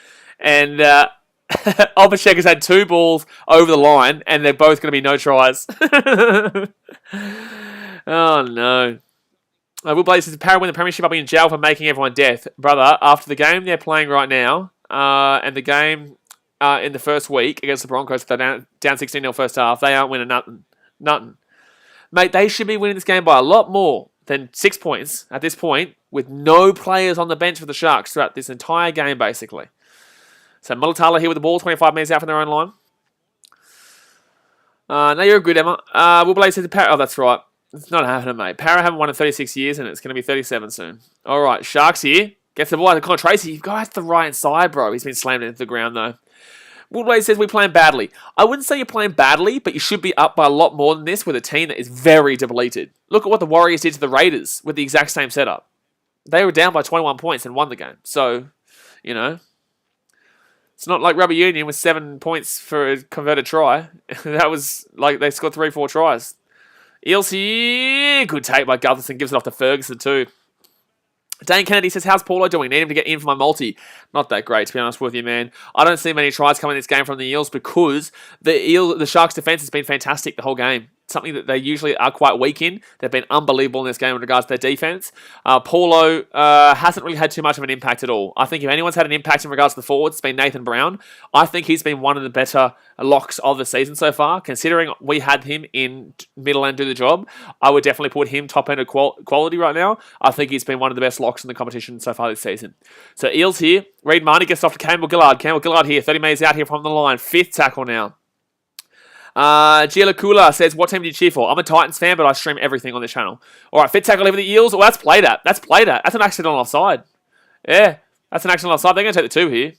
And Obashek has had 2 balls over the line, and they're both going to be no tries. Oh, no. Will Blaze says, Parra win the premiership. I'll be in jail for making everyone death. Brother, after the game they're playing right now, and the game in the first week against the Broncos, they're down 16-0 first half, they aren't winning nothing. Mate, they should be winning this game by a lot more than 6 points at this point, with no players on the bench for the Sharks throughout this entire game, basically. So Mulatala here with the ball, 25 metres out from their own line. No, you're good, Emma. Will Blaze says Parra. Oh, that's right. It's not happening, mate. Parra haven't won in 36 years, and it's going to be 37 soon. All right, Sharks here. Gets the ball out of Connor Tracy. You've got the right side, bro. He's been slammed into the ground, though. Will Blaze says we're playing badly. I wouldn't say you're playing badly, but you should be up by a lot more than this with a team that is very depleted. Look at what the Warriors did to the Raiders with the exact same setup. They were down by 21 points and won the game. So, you know, it's not like Rubber Union with 7 points for a converted try. That was like they scored 3-4 tries. Eels here. Good take by Gutherson. Gives it off to Ferguson too. Dane Kennedy says, how's Paulo doing? Need him to get in for my multi. Not that great, to be honest with you, man. I don't see many tries coming in this game from the Eels because the Sharks' defense has been fantastic the whole game. Something that they usually are quite weak in. They've been unbelievable in this game in regards to their defense. Paulo hasn't really had too much of an impact at all. I think if anyone's had an impact in regards to the forwards, it's been Nathan Brown. I think he's been one of the better locks of the season so far. Considering we had him in middle and do the job, I would definitely put him top end of quality right now. I think he's been one of the best locks in the competition so far this season. So Eels here. Reid Marnie gets off to Campbell Gillard. Campbell Gillard here, 30 metres out here from the line. 5th tackle now. Gila Kula says, what team do you cheer for? I'm a Titans fan, but I stream everything on this channel. All right, 5th tackle over the Eels. Well, that's played at. That's an accidental offside. Yeah, that's an accidental offside. They're going to take the 2 here.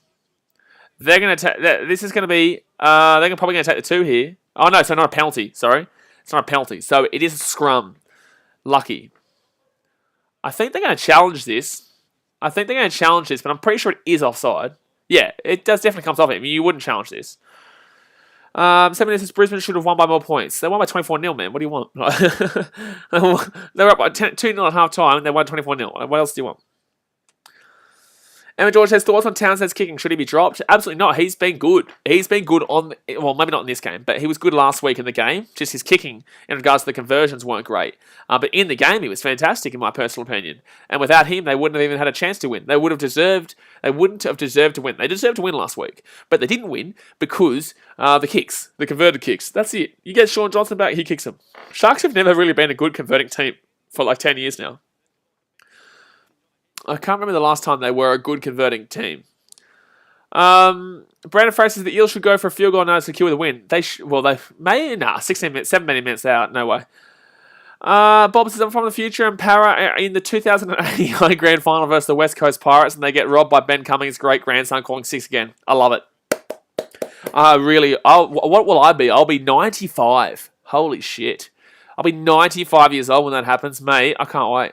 They're going to take... This is going to be... they're probably going to take the 2 here. Oh, no, so not a penalty. Sorry. It's not a penalty. So it is a scrum. Lucky. I think they're going to challenge this. But I'm pretty sure it is offside. Yeah, it does definitely come off it. I mean, you wouldn't challenge this. 7 minutes says Brisbane should have won by more points. They won by 24-0, man. What do you want? They were up by 2-0 at half time and they won 24-0. What else do you want? Emma George says, thoughts on Townsend's kicking. Should he be dropped? Absolutely not. He's been good. He's been good on... Well, maybe not in this game, but he was good last week in the game. Just his kicking in regards to the conversions weren't great. But in the game, he was fantastic, in my personal opinion. And without him, they wouldn't have even had a chance to win. They wouldn't have deserved to win. They deserved to win last week. But they didn't win because the kicks, the converted kicks. That's it. You get Sean Johnson back, he kicks them. Sharks have never really been a good converting team for like 10 years now. I can't remember the last time they were a good converting team. Brandon Fraser says the Eels should go for a field goal now to secure the win. They may 16 minutes, 17 minutes out, no way. Bob says I'm from the future and Parra in the 2008 Grand Final versus the West Coast Pirates, and they get robbed by Ben Cummings' great grandson calling 6 again. I love it. What will I be? I'll be 95. Holy shit! I'll be 95 years old when that happens, mate. I can't wait.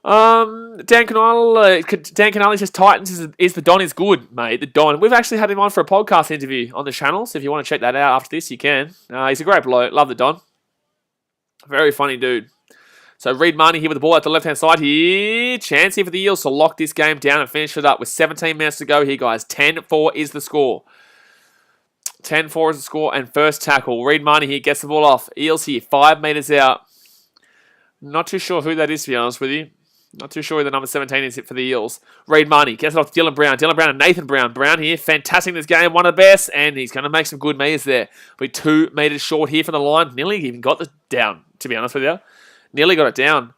Dan Canali says Titans is the Don is good, mate. The Don. We've actually had him on for a podcast interview on the channel, so if you want to check that out after this, you can. He's a great bloke. Love the Don. Very funny dude. So Reid Marnie here with the ball at the left-hand side here. Chance here for the Eels to lock this game down and finish it up with 17 minutes to go here, guys. 10-4 is the score. 10-4 is the score and first tackle. Reid Marnie here gets the ball off. Eels here, 5 metres out. Not too sure who that is, to be honest with you. Not too sure who the number 17 is for the Eels. Reid Marnie gets it off to Dylan Brown. Dylan Brown and Nathan Brown. Brown here, fantastic in this game. One of the best. And he's going to make some good meters there. We're 2 metres short here from the line. Nearly even got it down, to be honest with you. Nearly got it down.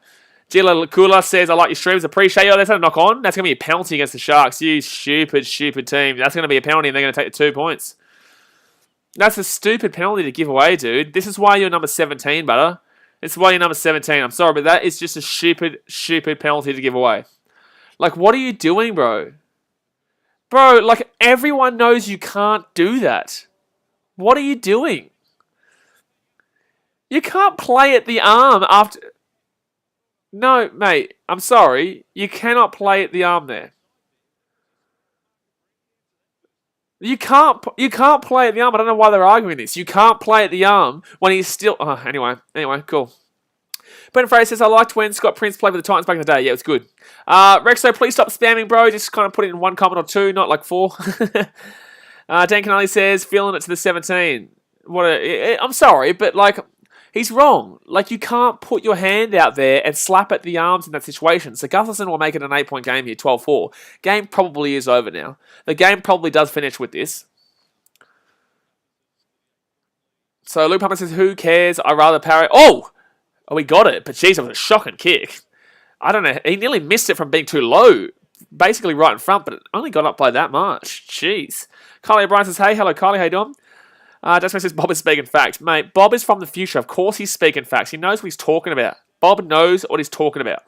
Gila Kula says, I like your streams. Appreciate you. That's not a knock on. That's going to be a penalty against the Sharks. You stupid team. That's going to be a penalty and they're going to take the 2 points. That's a stupid penalty to give away, dude. This is why you're number 17, brother. It's why you're number 17. I'm sorry, but that is just a stupid penalty to give away. Like, what are you doing, bro? Bro, like, everyone knows you can't do that. What are you doing? You can't play at the arm after... No, mate, I'm sorry. You cannot play at the arm there. You can't play at the arm. I don't know why they're arguing this. You can't play at the arm when he's still... Oh, anyway, cool. Brendan Fraser says, I liked when Scott Prince played with the Titans back in the day. Yeah, it was good. Rexo, please stop spamming, bro. Just kind of put it in one comment or two, not like 4. Dan Canali says, feeling it to the 17. I'm sorry, but like... He's wrong. Like, you can't put your hand out there and slap at the arms in that situation. So Gutherson will make it an 8-point game here, 12-4. Game probably is over now. The game probably does finish with this. So Luke Pumper says, who cares? I'd rather parry. Oh, we got it. But geez, it was a shocking kick. I don't know. He nearly missed it from being too low. basically right in front, but it only got up by that much. Jeez. Kylie O'Brien says, hey, hello, Kylie, how you doing? Just says Bob is speaking facts. Mate, Bob is from the future. Of course he's speaking facts. He knows what he's talking about. Bob knows what he's talking about.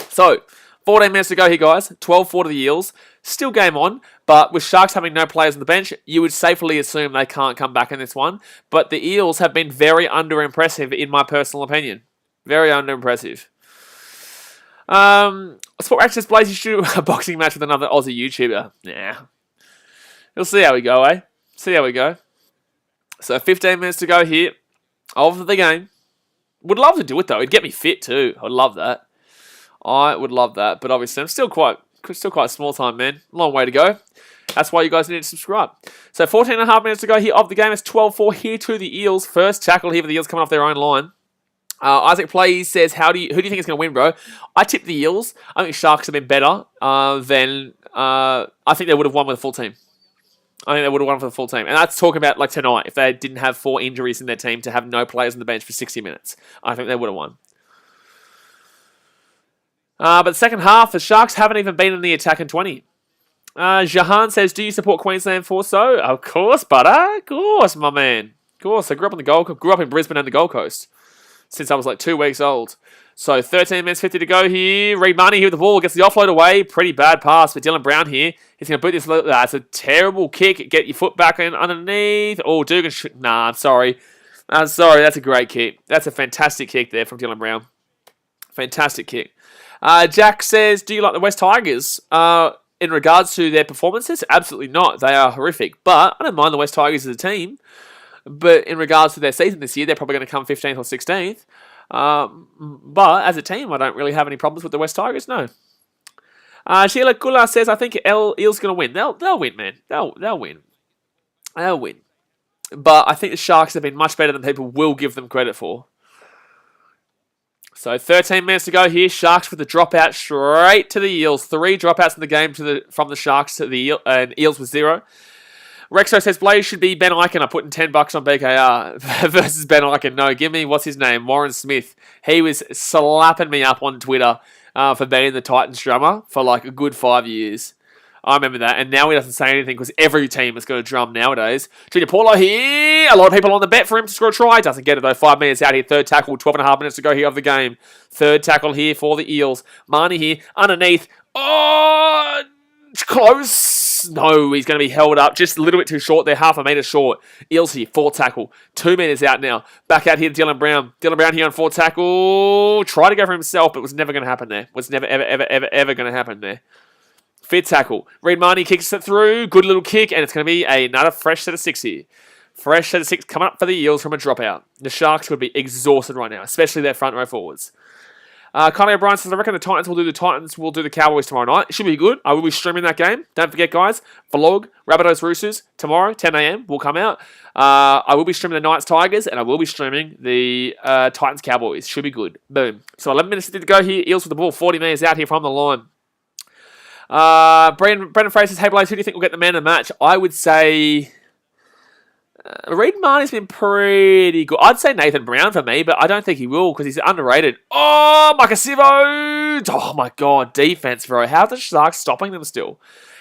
So, 14 minutes to go here, guys. 12-4 to the Eels. Still game on, but with Sharks having no players on the bench, you would safely assume they can't come back in this one. But the Eels have been very under-impressive, in my personal opinion. Very under-impressive. Sport Reaction says, Blaze, you should do a boxing match with another Aussie YouTuber. Nah. We'll see how we go, eh? See how we go. So 15 minutes to go here of the game. Would love to do it though. It'd get me fit too. I'd love that. I would love that. But obviously I'm still quite small time, man. Long way to go. That's why you guys need to subscribe. So 14 and a half minutes to go here of the game. It's 12-4 here to the Eels. First tackle here for the Eels coming off their own line. Isaac Plays says, who do you think is going to win, bro? I tipped the Eels. I think Sharks have been better than... I think they would have won with a full team. I think they would have won for the full team. And that's talking about like tonight. If they didn't have 4 injuries in their team to have no players on the bench for 60 minutes. I think they would have won. But the second half, the Sharks haven't even been in the attack in 20. Jahan says, do you support Queensland for so? Of course, butter. Of course, my man. Of course. I grew up in Brisbane and the Gold Coast since I was like 2 weeks old. So 13 minutes 50 to go here. Reed Marnie here with the ball. Gets the offload away. Pretty bad pass for Dylan Brown here. He's going to boot this. That's a terrible kick. Get your foot back in underneath. Oh, Dugan. Nah, I'm sorry. I'm sorry. That's a great kick. That's a fantastic kick there from Dylan Brown. Fantastic kick. Jack says, do you like the West Tigers? In regards to their performances? Absolutely not. They are horrific. But I don't mind the West Tigers as a team. But in regards to their season this year, they're probably going to come 15th or 16th. But as a team, I don't really have any problems with the West Tigers, no. Sheila Kula says, I think Eels going to win. They'll win, man. They'll win. They'll win. But I think the Sharks have been much better than people will give them credit for. So 13 minutes to go here. Sharks with the dropout straight to the Eels. 3 dropouts in the game from the Sharks to the Eels with 0. Rexo says, Blaze should be Ben Eichen. I'm putting $10 on BKR versus Ben Eichen. No, give me, what's his name? Warren Smith. He was slapping me up on Twitter for being the Titans drummer for like a good 5 years. I remember that. And now he doesn't say anything because every team is going to drum nowadays. Junior Paulo here. A lot of people on the bet for him to score a try. Doesn't get it though. 5 minutes out here. Third tackle. 12 and a half minutes to go here of the game. Third tackle here for the Eels. Marnie here. Underneath. Oh, close. No, he's going to be held up just a little bit too short there, half a metre short. Eels here, 4th tackle. 2 minutes out now. Back out here to Dylan Brown. Dylan Brown here on 4th tackle. Try to go for himself, but it was never going to happen there. Was never, ever going to happen there. 5th tackle. Reed Marnie kicks it through. Good little kick, and it's going to be another fresh set of 6 here. Fresh set of 6 coming up for the Eels from a dropout. The Sharks would be exhausted right now, especially their front row forwards. Connie O'Brien says, I reckon the Titans will do the Cowboys tomorrow night. It should be good. I will be streaming that game. Don't forget, guys, vlog, Rabbitohs Roosters, tomorrow, 10 a.m. will come out. I will be streaming the Knights Tigers, and I will be streaming the Titans Cowboys. Should be good. Boom. So 11 minutes to go here. Eels with the ball. 40 minutes out here from the line. Brendan Fraser says, hey, Blaze, who do you think will get the man of the match? I would say... Reed Marnie's been pretty good. I'd say Nathan Brown for me, but I don't think he will because he's underrated. Oh, Micah Sivo! Oh my god, defense, bro. How are the Sharks stopping them still?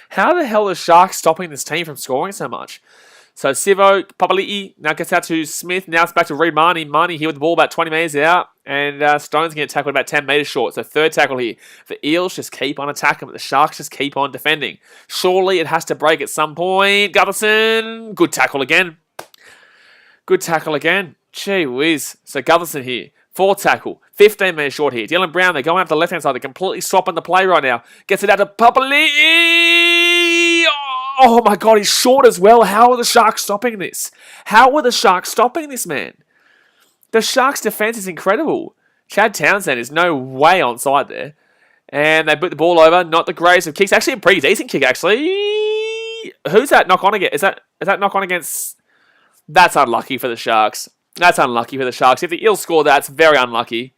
How the hell are the Sharks stopping this team from scoring so much? So Sivo, Papali'i, now gets out to Smith. Now it's back to Reed Marnie. Marnie here with the ball about 20 metres out. And Stone's going to tackle about 10 metres short. So third tackle here. The Eels just keep on attacking, but the Sharks just keep on defending. Surely it has to break at some point. Gutherson, good tackle again. Good tackle again. Gee whiz. So Gutherson here. 4th tackle. 15 metres short here. Dylan Brown, they're going up the left-hand side. They're completely swapping the play right now. Gets it out to Papali'i. Oh my god, he's short as well. How are the Sharks stopping this? How are the Sharks stopping this, man? The Sharks' defence is incredible. Chad Townsend is no way on side there. And they put the ball over. Not the greatest of kicks. Actually, a pretty decent kick, actually. Who's that knock on against? Is that knock on against... That's unlucky for the Sharks. That's unlucky for the Sharks. If the Eels score that, it's very unlucky.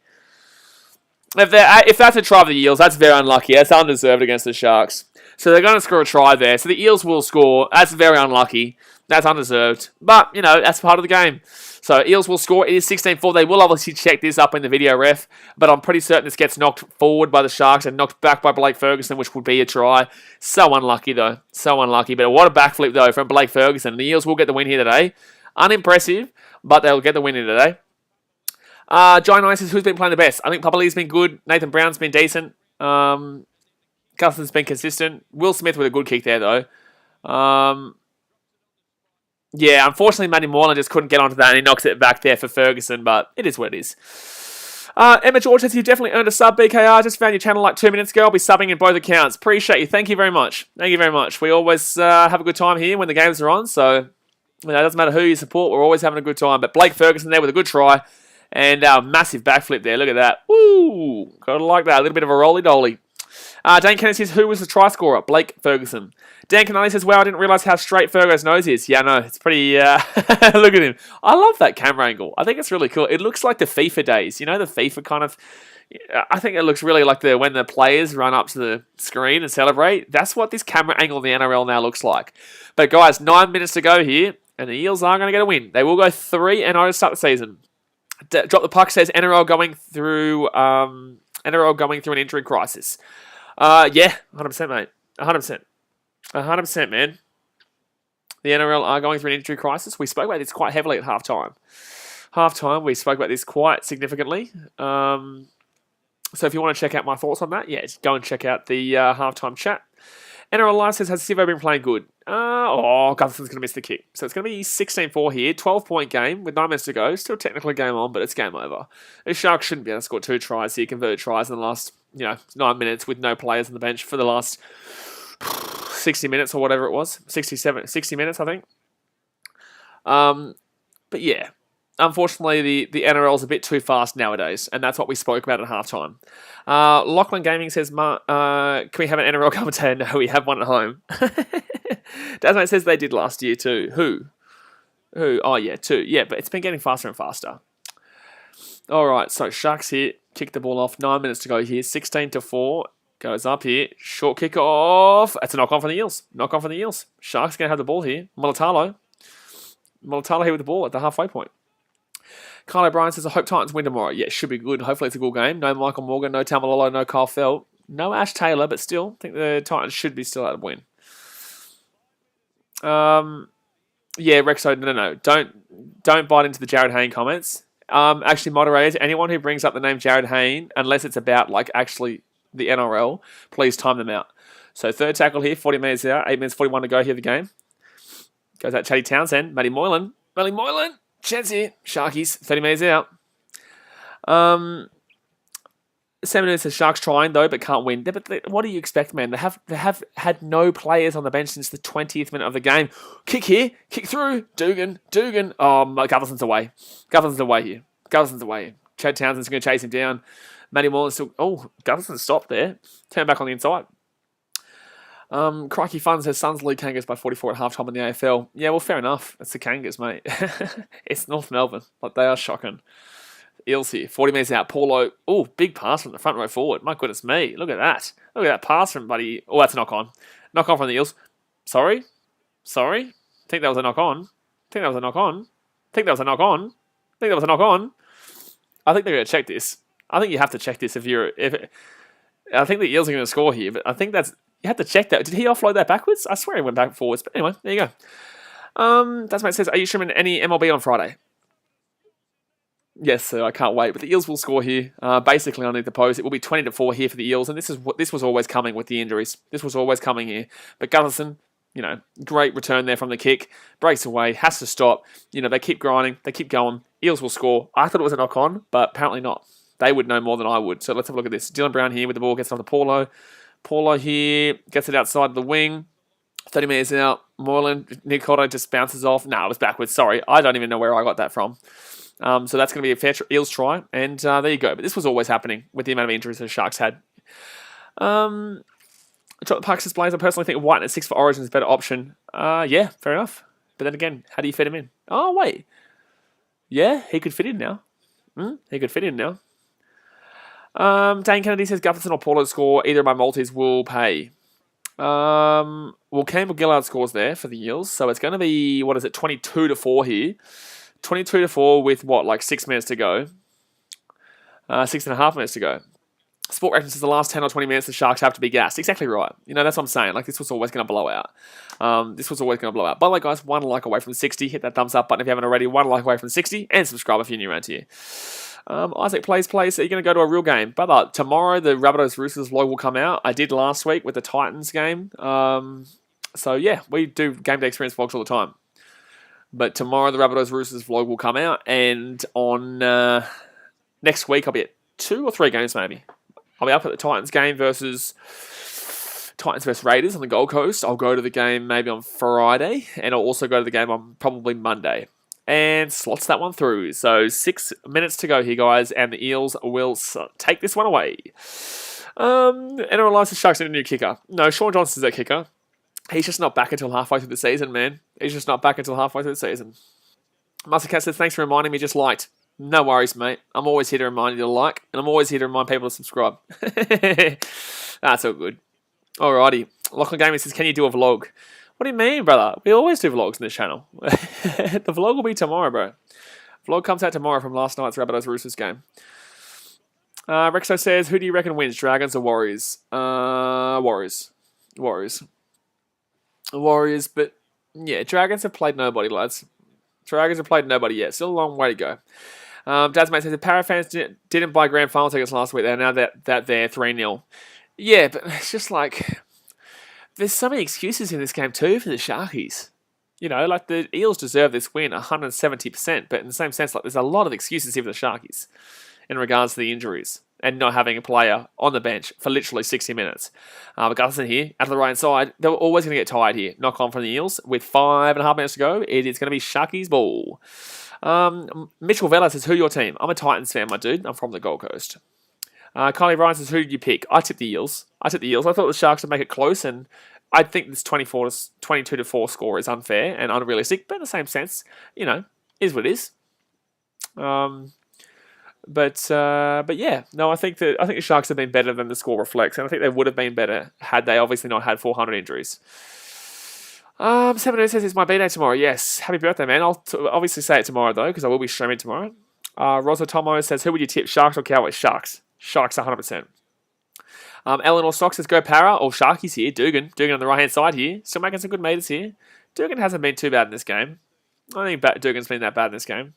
If that's a try for the Eels, that's very unlucky. That's undeserved against the Sharks. So they're going to score a try there. So the Eels will score. That's very unlucky. That's undeserved. But, that's part of the game. So Eels will score. It is 16-4. They will obviously check this up in the video ref. But I'm pretty certain this gets knocked forward by the Sharks and knocked back by Blake Ferguson, which would be a try. So unlucky, though. So unlucky. But what a backflip, though, from Blake Ferguson. The Eels will get the win here today. Unimpressive, but they'll get the win here today. John Nice says, who's been playing the best? I think Papali's been good. Nathan Brown's been decent. Gutherton's been consistent. Will Smith with a good kick there, though. Yeah, unfortunately, Matty Moreland just couldn't get onto that, and he knocks it back there for Ferguson, but it is what it is. Emma George says, you definitely earned a sub, BKR. Just found your channel like 2 minutes ago. I'll be subbing in both accounts. Appreciate you. Thank you very much. Thank you very much. We always have a good time here when the games are on, so it doesn't matter who you support. We're always having a good time. But Blake Ferguson there with a good try, and massive backflip there. Look at that. Woo! Gotta like that. A little bit of a roly-dolly. Dan Kennedy says, who was the try scorer? Blake Ferguson. Dan Kennedy says, wow, I didn't realise how straight Fergo's nose is. Yeah, no, it's pretty... look at him. I love that camera angle. I think it's really cool. It looks like the FIFA days. The FIFA kind of... I think it looks really like when the players run up to the screen and celebrate. That's what this camera angle in the NRL now looks like. But guys, 9 minutes to go here, and the Eels are going to get a win. They will go 3-0 to start the season. Drop the Puck says NRL going through an injury crisis. Yeah, 100%, mate. 100%. 100%, man. The NRL are going through an injury crisis. We spoke about this quite heavily at halftime. We spoke about this quite significantly. So if you want to check out my thoughts on that, just go and check out the halftime chat. NRL Live says, has Sivo been playing good? Gutherson's going to miss the kick. So it's going to be 16-4 here. 12-point game with 9 minutes to go. Still technically game on, but it's game over. The Sharks shouldn't be able to score 2 tries here. Converted tries in the last 9 minutes with no players on the bench for the last 60 minutes or whatever it was. 60 minutes, I think. But yeah, unfortunately, the NRL is a bit too fast nowadays, and that's what we spoke about at halftime. Lachlan Gaming says, can we have an NRL commentator? No, we have one at home. Dasmate says they did last year too. Who? Oh, yeah, 2. Yeah, but it's been getting faster and faster. All right, so Sharks here. Kick the ball off. 9 minutes to go here. 16-4. Goes up here. Short kick off. That's a knock on from the Eels. Sharks going to have the ball here. Mulatalo here with the ball at the halfway point. Kyle O'Brien says, I hope Titans win tomorrow. Yeah, it should be good. Hopefully it's a good game. No Michael Morgan, no Tamalolo, no Kyle Felt, no Ash Taylor, but still, I think the Titans should be still able to win. Yeah, Rexo, no. Don't bite into the Jared Hayne comments. Actually, moderators, anyone who brings up the name Jared Hayne, unless it's about, actually the NRL, please time them out. So third tackle here, 40 minutes out, 8 minutes 41 to go here the game. Goes out Chatty Townsend, Matty Moylan, chance here, Sharkies, 30 minutes out. 7 minutes of Sharks trying though, but can't win. But what do you expect, man? They have had no players on the bench since the 20th minute of the game. Kick here, kick through, Dugan. Oh, Gutherson's away. Here. Chad Townsend's going to chase him down. Matty Moylan still... Oh, Gutherson stopped there. Turn back on the inside. Crikey Fun says Suns lead Kangas by 44 at halftime in the AFL. Yeah, well, fair enough. It's the Kangas, mate. It's North Melbourne. They are shocking. Eels here. 40 metres out. Paulo. Oh, big pass from the front row forward. My goodness me. Look at that. Look at that pass from buddy. Oh, that's a knock on. Knock on from the Eels. Sorry. Think that was a knock on. I think they're going to check this. I think you have to check this I think the Eels are going to score here, but I think you have to check that. Did he offload that backwards? I swear he went back forwards. But anyway, there you go. That's what it says. Are you streaming any MLB on Friday? Yes, sir. I can't wait. But the Eels will score here. Basically, underneath the post, it will be 20-4 here for the Eels, and this was always coming with the injuries. This was always coming here. But Gutherson, great return there from the kick. Breaks away, has to stop. They keep grinding, they keep going. Eels will score. I thought it was a knock on, but apparently not. They would know more than I would. So let's have a look at this. Dylan Brown here with the ball, gets it on to Paulo. Paulo here gets it outside the wing. 30 metres out. Moylan, Nick Cotto just bounces off. No, it was backwards. Sorry. I don't even know where I got that from. So that's going to be a fair Eels try. And there you go. But this was always happening with the amount of injuries the Sharks had. Drop the Parks displays. I personally think White at 6 for Origin is a better option. Yeah, fair enough. But then again, how do you fit him in? Oh, wait. Yeah, he could fit in now. Dane Kennedy says Gutherson or Paulo score. Either of my multis will pay. Well, Campbell Gillard scores there for the Eels, so it's going to be, 22-4 here. 22-4 with like 6 minutes to go. 6.5 minutes to go. Sport references the last 10 or 20 minutes the Sharks have to be gassed. Exactly right. That's what I'm saying. Like, this was always going to blow out. This was always going to blow out. By the way, guys, 1 like away from 60. Hit that thumbs up button if you haven't already. 1 like away from 60. And subscribe if you're new around here. Isaac plays. So you're going to go to a real game. But tomorrow, the Rabbitohs Roosters vlog will come out. I did last week with the Titans game. So, yeah, we do game day experience vlogs all the time. But tomorrow, the Rabbitohs Roosters vlog will come out. And on next week, I'll be at 2 or 3 games maybe. I'll be up at the Titans game versus Raiders on the Gold Coast. I'll go to the game maybe on Friday, and I'll also go to the game on probably Monday. And slots that one through. So 6 minutes to go here, guys, and the Eels will take this one away. NRL Lions Sharks need a new kicker. No, Sean Johnson's their kicker. He's just not back until halfway through the season, man. He's just not back until halfway through the season. Master Cat says, thanks for reminding me, just liked. No worries, mate. I'm always here to remind you to like, and I'm always here to remind people to subscribe. That's all good. Alrighty. Lachlan Gaming says, can you do a vlog? What do you mean, brother? We always do vlogs in this channel. The vlog will be tomorrow, bro. Vlog comes out tomorrow from last night's Rabbitohs Roosters game. Rexo says, who do you reckon wins, Dragons or Warriors? Warriors, but yeah, Dragons have played nobody, lads. Dragons have played nobody yet. Still a long way to go. Dad's mate says, the Para fans didn't buy grand final tickets last week. They're now that they're 3-0. Yeah, but it's just like, there's so many excuses in this game too for the Sharkies. Like the Eels deserve this win 170%, but in the same sense, like there's a lot of excuses here for the Sharkies in regards to the injuries and not having a player on the bench for literally 60 minutes. But Gutherson here, out of the right side, they were always going to get tired here. Knock on from the Eels with 5.5 minutes to go. It is going to be Sharkies ball. Mitchell Vela says, who your team? I'm a Titans fan, my dude. I'm from the Gold Coast. Kylie Ryan says, who did you pick? I tipped the Eels. I thought the Sharks would make it close, and I think this 22-4 score is unfair and unrealistic, but in the same sense, is what it is. But yeah, no, I think the Sharks have been better than the score reflects, and I think they would have been better had they obviously not had 400 injuries. 7 says it's my B-day tomorrow. Yes, happy birthday, man. I'll obviously say it tomorrow though, because I will be streaming tomorrow. Rosa Tomo says, who would you tip, Sharks or Cowboys? Sharks. Sharks 100%. Eleanor Stock says, go Para. All Sharkies here. Dugan on the right-hand side here. Still making some good meters here. Dugan hasn't been too bad in this game. I think Dugan's been that bad in this game.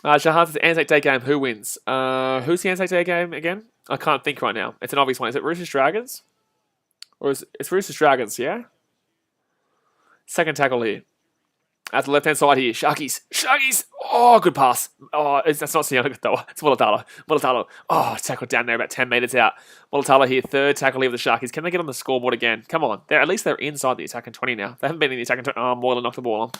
Shahan says, Anzac Day game, who wins? Who's the Anzac Day game again? I can't think right now. It's an obvious one. Is it Roosters Dragons? Or it's Roosters Dragons, yeah? Second tackle here. At the left-hand side here. Sharkies. Oh, good pass. Oh, that's not Sione though. It's Mulatalo. Oh, tackled down there about 10 metres out. Mulatalo here. Third tackle here with the Sharkies. Can they get on the scoreboard again? Come on. At least they're inside the attacking 20 now. They haven't been in the attacking 20. Oh, Moylan knocked the ball on.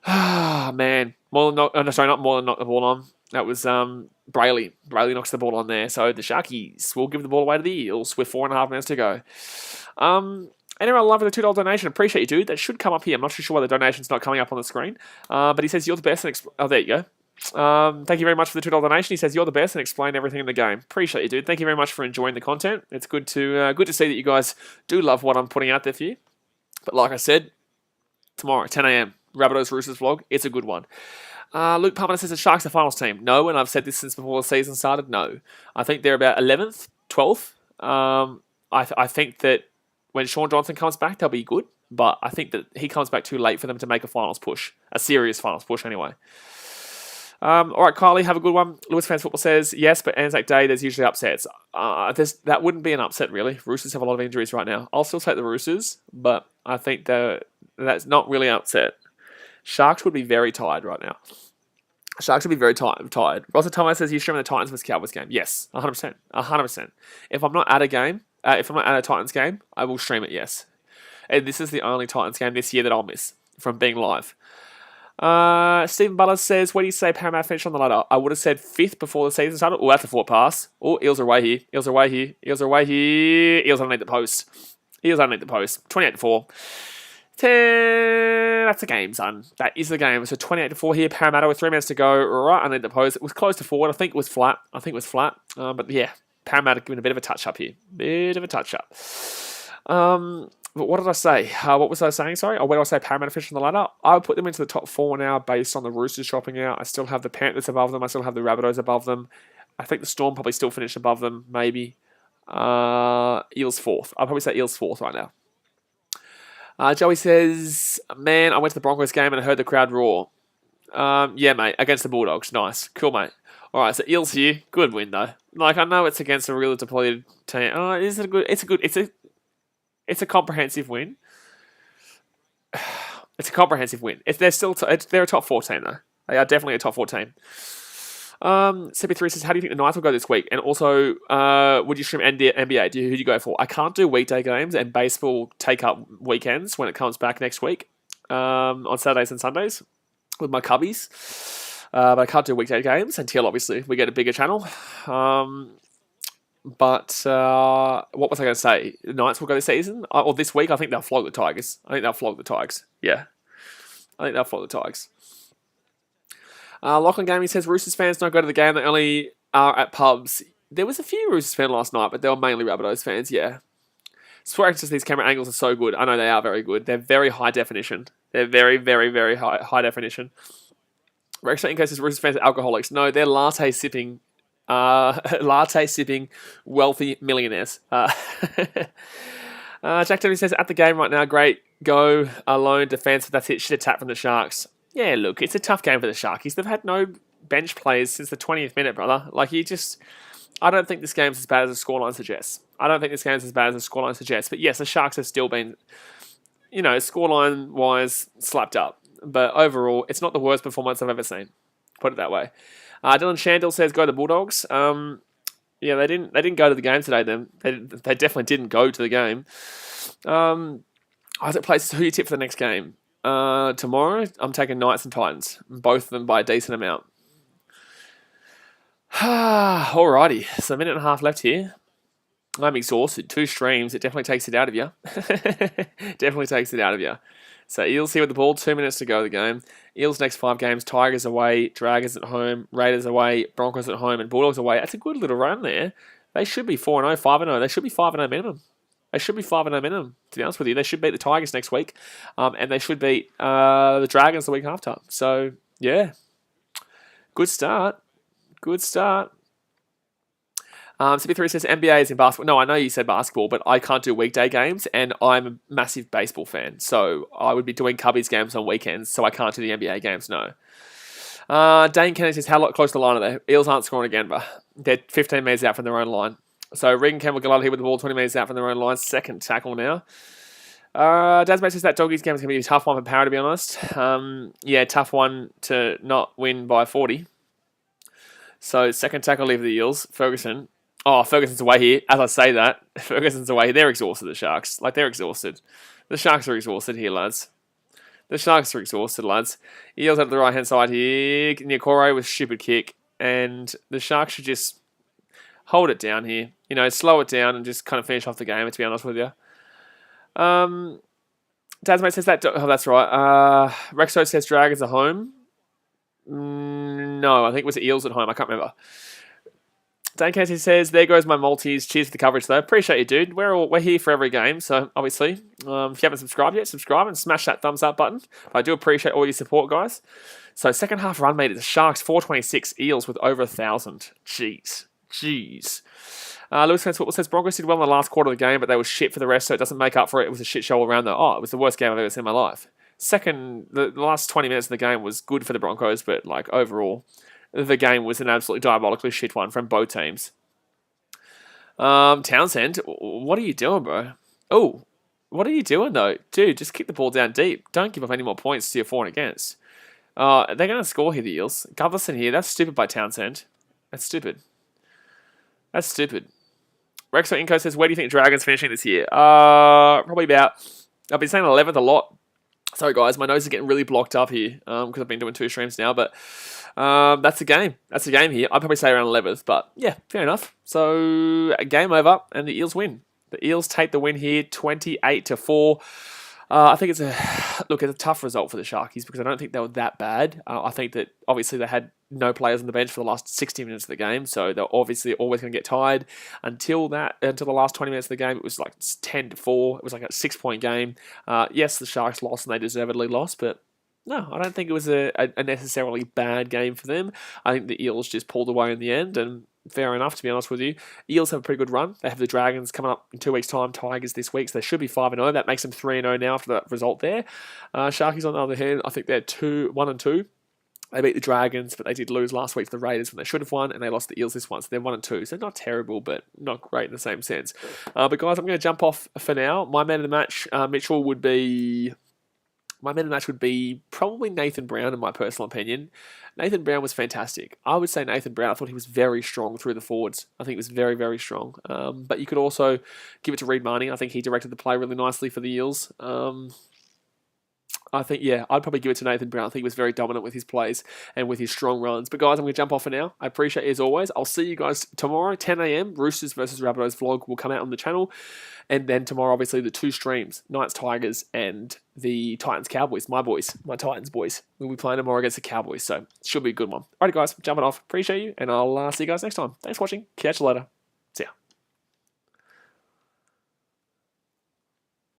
Ah, man. Moylan not Moylan knocked the ball on. That was Brayley. Brayley knocks the ball on there. So the Sharkies will give the ball away to the Eels with 4.5 minutes to go. NRL Love with a $2 donation. Appreciate you, dude. That should come up here. I'm not too sure why the donation's not coming up on the screen. But he says, you're the best. Oh, there you go. Thank you very much for the $2 donation. He says, you're the best and explain everything in the game. Appreciate you, dude. Thank you very much for enjoying the content. It's good to see that you guys do love what I'm putting out there for you. But like I said, tomorrow, 10 a.m., Rabbitohs Roosters vlog. It's a good one. Luke Palmer says the Sharks are finals team. No, and I've said this since before the season started. No. I think they're about 11th, 12th. I think that when Sean Johnson comes back, they'll be good. But I think that he comes back too late for them to make a finals push. A serious finals push, anyway. All right, Kylie, have a good one. Lewis Fans Football says, yes, but Anzac Day, there's usually upsets. That wouldn't be an upset, really. Roosters have a lot of injuries right now. I'll still take the Roosters, but I think that's not really an upset. Sharks would be very tired right now. Sharks would be very tired. Rosa Thomas says, you're streaming the Titans vs Cowboys game. Yes, 100%. 100%. If I'm not at a game, if I'm not at a Titans game, I will stream it, yes. And this is the only Titans game this year that I'll miss from being live. Stephen Butler says, where do you say Parramatta finish on the ladder? I would have said 5th before the season started. Oh, that's a forward pass. Oh, Eels are away here. Eels underneath the post. 28-4. 10. That's the game, son. That is the game. So 28-4 here. Parramatta with 3 minutes to go. Right underneath the post. It was close to forward. I think it was flat. But yeah, Parramatta giving a bit of a touch-up here. Bit of a touch-up. But what did I say? What was I saying? Sorry. Where do I say Parramatta finish on the ladder? I would put them into the top 4 now based on the Roosters dropping out. I still have the Panthers above them. I still have the Rabbitohs above them. I think the Storm probably still finish above them, maybe. Eels 4th. I'll probably say Eels 4th right now. Joey says, man, I went to the Broncos game and I heard the crowd roar. Yeah, mate, against the Bulldogs. Nice. Cool, mate. All right, so Eels here. Good win, though. Like, I know it's against a really depleted team. It's a comprehensive win. It's a comprehensive win. They're a top 4 team, though. They are definitely a top 4 team. CP3 says, how do you think the Knights will go this week? And also, would you stream NBA? Who do you go for? I can't do weekday games, and baseball will take up weekends when it comes back next week on Saturdays and Sundays with my cubbies. But I can't do weekday games until, obviously, we get a bigger channel. But what was I going to say? The Knights will go this season? Or this week, I think they'll flog the Tigers. Yeah. I think they'll flog the Tigers. Lachlan Gaming says, Roosters fans don't go to the game. They only are at pubs. There was a few Roosters fans last night, but they were mainly Rabbitohs fans, yeah. Swear just these camera angles are so good. I know they are very good. They're very high definition. They're very, very, very high definition. Rex Inco says, Roosters fans are alcoholics. No, they're latte sipping wealthy millionaires. Jack Tony says, at the game right now, great go alone defense. That's it. Shit attack from the Sharks. Yeah, look, it's a tough game for the Sharkies. They've had no bench players since the 20th minute, brother. Like, I don't think this game's as bad as the scoreline suggests. But yes, the Sharks have still been, scoreline-wise, slapped up. But overall, it's not the worst performance I've ever seen. Put it that way. Dylan Shandell says, go to the Bulldogs. Yeah, they didn't go to the game today, then. They definitely didn't go to the game. Isaac Places, who you tip for the next game? Tomorrow, I'm taking Knights and Titans. Both of them by a decent amount. Alrighty, so a minute and a half left here. I'm exhausted. 2 streams, it definitely takes it out of you. So Eels here with the ball, 2 minutes to go of the game. Eels next 5 games, Tigers away, Dragons at home, Raiders away, Broncos at home, and Bulldogs away. That's a good little run there. They should be 4-0, 5-0. They should be 5-0 minimum. To be honest with you. They should beat the Tigers next week. And they should beat the Dragons the week after. So, yeah. Good start. CP3 says NBA is in basketball. No, I know you said basketball, but I can't do weekday games, and I'm a massive baseball fan. So I would be doing Cubbies games on weekends, so I can't do the NBA games, no. Dane Kennedy says, how close to the line are they? Eels aren't scoring again, but they're 15 metres out from their own line. So Regan Campbell-Gillard here with the ball, 20 metres out from their own line. Second tackle now. Dasmate says that Doggies game is going to be a tough one for Parra, to be honest. Yeah, tough one to not win by 40. So second tackle leave the Eels. Ferguson. Oh, Ferguson's away here. As I say that, Ferguson's away. They're exhausted, the Sharks. They're exhausted. The Sharks are exhausted here, lads. Eels out the right-hand side here. Niokore with stupid kick. And the Sharks should just hold it down here. Slow it down and just kind of finish off the game, to be honest with you. Dasmate says that... Oh, that's right. Rexo says Dragons are home. No, I think it was Eels at home. I can't remember. Dan Casey says, there goes my multis. Cheers for the coverage, though. Appreciate you, dude. We're here for every game, so obviously, if you haven't subscribed yet, subscribe and smash that thumbs up button. I do appreciate all your support, guys. So second half run made it the Sharks 426, Eels with over 1,000. Jeez. Lewis Fans Football says, Broncos did well in the last quarter of the game, but they were shit for the rest, so it doesn't make up for it. It was a shit show all around, though. It was the worst game I've ever seen in my life. The last 20 minutes of the game was good for the Broncos, but overall, the game was an absolutely diabolically shit one from both teams. Townsend, what are you doing, bro? Oh, what are you doing, though? Dude, just kick the ball down deep. Don't give up any more points to your for and against. They're going to score here, the Eels. Gutherson here, that's stupid by Townsend. That's stupid. Rexo Inco says, where do you think Dragons finishing this year? Probably about... I've been saying 11th a lot. Sorry, guys, my nose is getting really blocked up here because I've been doing 2 streams now, but that's a game. That's a game here. I'd probably say around 11th, but yeah, fair enough. So, a game over, and the Eels win. The Eels take the win here, 28-4. I think it's it's a tough result for the Sharkies because I don't think they were that bad. I think that obviously they had no players on the bench for the last 60 minutes of the game, so they're obviously always going to get tired. Until the last 20 minutes of the game, it was like 10-4. It was like a 6-point game. Yes, the Sharks lost and they deservedly lost, but no, I don't think it was a necessarily bad game for them. I think the Eels just pulled away in the end, and fair enough, to be honest with you. Eels have a pretty good run. They have the Dragons coming up in 2 weeks' time, Tigers this week, so they should be 5-0. That makes them 3-0 now after that result there. Sharkies, on the other hand, I think they're 1-2. They beat the Dragons, but they did lose last week to the Raiders when they should have won, and they lost the Eels this one, so they're 1-2. So not terrible, but not great in the same sense. But guys, I'm going to jump off for now. My man of the match, Mitchell, would be... My man of the match would be probably Nathan Brown, in my personal opinion. Nathan Brown was fantastic. I would say Nathan Brown, I thought he was very strong through the forwards. I think he was very, very strong. But you could also give it to Reid Marnie. I think he directed the play really nicely for the Eels. I think, yeah, I'd probably give it to Nathan Brown. I think he was very dominant with his plays and with his strong runs. But guys, I'm going to jump off for now. I appreciate you as always. I'll see you guys tomorrow, 10 a.m. Roosters versus Rabbitohs vlog will come out on the channel. And then tomorrow, obviously, the 2 streams, Knights Tigers and the Titans Cowboys. My boys, my Titans boys. We'll be playing tomorrow against the Cowboys. So it should be a good one. Alright guys, jumping off. Appreciate you. And I'll see you guys next time. Thanks for watching. Catch you later.